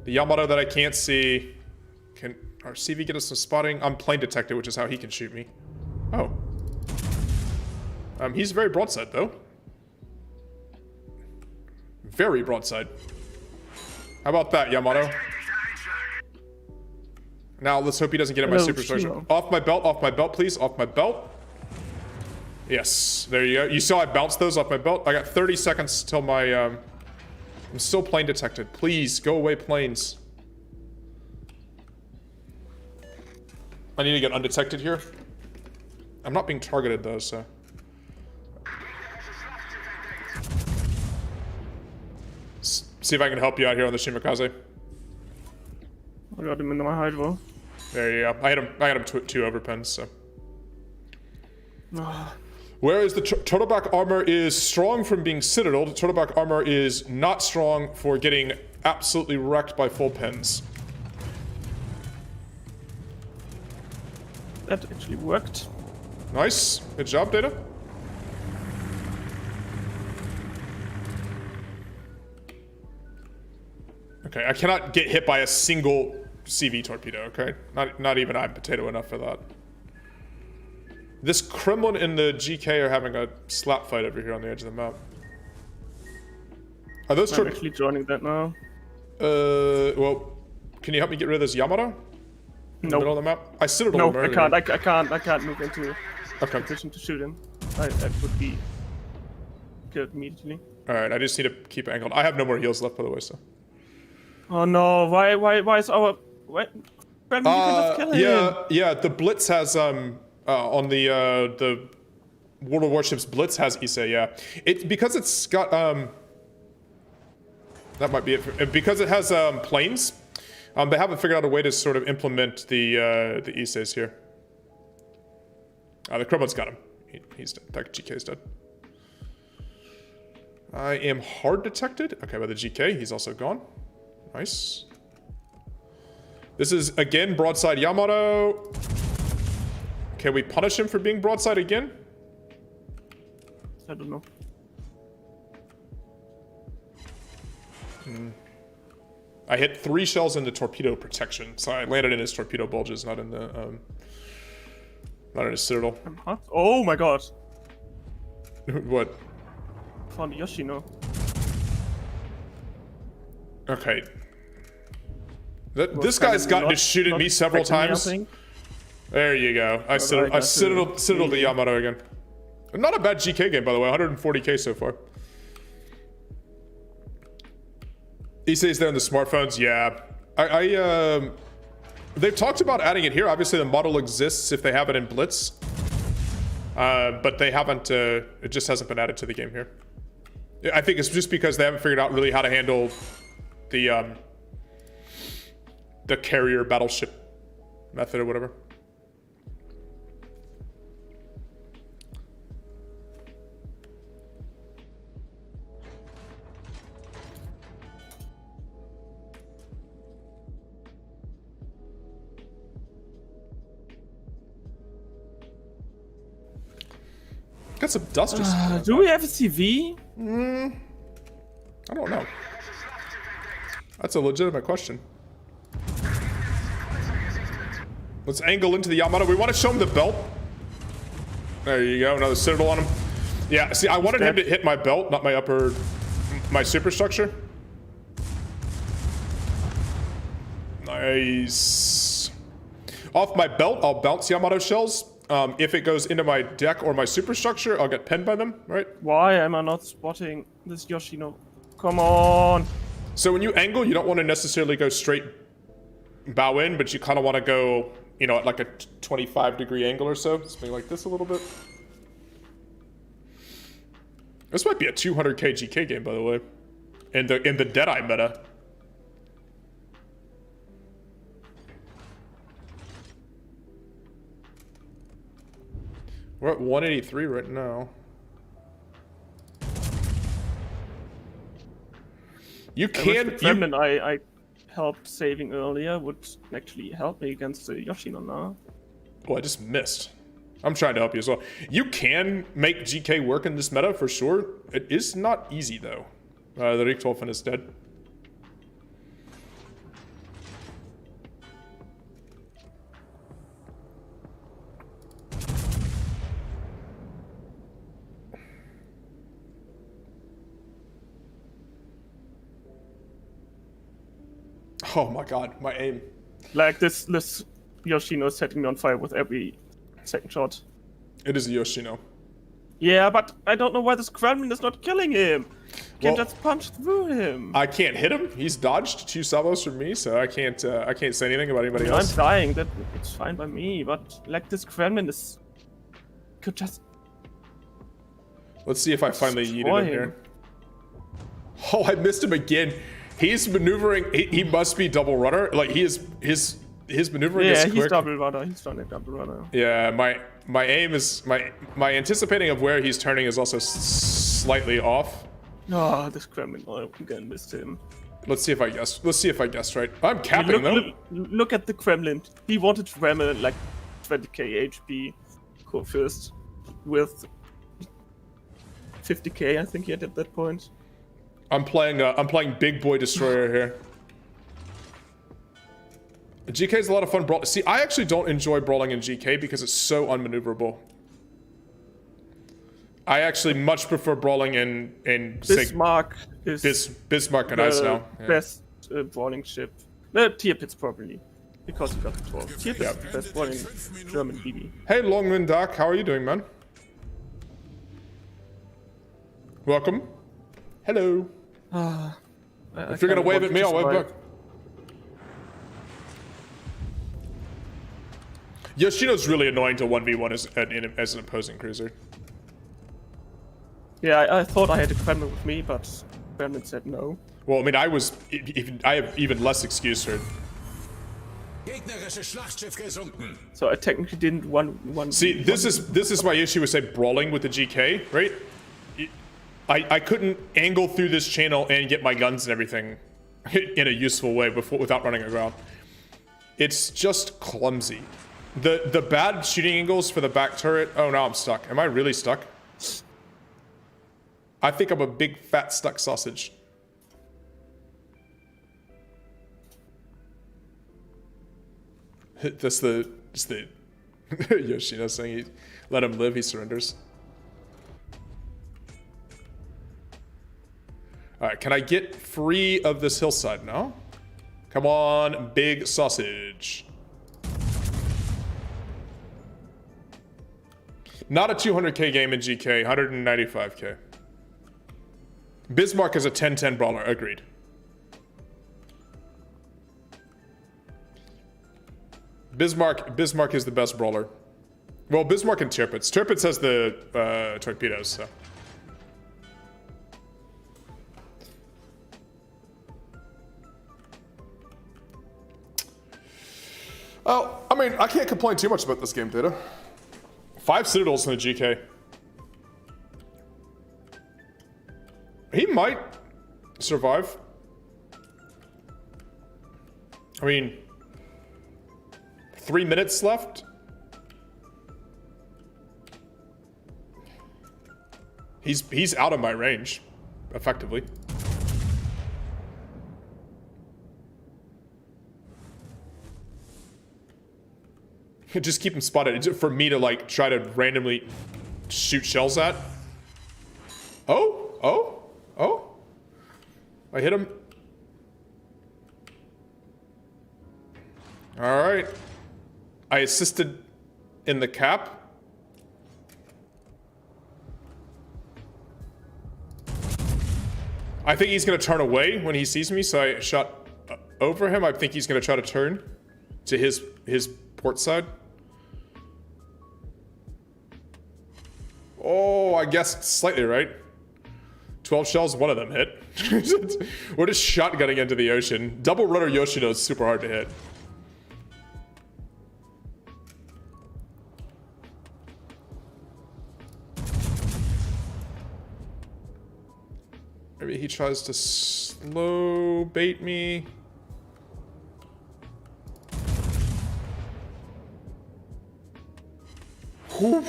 The Yamato that I can't see. Can our CV get us some spotting? I'm plane detected, which is how he can shoot me. Oh. He's very broadside, though. Very broadside. How about that, Yamato? Now let's hope he doesn't get in my Hello, superstructure. Chino. Off my belt, please. Off my belt. Yes, there you go. You saw I bounced those off my belt. I got 30 seconds till my, I'm still plane detected. Please, go away, planes. I need to get undetected here. I'm not being targeted though, so. See if I can help you out here on the Shimakaze. I got him into my hydro. There you go. I got him two overpins, so. Whereas the turtleback armor is strong from being citadel, the turtleback armor is not strong for getting absolutely wrecked by full pins. That actually worked. Nice. Good job, Data. Okay, I cannot get hit by a single CV torpedo, okay? Not even I'm potato enough for that. This Kremlin and the GK are having a slap fight over here on the edge of the map. Are those I'm actually joining that now. well, can you help me get rid of this Yamato? In the middle of the map? I sit No, him I earlier. can't. I can't move into Okay. position to shoot him. I would be killed immediately. Alright, I just need to keep it angled. I have no more heals left, by the way, so. Oh no! Why is our what? You can just kill him. Yeah, the Blitz has, on the World of Warships Blitz has Issei, yeah. Because it's got, that might be it. Because it has, planes, they haven't figured out a way to sort of implement the Isseis here. The Kremlin's got him. He's dead. That GK's dead. I am hard detected. Okay, by the GK, he's also gone. Nice. This is, again, broadside Yamato. Can we punish him for being broadside again? I don't know. I hit 3 shells in the torpedo protection, so I landed in his torpedo bulges, not in the, not in his citadel. What? Oh my god! What? Found Yoshino. Okay. This guy's gotten to shoot at me several times. There you go. I citadel the Yamato again. Not a bad GK game, by the way. 140k so far. He says there on the smartphones. Yeah. They've talked about adding it here. Obviously, the model exists if they have it in Blitz. But they haven't, it just hasn't been added to the game here. I think it's just because they haven't figured out really how to handle the carrier battleship method or whatever. Got some dusters. Do we have a CV? I don't know. That's a legitimate question. Let's angle into the Yamato. We want to show him the belt. There you go. Another citadel on him. Yeah, see, I wanted him to hit my belt, not my superstructure. Nice. Off my belt, I'll bounce Yamato shells. If it goes into my deck or my superstructure, I'll get pinned by them, right? Why am I not spotting this Yoshino? Come on! So when you angle, you don't want to necessarily go straight bow in, but you kind of want to go, you know, at like a 25-degree angle or so. Something like this a little bit. This might be a 200k GK game, by the way. In the Deadeye meta. We're at 183 right now. You can. Kremlin I helped saving earlier would actually help me against the Yoshino now. Oh, I just missed. I'm trying to help you as well. You can make GK work in this meta for sure. It is not easy though. The Richthofen is dead. Oh my god, my aim. Like this Yoshino is setting me on fire with every second shot. It is a Yoshino. Yeah, but I don't know why this Kremlin is not killing him. Can Well, just punch through him. I can't hit him. He's dodged 2 salvos from me, so I can't say anything about anybody I'm else. dying. It's fine by me, but like this Kremlin could just. Let's see if I finally yeeted destroy him here. Oh, I missed him again. He's maneuvering. He must be double runner. Like his maneuvering is quick. Yeah, he's double runner. He's running double runner. Yeah, my aim is my anticipating of where he's turning is also slightly off. Oh, this Kremlin. Oh, again missed him. Let's see if I guessed. Let's see if I guessed right. I'm capping though. Look at the Kremlin. He wanted to ram a like 20k HP core fist with 50k. I think he had at that point. I'm playing Big Boy Destroyer here. GK is a lot of fun brawl. See, I actually don't enjoy brawling in GK because it's so unmaneuverable. I actually much prefer brawling in Bismarck is Bismarck and Ice now. Yeah. best brawling ship. Tier Pit's probably because he got the 12. Tier Pit's the best brawling German BB. Hey, Longman Doc, how are you doing, man? Welcome. Hello. If you're gonna wave at me, I'll wave back. Yoshino's really annoying to 1v1 as an opposing cruiser. Yeah, I thought I had a Kremlin with me, but Kremlin said no. Well, I mean, I have even less excuse for it. Gegnerisches Schlachtschiff gesunken. So I technically didn't one. See, this is my issue with say brawling with the GK, right? I couldn't angle through this channel and get my guns and everything in a useful way without running aground. It's just clumsy. The bad shooting angles for the back turret. Oh, now I'm stuck. Am I really stuck? I think I'm a big fat stuck sausage. That's the Yoshino saying let him live, he surrenders. Alright, can I get free of this hillside now? Come on, big sausage. Not a 200k game in GK, 195k. Bismarck is a 10-10 brawler, agreed. Bismarck is the best brawler. Well, Bismarck and Tirpitz. Tirpitz has the torpedoes, so. Oh, I mean, I can't complain too much about this game, Data. 5 Citadels in the GK. He might survive. I mean, 3 minutes left. He's out of my range, effectively. Just keep him spotted for me to like try to randomly shoot shells at. Oh. I hit him. All right. I assisted in the cap. I think he's gonna turn away when he sees me, so I shot over him. I think he's gonna try to turn to his port side. Oh, I guessed slightly right. 12 shells, one of them hit. We're just shotgunning into the ocean. Double rudder Yoshino is super hard to hit. Maybe he tries to slow bait me. Whew.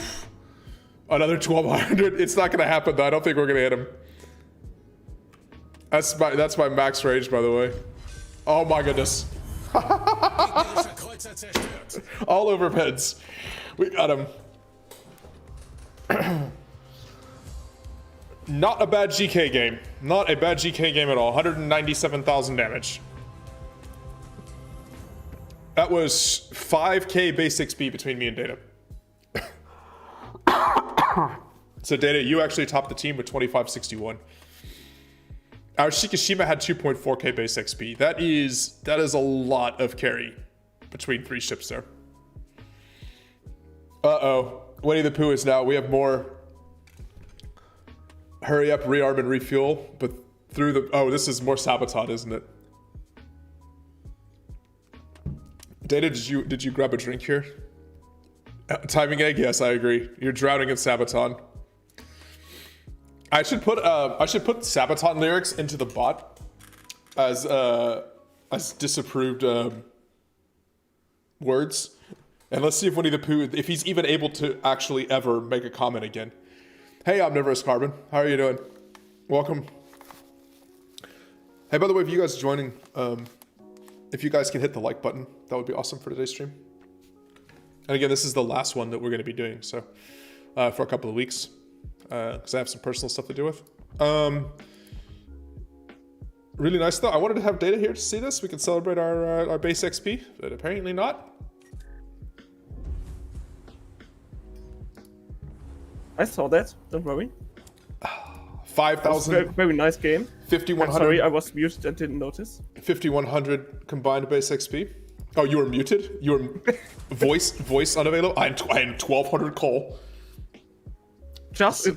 Another 1200. It's not gonna happen though. I don't think we're gonna hit him. That's my max range, by the way. Oh my goodness. All over heads. We got him. Not a bad GK game. Not a bad GK game at all. 197,000 damage. That was 5k base XP between me and Data. So Data, you actually topped the team with 2561. Our Shikishima had 2.4k base XP. That is a lot of carry between 3 ships there. Uh-oh. Winnie the Pooh is now. We have more. Hurry up, rearm and refuel, but through the... Oh, this is more Sabaton, isn't it? Data, did you grab a drink here? Timing egg, yes, I agree. You're drowning in Sabaton. I should put Sabaton lyrics into the bot as disapproved words, and let's see if Winnie the Pooh, if he's even able to actually ever make a comment again. Hey, Omnivorous Carbon, how are you doing? Welcome. Hey, by the way, if you guys are joining, if you guys can hit the like button, that would be awesome for today's stream. And again, this is the last one that we're going to be doing, so for a couple of weeks, because I have some personal stuff to do with. Really nice though. I wanted to have Data here to see this. We can celebrate our base XP, but apparently not. I saw that. Don't worry. 5,000. Very, very nice game. 5,100. Sorry, I was muted and didn't notice. 5,100 combined base XP. Oh, you were muted? You were voice unavailable? I'm 1,200 coal. Just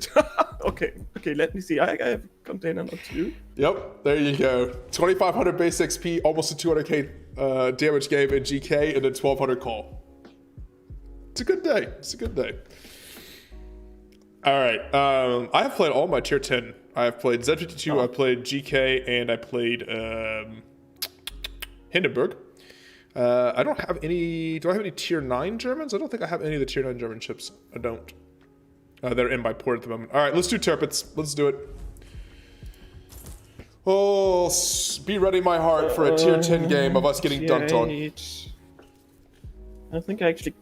okay, let me see. I have a container, not you. Yep, there you go. 2,500 base XP, almost a 200k damage game in GK, and then 1,200 coal. It's a good day. It's a good day. All right. I have played all my tier 10. I have played Z52, I played GK, and I played Hindenburg. I don't have any... Do I have any tier 9 Germans? I don't think I have any of the tier 9 German ships. I don't. They're in my port at the moment. All right, let's do Tirpitz. Let's do it. Oh, be ready, my heart, for a tier 10 game of us getting dunked on. I think I actually...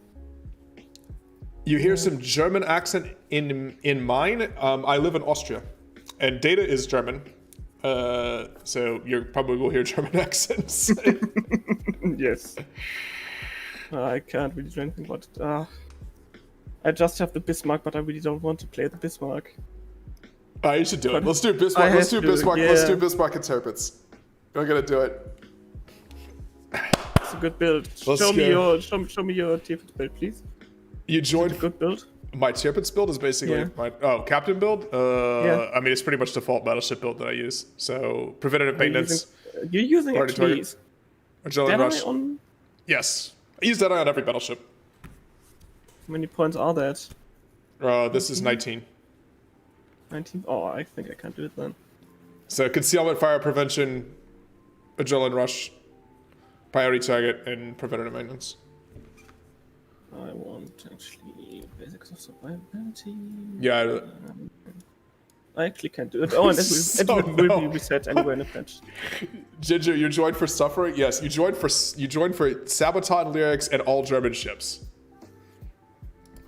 You hear some German accent in mine. I live in Austria, and Data is German, so you probably will hear German accents. Yes. I can't really do anything about it. I just have the Bismarck, but I really don't want to play the Bismarck. You should do it. Let's do Bismarck. Let's do Bismarck. Yeah. Let's do Bismarck and Tirpitz. We're gonna do it. It's a good build. Let's Show me go. your Tirpitz build, please. You joined. Good build. My Tirpitz build is basically my captain build. Yeah. I mean, it's pretty much default battleship build that I use. So preventative maintenance. You're using Party actually target. Artillery rush. Deadeye on... Yes, I use Deadeye on every battleship. How many points are that? This is 19. 19? Oh, I think I can't do it then. So concealment, fire prevention, adrenaline rush, priority target, and preventative maintenance. I want actually basics of survivability. Yeah. I actually can't do it. Oh, and it will be reset anyway in the patch. Ginger, you joined for suffering? Yes, you joined for Sabaton lyrics and all German ships.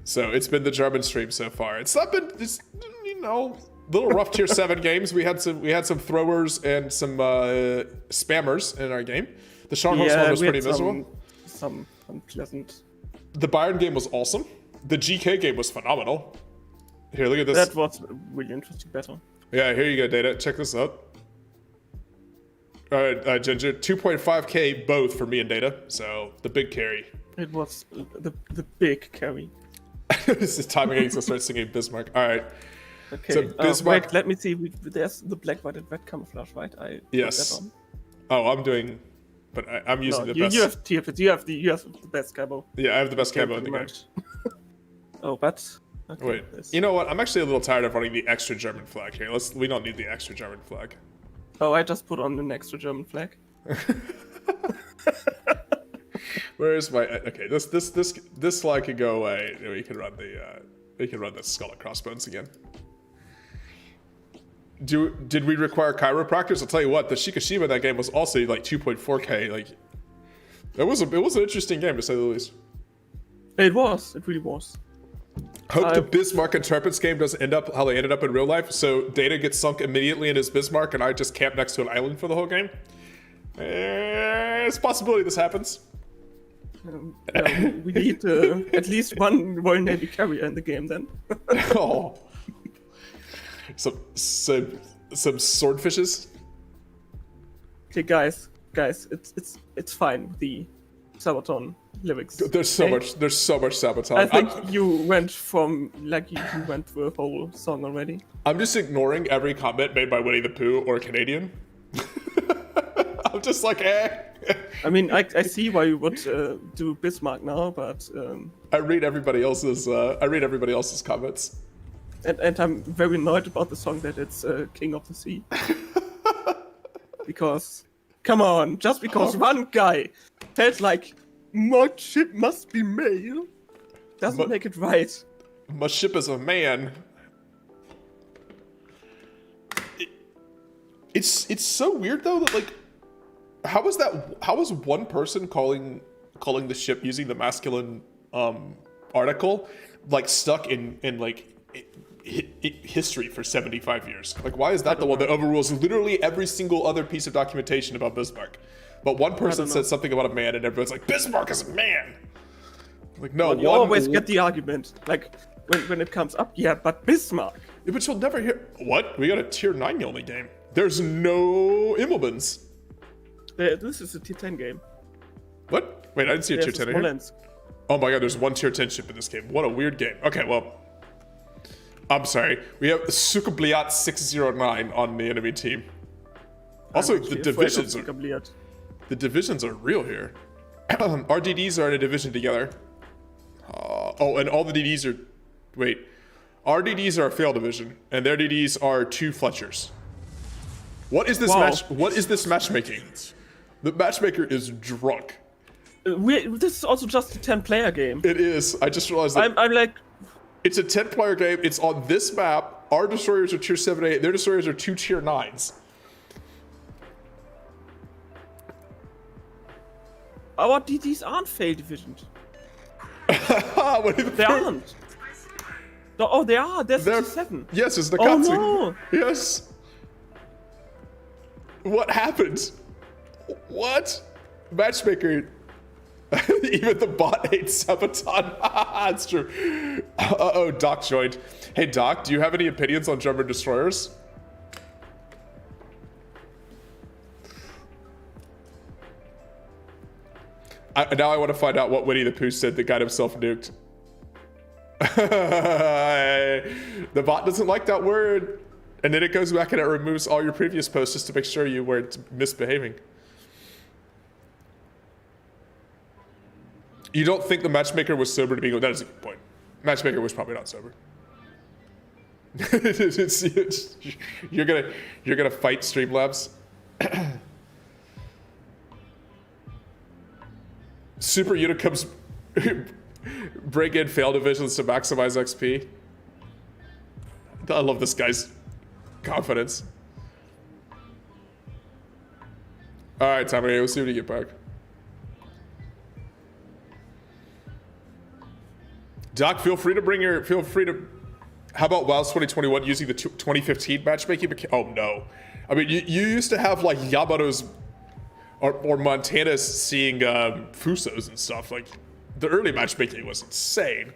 So it's been the German stream so far. It's not been, it's, you know, little rough tier 7 games. We had some throwers and some spammers in our game. The Scharnhorst one was pretty miserable. Some unpleasant. The Bayern game was awesome. The GK game was phenomenal. Here, look at this. That was really interesting battle. Yeah, here you go, Data. Check this out. All right, Ginger, 2.5k both for me and Data. So the big carry. It was the big carry. This is timing aids to start singing Bismarck. All right. Okay. So Bismarck. Wait, let me see. There's the black, white, and red camouflage, right? Yes. Put that on. Oh, I'm doing, but I'm using the best. You have Tirpitz. You have the best camo. Yeah, I have the best camo in the game. Oh, but. Okay, Wait, you know what? I'm actually a little tired of running the extra German flag here. We don't need the extra German flag. Oh, I just put on an extra German flag. Where's my? Okay, this flag could go away. We can run the skull and crossbones again. Did we require chiropractors? I'll tell you what. The Shikishima in that game was also like 2.4k. Like, it was an interesting game to say the least. It was. It really was. Hope the Bismarck and Tirpitz game doesn't end up how they ended up in real life. So Data gets sunk immediately in his Bismarck, and I just camp next to an island for the whole game. It's a possibility this happens. We need at least one Royal Navy carrier in the game then. Oh. Some swordfishes. Okay, guys, it's fine. The Sabaton lyrics. There's so much Sabaton. I think you went from you went through a whole song already. I'm just ignoring every comment made by Winnie the Pooh or Canadian. I'm just like, eh. I mean, I see why you would do Bismarck now, but I read everybody else's comments. and I'm very annoyed about the song that it's King of the Sea. Because, come on, just because one guy felt like my ship must be male, doesn't make it right. My ship is a man. It's so weird though that like, how is one person calling the ship using the masculine article like stuck in like history for 75 years? Like, why is that the one that overrules literally every single other piece of documentation about Bismarck? But one person said something about a man and everyone's like, Bismarck is a man. Like, no, you always get the argument. Like, when it comes up, yeah, but Bismarck. Yeah, but you'll never hear, what? We got a tier 9 only game. There's no Immelmans. This is a tier 10 game. What? Wait, I didn't see a tier 10 in here. Oh my god, there's one tier 10 ship in this game. What a weird game. Okay, well, I'm sorry. We have Sukabliat 609 on the enemy team. Also, the divisions are real here. Our DDs are in a division together. Oh, and all the DDs are... Wait. Our DDs are a fail division, and their DDs are 2 Fletchers. What is this match? What is this matchmaking? The matchmaker is drunk. This is also just a 10-player game. It is. I just realized that. I'm like... It's a 10-player game. It's on this map. Our destroyers are tier 7-8. Their destroyers are 2 tier 9s. Our DDs aren't fail divisions. They aren't. Oh, they are. They're 7. Yes, it's the cutscene. Oh no! Yes. What happened? What? Matchmaker. Even the bot hates Sabaton. That's true. Uh-oh, Doc joined. Hey, Doc, do you have any opinions on German destroyers? Now I want to find out what Winnie the Pooh said that got himself nuked. The bot doesn't like that word. And then it goes back and it removes all your previous posts just to make sure you weren't misbehaving. You don't think the matchmaker was sober to begin with? That is a good point. Matchmaker was probably not sober. You're gonna fight Streamlabs. Super Unicums break in fail divisions to maximize XP. I love this guy's confidence. Alright, Tommy, we'll see when you get back. Doc, feel free to, how about WoW's 2021 using the 2015 matchmaking? Oh no. I mean, you used to have like Yamato's or Montana's seeing Fusos and stuff. Like, the early matchmaking was insane.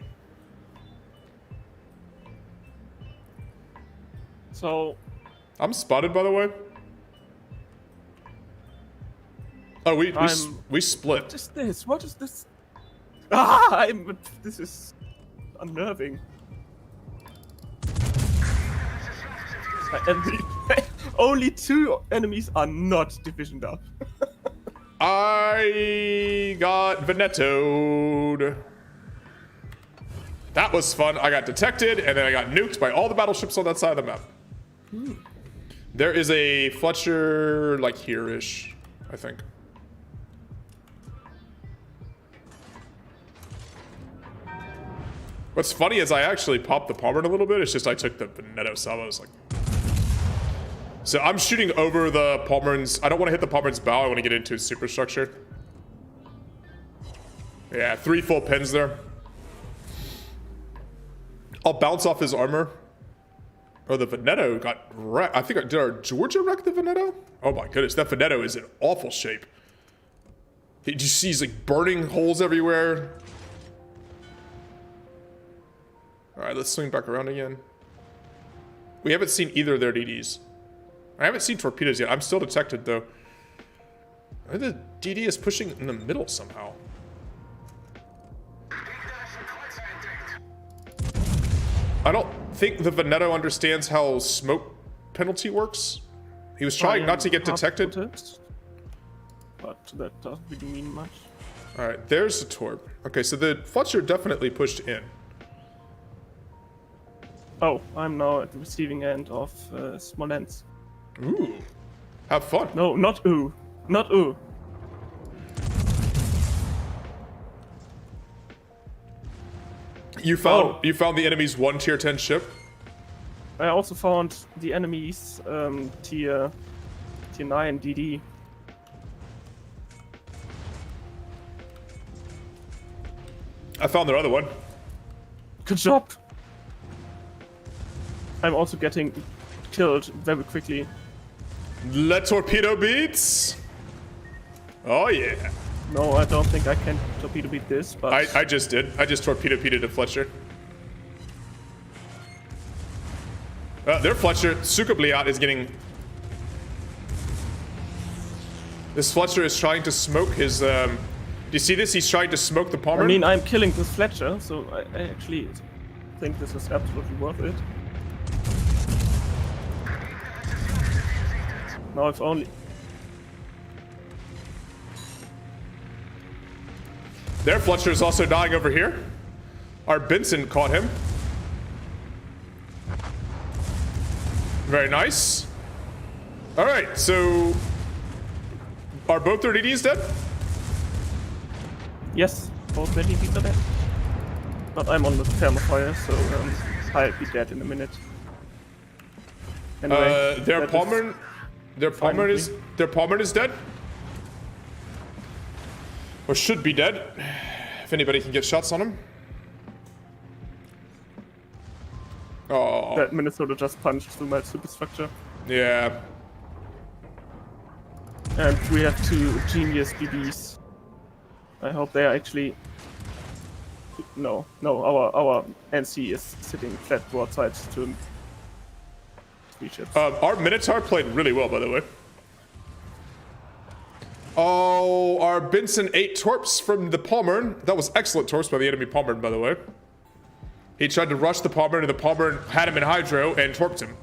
So... I'm spotted, by the way. Oh, we split. What is this? What is this? Ah, this is unnerving. And only 2 enemies are not divisioned up. I got Venetoed. That was fun. I got detected, and then I got nuked by all the battleships on that side of the map. There is a Fletcher, like here-ish, I think. What's funny is I actually popped the Palmer a little bit. It's just I took the Veneto salvos. Like, so I'm shooting over the Palmer's. I don't want to hit the Palmer's bow. I want to get into his superstructure. Yeah, 3 full pins there. I'll bounce off his armor. Oh, the Veneto got wrecked. I think, did our Georgia wreck the Veneto? Oh my goodness, that Veneto is in awful shape. He just sees like burning holes everywhere. All right, let's swing back around again. We haven't seen either of their DDs. I haven't seen torpedoes yet. I'm still detected though. The DD is pushing in the middle somehow. I don't think the Veneto understands how smoke penalty works. He was trying not to get detected. But that doesn't really mean much. Alright, there's the torp. Okay, so the Fletcher definitely pushed in. Oh, I'm now at the receiving end of Smolensk. Ooh. Have fun. No, not ooh. Not ooh. You found the enemy's 1 tier 10 ship? I also found the enemy's tier 9 DD. I found their other one. Good job! I'm also getting killed very quickly. Let torpedo beats! Oh yeah. No, I don't think I can torpedo beat this, but... I just did. I just torpedo beated a Fletcher. Their Fletcher, Sukabliat, is getting... This Fletcher is trying to smoke his... Do you see this? He's trying to smoke the Palmer. I mean, I'm killing this Fletcher, so I actually think this is absolutely worth it. Now if only... Their Fletcher is also dying over here. Our Benson caught him. Very nice. Alright, so... Are both their DDs dead? Yes, both their DDs are dead. But I'm on the thermofire, so I'll be dead in a minute. Anyway, their Palmer is dead. Or should be dead. If anybody can get shots on him. Oh. That Minnesota just punched through my superstructure. Yeah. And we have 2 genius BBs. I hope they are actually... No, our NC is sitting flat broadside to 3 ships. Our Minotaur played really well, by the way. Oh, our Benson 8 torps from the Palmer. That was excellent torps by the enemy Palmer, by the way. He tried to rush the Palmer, and the Palmer had him in hydro and torped him.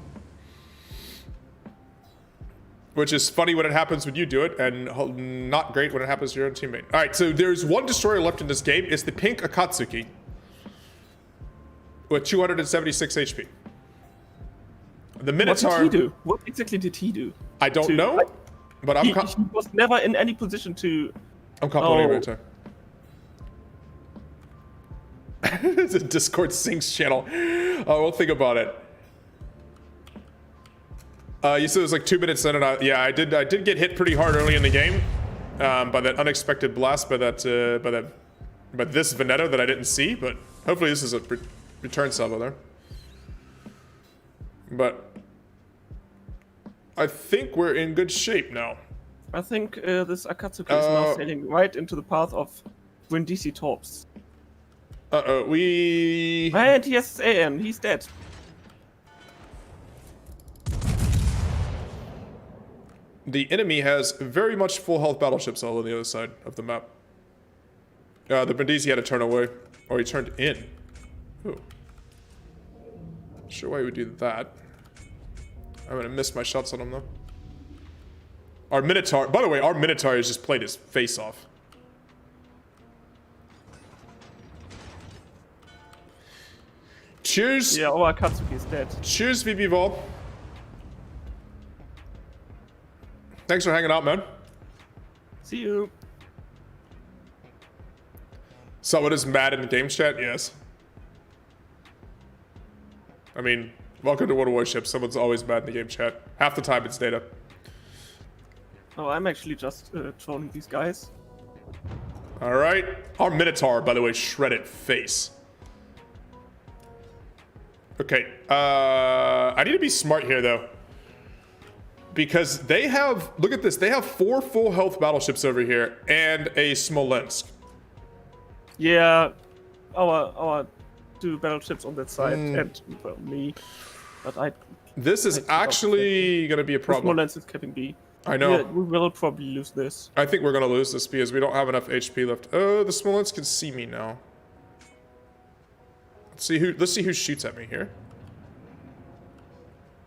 Which is funny when it happens when you do it, and not great when it happens to your own teammate. Alright, so there's 1 destroyer left in this game. It's the pink Akatsuki. With 276 HP. The Minotaur... What did he do? What exactly did he do? I don't know, but he was never in any position to... I'm complimenting Minotaur. It's a Discord Sinks channel. Oh, we'll think about it. You said it was like 2 minutes in, and I did get hit pretty hard early in the game by that unexpected blast by this Veneto that I didn't see. But hopefully this is a return salvo there. But I think we're in good shape now. I think this Akatsuki is now sailing right into the path of Brindisi Torps. And he has AM. He's dead. The enemy has very much full health battleships all on the other side of the map. The Brindisi had to turn away, or he turned in. Ooh. Not sure why he would do that. I'm gonna miss my shots on him though. Our Minotaur, by the way, our Minotaur has just played his face off. Cheers. Yeah, our Akatsuki is dead. Cheers, VB Vol. Thanks for hanging out, man. See you. Someone is mad in the game chat? Yes. I mean, welcome to World of Warships. Someone's always mad in the game chat. Half the time it's data. Oh, I'm actually just trolling these guys. Alright. Our Minotaur, by the way, shredded face. Okay. I need to be smart here, though. because they have, look at this, they have 4 full health battleships over here and a Smolensk. Yeah, our 2 battleships on that side and well, me. But This is actually going to be a problem. Smolensk is capping B. I know. Yeah, we will probably lose this. I think we're going to lose this because we don't have enough HP left. Oh, the Smolensk can see me now. Let's see who shoots at me here.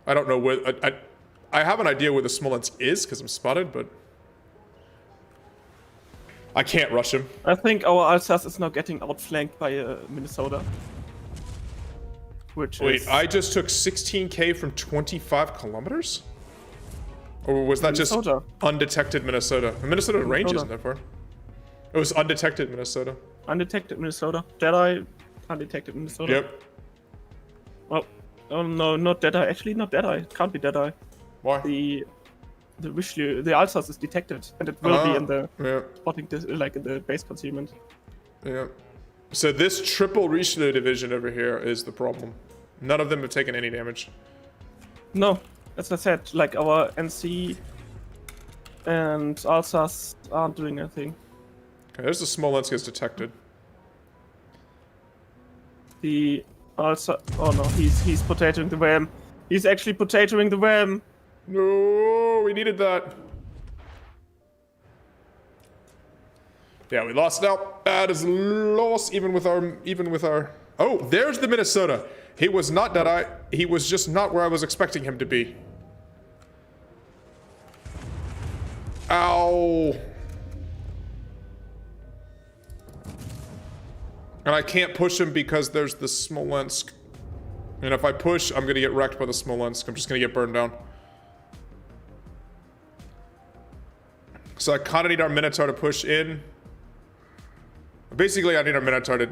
I don't know where, I have an idea where the Smolensk is because I'm spotted, but I can't rush him. I think our Alsace is now getting outflanked by Minnesota. Which Wait, is... I just took 16k from 25 kilometers? Or was that Minnesota. just undetected Minnesota? Minnesota range isn't that far. It was undetected Minnesota. Undetected Minnesota. Jedi, undetected Minnesota. Yep. Well, oh no, not Deadeye. Actually, not Deadeye. It can't be Deadeye. Why? The Richelieu, the Alsace is detected, and it will be in the Yeah. spotting, like in the base concealment. Yeah. So this triple Richelieu division over here is the problem. None of them have taken any damage. No, as I said, like our NC and Alsace aren't doing anything. Okay, there's the Smolensk is detected. The Alsace, oh no, he's potatoing the ram. He's actually potatoing the ram. No, we needed that. Yeah, we lost out. That is loss even with our. Oh, there's the Minnesota. He was not Deadeye. He was just not where I was expecting him to be. Ow. And I can't push him because there's the Smolensk. And if I push, I'm gonna get wrecked by the Smolensk. I'm just gonna get burned down. So I kind of need our Minotaur to push in. Basically, I need our Minotaur to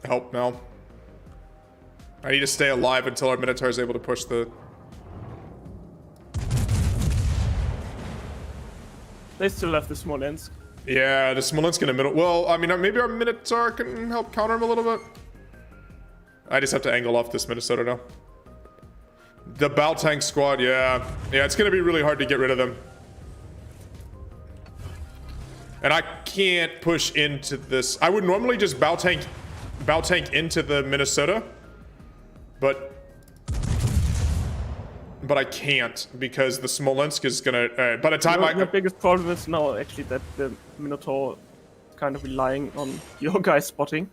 help now. I need to stay alive until our Minotaur is able to push the... They still have the Smolensk. Yeah, the Smolensk in the middle. Well, I mean, maybe our Minotaur can help counter him a little bit. I just have to angle off this Minnesota now. The Bow Tank squad, yeah. Yeah, it's going to be really hard to get rid of them. And I can't push into this. I would normally just bow tank into the Minnesota, but I can't because the Smolensk is gonna. By the time Your biggest problem is now actually that the Minotaur is kind of relying on your guys spotting.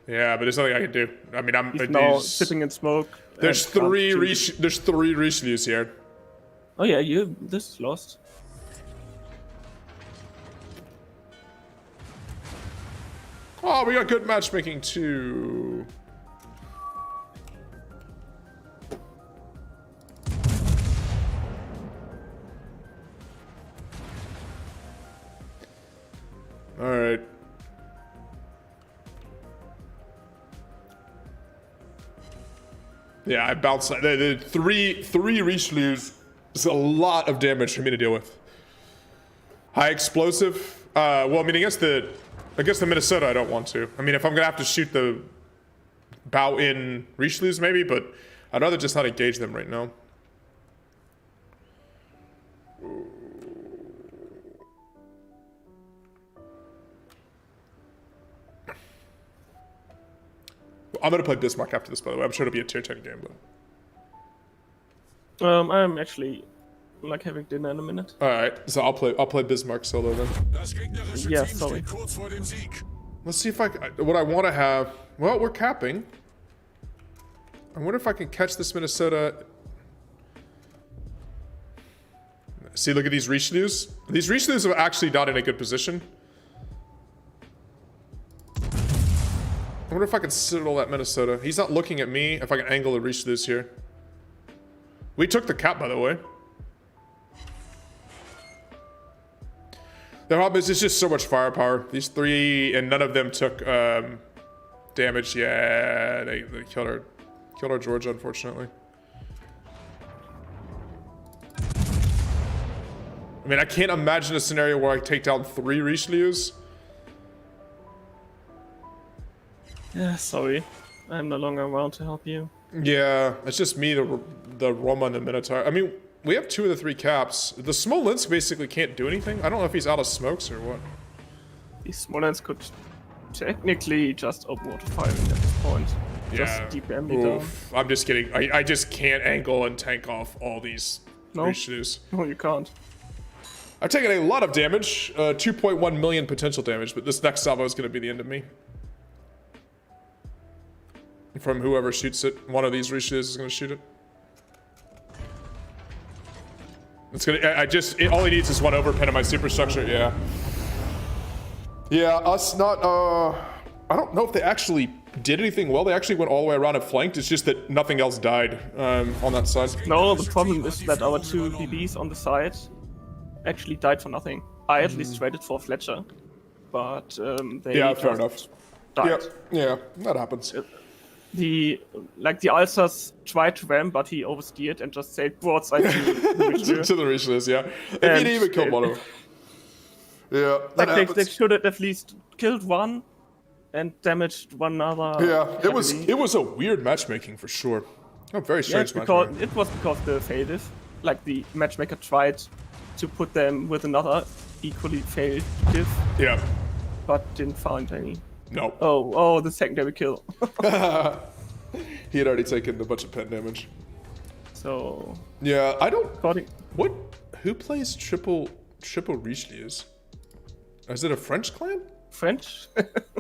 Yeah, but there's nothing I can do. I mean, He's now sitting in smoke. There's three Richelieus here. Oh yeah, this is lost. Oh, we got good matchmaking too. All right. Yeah, I bounced. The three Richelieus is a lot of damage for me to deal with. High explosive. Well, I mean, against the Minnesota, I don't want to. I mean, if I'm gonna have to shoot the bow in Richelieus, maybe, but I'd rather just not engage them right now. I'm gonna play Bismarck after this, by the way. I'm sure it'll be a tier 10 game, but. I'm actually like having dinner in a minute. All right, so I'll play Bismarck solo then. Das gegnerische Yeah, Team sorry. steht kurz vor dem Sieg. Let's see if what I want to have. Well, we're capping. I wonder if I can catch this Minnesota. See, look at these Richelieus. These Richelieus are actually not in a good position. I wonder if I can settle that Minnesota. He's not looking at me. If I can angle the Richelieus here. We took the cap, by the way. The problem is, it's just so much firepower. These three, and none of them took damage. Yeah, they killed our Georgia, unfortunately. I mean, I can't imagine a scenario where I take down 3 Richelieus. Yeah, sorry. I'm no longer around to help you. Yeah, it's just me, the Roma, and the Minotaur. I mean, We have 2 of the 3 caps. The Smolensk basically can't do anything. I don't know if he's out of smokes or what. The Smolensk could technically just open water firing at this point. Just DPM me down. I'm just kidding. I just can't angle and tank off all these Richelieus. No, you can't. I've taken a lot of damage, 2.1 million potential damage, but this next salvo is going to be the end of me. From whoever shoots it, one of these Richelieus is going to shoot it. It's gonna. All he needs is one overpin of my superstructure. Yeah. Yeah, us not. I don't know if they actually did anything well. They actually went all the way around and flanked. It's just that nothing else died on that side. No, the problem is that our 2 BBs on the side actually died for nothing. I at least traded for Fletcher, but they fair enough. died. Yeah, that happens. The Ulcers tried to ram, but he oversteered and just sailed broadside to the Richelieu. To the Richelieus, yeah. If he didn't even kill one of them. Yeah, that they should have at least killed one and damaged one another. Yeah, it was a weird matchmaking for sure. A very strange matchmaking. It was because the failed, like the matchmaker tried to put them with another equally failed diff. Yeah. But didn't find any. No. Oh, the secondary kill. He had already taken a bunch of pen damage. So. Yeah, I don't. What? Who plays triple Richelieus? Is it a French clan? French?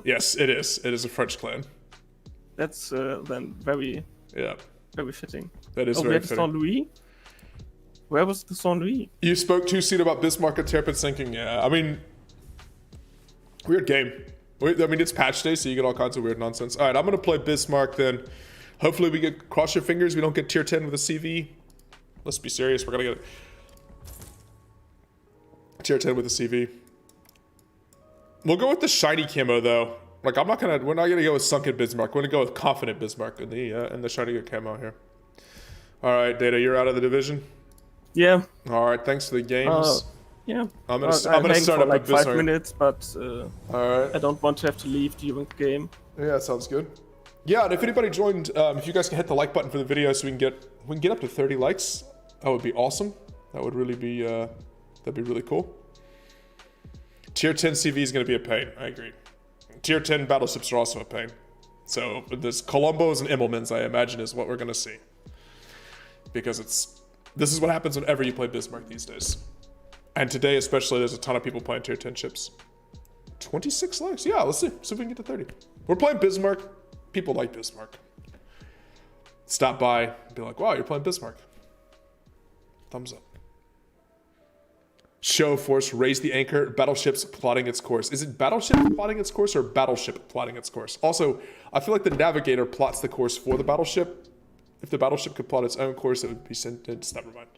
Yes, it is. It is a French clan. That's then very fitting. That is very fitting. We had Saint Louis. Where was the Saint Louis? You spoke too soon about Bismarck and Terpen sinking. Yeah, I mean, weird game. I mean, it's patch day, so you get all kinds of weird nonsense. All right, I'm gonna play Bismarck then. Hopefully, we get cross your fingers. We don't get tier 10 with a CV. Let's be serious. We're gonna get tier 10 with a CV. We'll go with the shiny camo though. Like we're not gonna go with sunken Bismarck. We're gonna go with confident Bismarck in the shiny camo here. All right, Data, you're out of the division. Yeah. All right, thanks for the games. Yeah. I'm gonna start up like with 5 minutes, but all right. I don't want to have to leave during the game. Yeah, sounds good. Yeah, and if anybody joined, if you guys can hit the like button for the video, so we can get up to 30 likes, that would be awesome. That would really be that'd be really cool. Tier 10 CV is gonna be a pain. I agree. Tier 10 battleships are also a pain. So this Columbos and Immelmans, I imagine, is what we're gonna see. Because this is what happens whenever you play Bismarck these days. And today especially, there's a ton of people playing tier 10 ships. 26 likes? Yeah, let's see if we can get to 30. We're playing Bismarck. People like Bismarck. Stop by and be like, wow, you're playing Bismarck. Thumbs up. Show force, raise the anchor, battleships plotting its course. Is it battleship plotting its course or battleship plotting its course? Also, I feel like the navigator plots the course for the battleship. If the battleship could plot its own course, it would be sent. Never mind.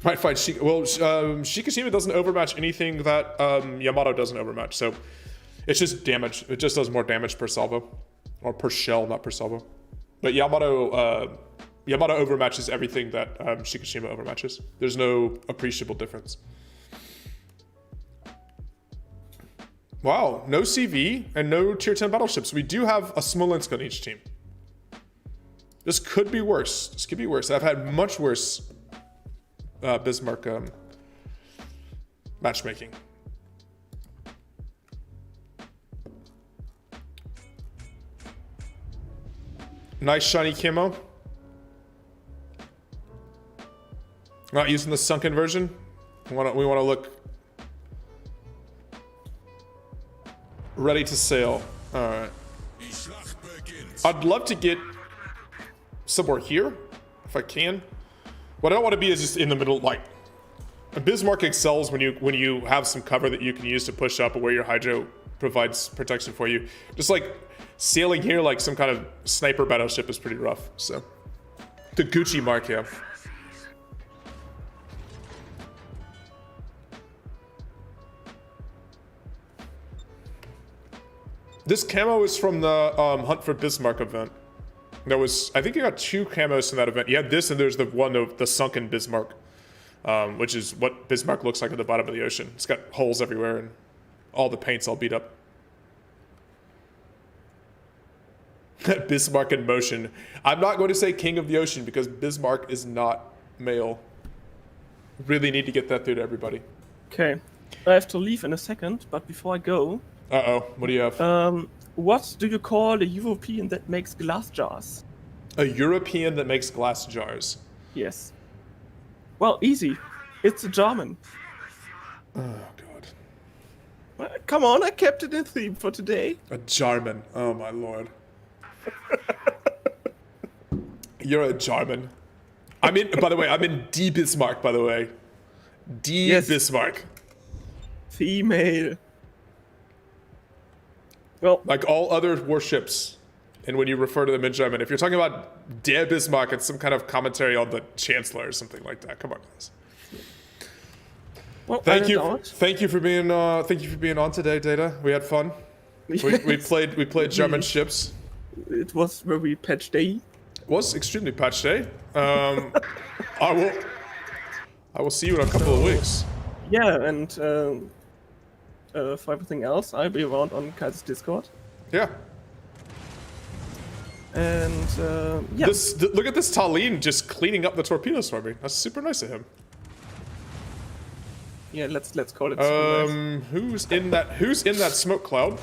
Might find Shikishima doesn't overmatch anything that Yamato doesn't overmatch, so it's just damage. It just does more damage per salvo, or per shell, not per salvo. But Yamato overmatches everything that Shikishima overmatches. There's no appreciable difference. Wow, no CV and no tier 10 battleships. We do have a Smolensk on each team. This could be worse. This could be worse. I've had much worse Bismarck matchmaking. Nice shiny camo. Not using the sunken version. We want to look ready to sail. All right. I'd love to get somewhere here if I can. What I don't want to be is just in the middle. Like, Bismarck excels when you have some cover that you can use to push up, or where your hydro provides protection for you. Just like sailing here like some kind of sniper battleship is pretty rough. So the Gucci mark, yeah. This camo is from the Hunt for Bismarck event. There was, I think you got 2 camos in that event. You had this, and there's the one of the sunken Bismarck, which is what Bismarck looks like at the bottom of the ocean. It's got holes everywhere, and all the paint's all beat up. Bismarck in motion. I'm not going to say King of the Ocean, because Bismarck is not mail. Really need to get that through to everybody. Okay. I have to leave in a second, but before I go, Uh-oh, what do you have? what do you call a European that makes glass jars? A European that makes glass jars. Yes. Well, easy. It's a German. Oh, God. Come on, I kept it in theme for today. A Jarman. Oh, my lord. You're a Jarman. I'm in, by the way, I'm in D Bismarck, by the way. D Yes. Bismarck. Female. Well, Like all other warships. And when you refer to them in German, if you're talking about Der Bismarck, it's some kind of commentary on the Chancellor or something like that. Come on, guys. well Thank I you. don't. Thank you for being on today, Data. We had fun. We played German ships. It was very patch day. It was extremely patch day. I will see you in a couple of weeks. Yeah, and for everything else, I'll be around on Kaiser's Discord. Yeah. And yeah, Look at this Tallinn just cleaning up the torpedoes for me. That's super nice of him. yeah. Let's call it. Super nice. Who's in that smoke cloud?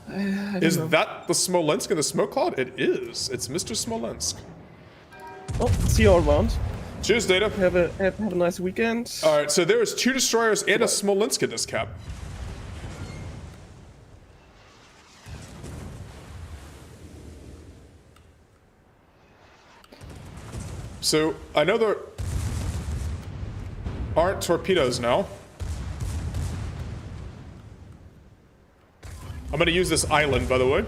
I don't Is know. that the Smolensk in the smoke cloud? It is. It's Mr. Smolensk. Oh, see you all around. Cheers, Data. Have a nice weekend. All right, so there is 2 destroyers and a Smolensk in this cap. So I know there aren't torpedoes now. I'm gonna use this island, by the way.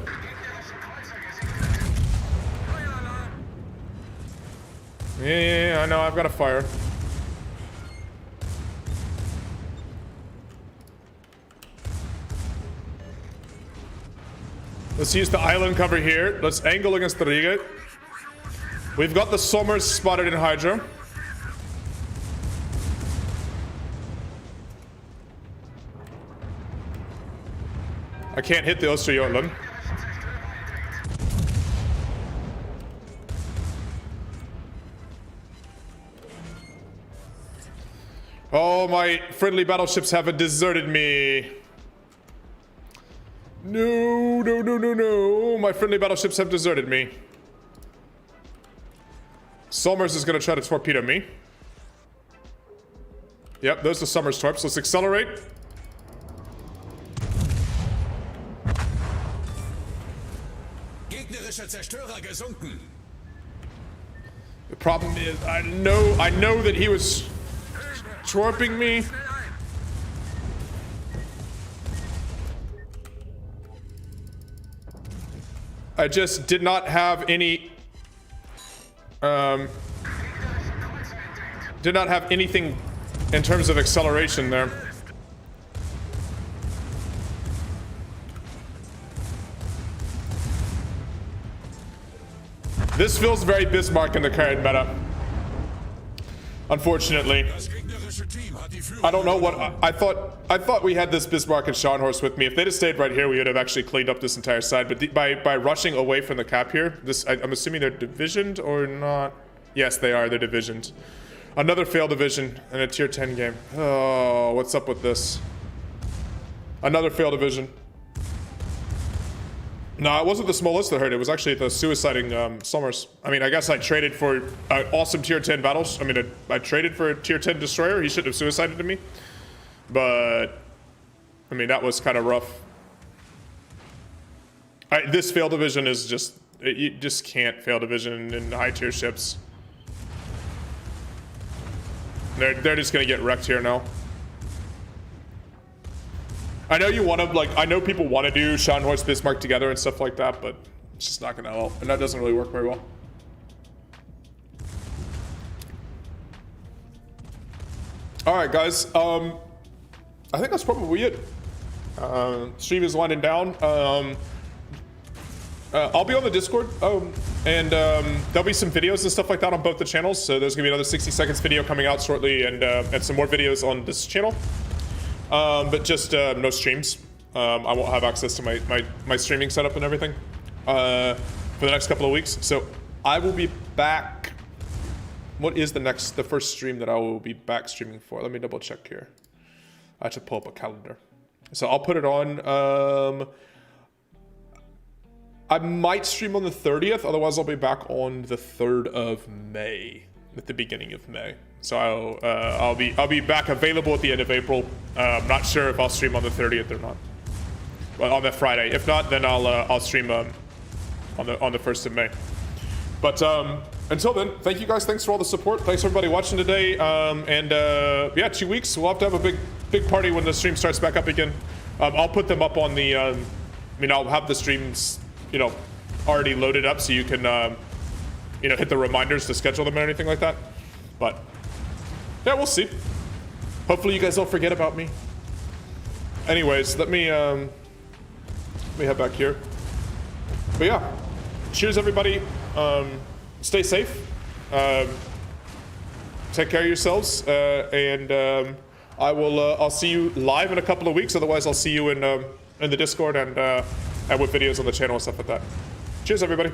Yeah, I know, I've got a fire. Let's use the island cover here. Let's angle against the Riga. We've got the Sommers spotted in Hydra. I can't hit the Östergötland. Oh, my friendly battleships have deserted me. No, no, no, no, no. My friendly battleships have deserted me. Sommers is going to try to torpedo me. Yep, those are Sommers torps. Let's accelerate. Gegnerischer Zerstörer gesunken. The problem is, I know that he was torping me. I just did not have any did not have anything in terms of acceleration there. This feels very Bismarck in the current meta. Unfortunately. Das gegnerische Team hat die Führung. I don't know what I thought we had this Bismarck and Scharnhorst with me. If they'd have stayed right here, we would have actually cleaned up this entire side. But by rushing away from the cap here, I'm assuming they're divisioned or not. Yes, they are. They're divisioned. Another failed division in a tier 10 game. Oh, what's up with this? Another failed division. No, it wasn't the Smolensk that hurt. It was actually the suiciding Sommers. I mean, I guess I traded for an awesome tier 10 battles. I mean, I traded for a tier 10 destroyer. He shouldn't have suicided to me. But, I mean, that was kind of rough. This failed division is just... You just can't fail division in high tier ships. They're just going to get wrecked here now. I know you want to, like, I know people want to do Scharnhorst Bismarck together and stuff like that, but it's just not going to help. And that doesn't really work very well. Alright, guys. I think that's probably it. Stream is winding down. I'll be on the Discord. And there'll be some videos and stuff like that on both the channels. So there's going to be another 60 seconds video coming out shortly and some more videos on this channel. But just no streams. I won't have access to my streaming setup and everything for the next couple of weeks. So I will be back What is the first stream that I will be back streaming for? Let me double check here. I have to pull up a calendar. So I'll put it on. I might stream on the 30th. Otherwise, I'll be back on the 3rd of May, at the beginning of May. So I'll be back available at the end of April. I'm not sure if I'll stream on the 30th or not. Well, on that Friday. If not, then I'll stream on the 1st of May. But until then, thank you guys. Thanks for all the support. Thanks everybody watching today. Yeah, 2 weeks. We'll have to have a big party when the stream starts back up again. I'll put them up on the. I'll have the streams, already loaded up so you can, hit the reminders to schedule them or anything like that. But yeah, we'll see. Hopefully, you guys don't forget about me. Anyways, let me head back here. But yeah, cheers everybody. Stay safe. Take care of yourselves, and I'll see you live in a couple of weeks. Otherwise, I'll see you in the Discord and with videos on the channel and stuff like that. Cheers, everybody.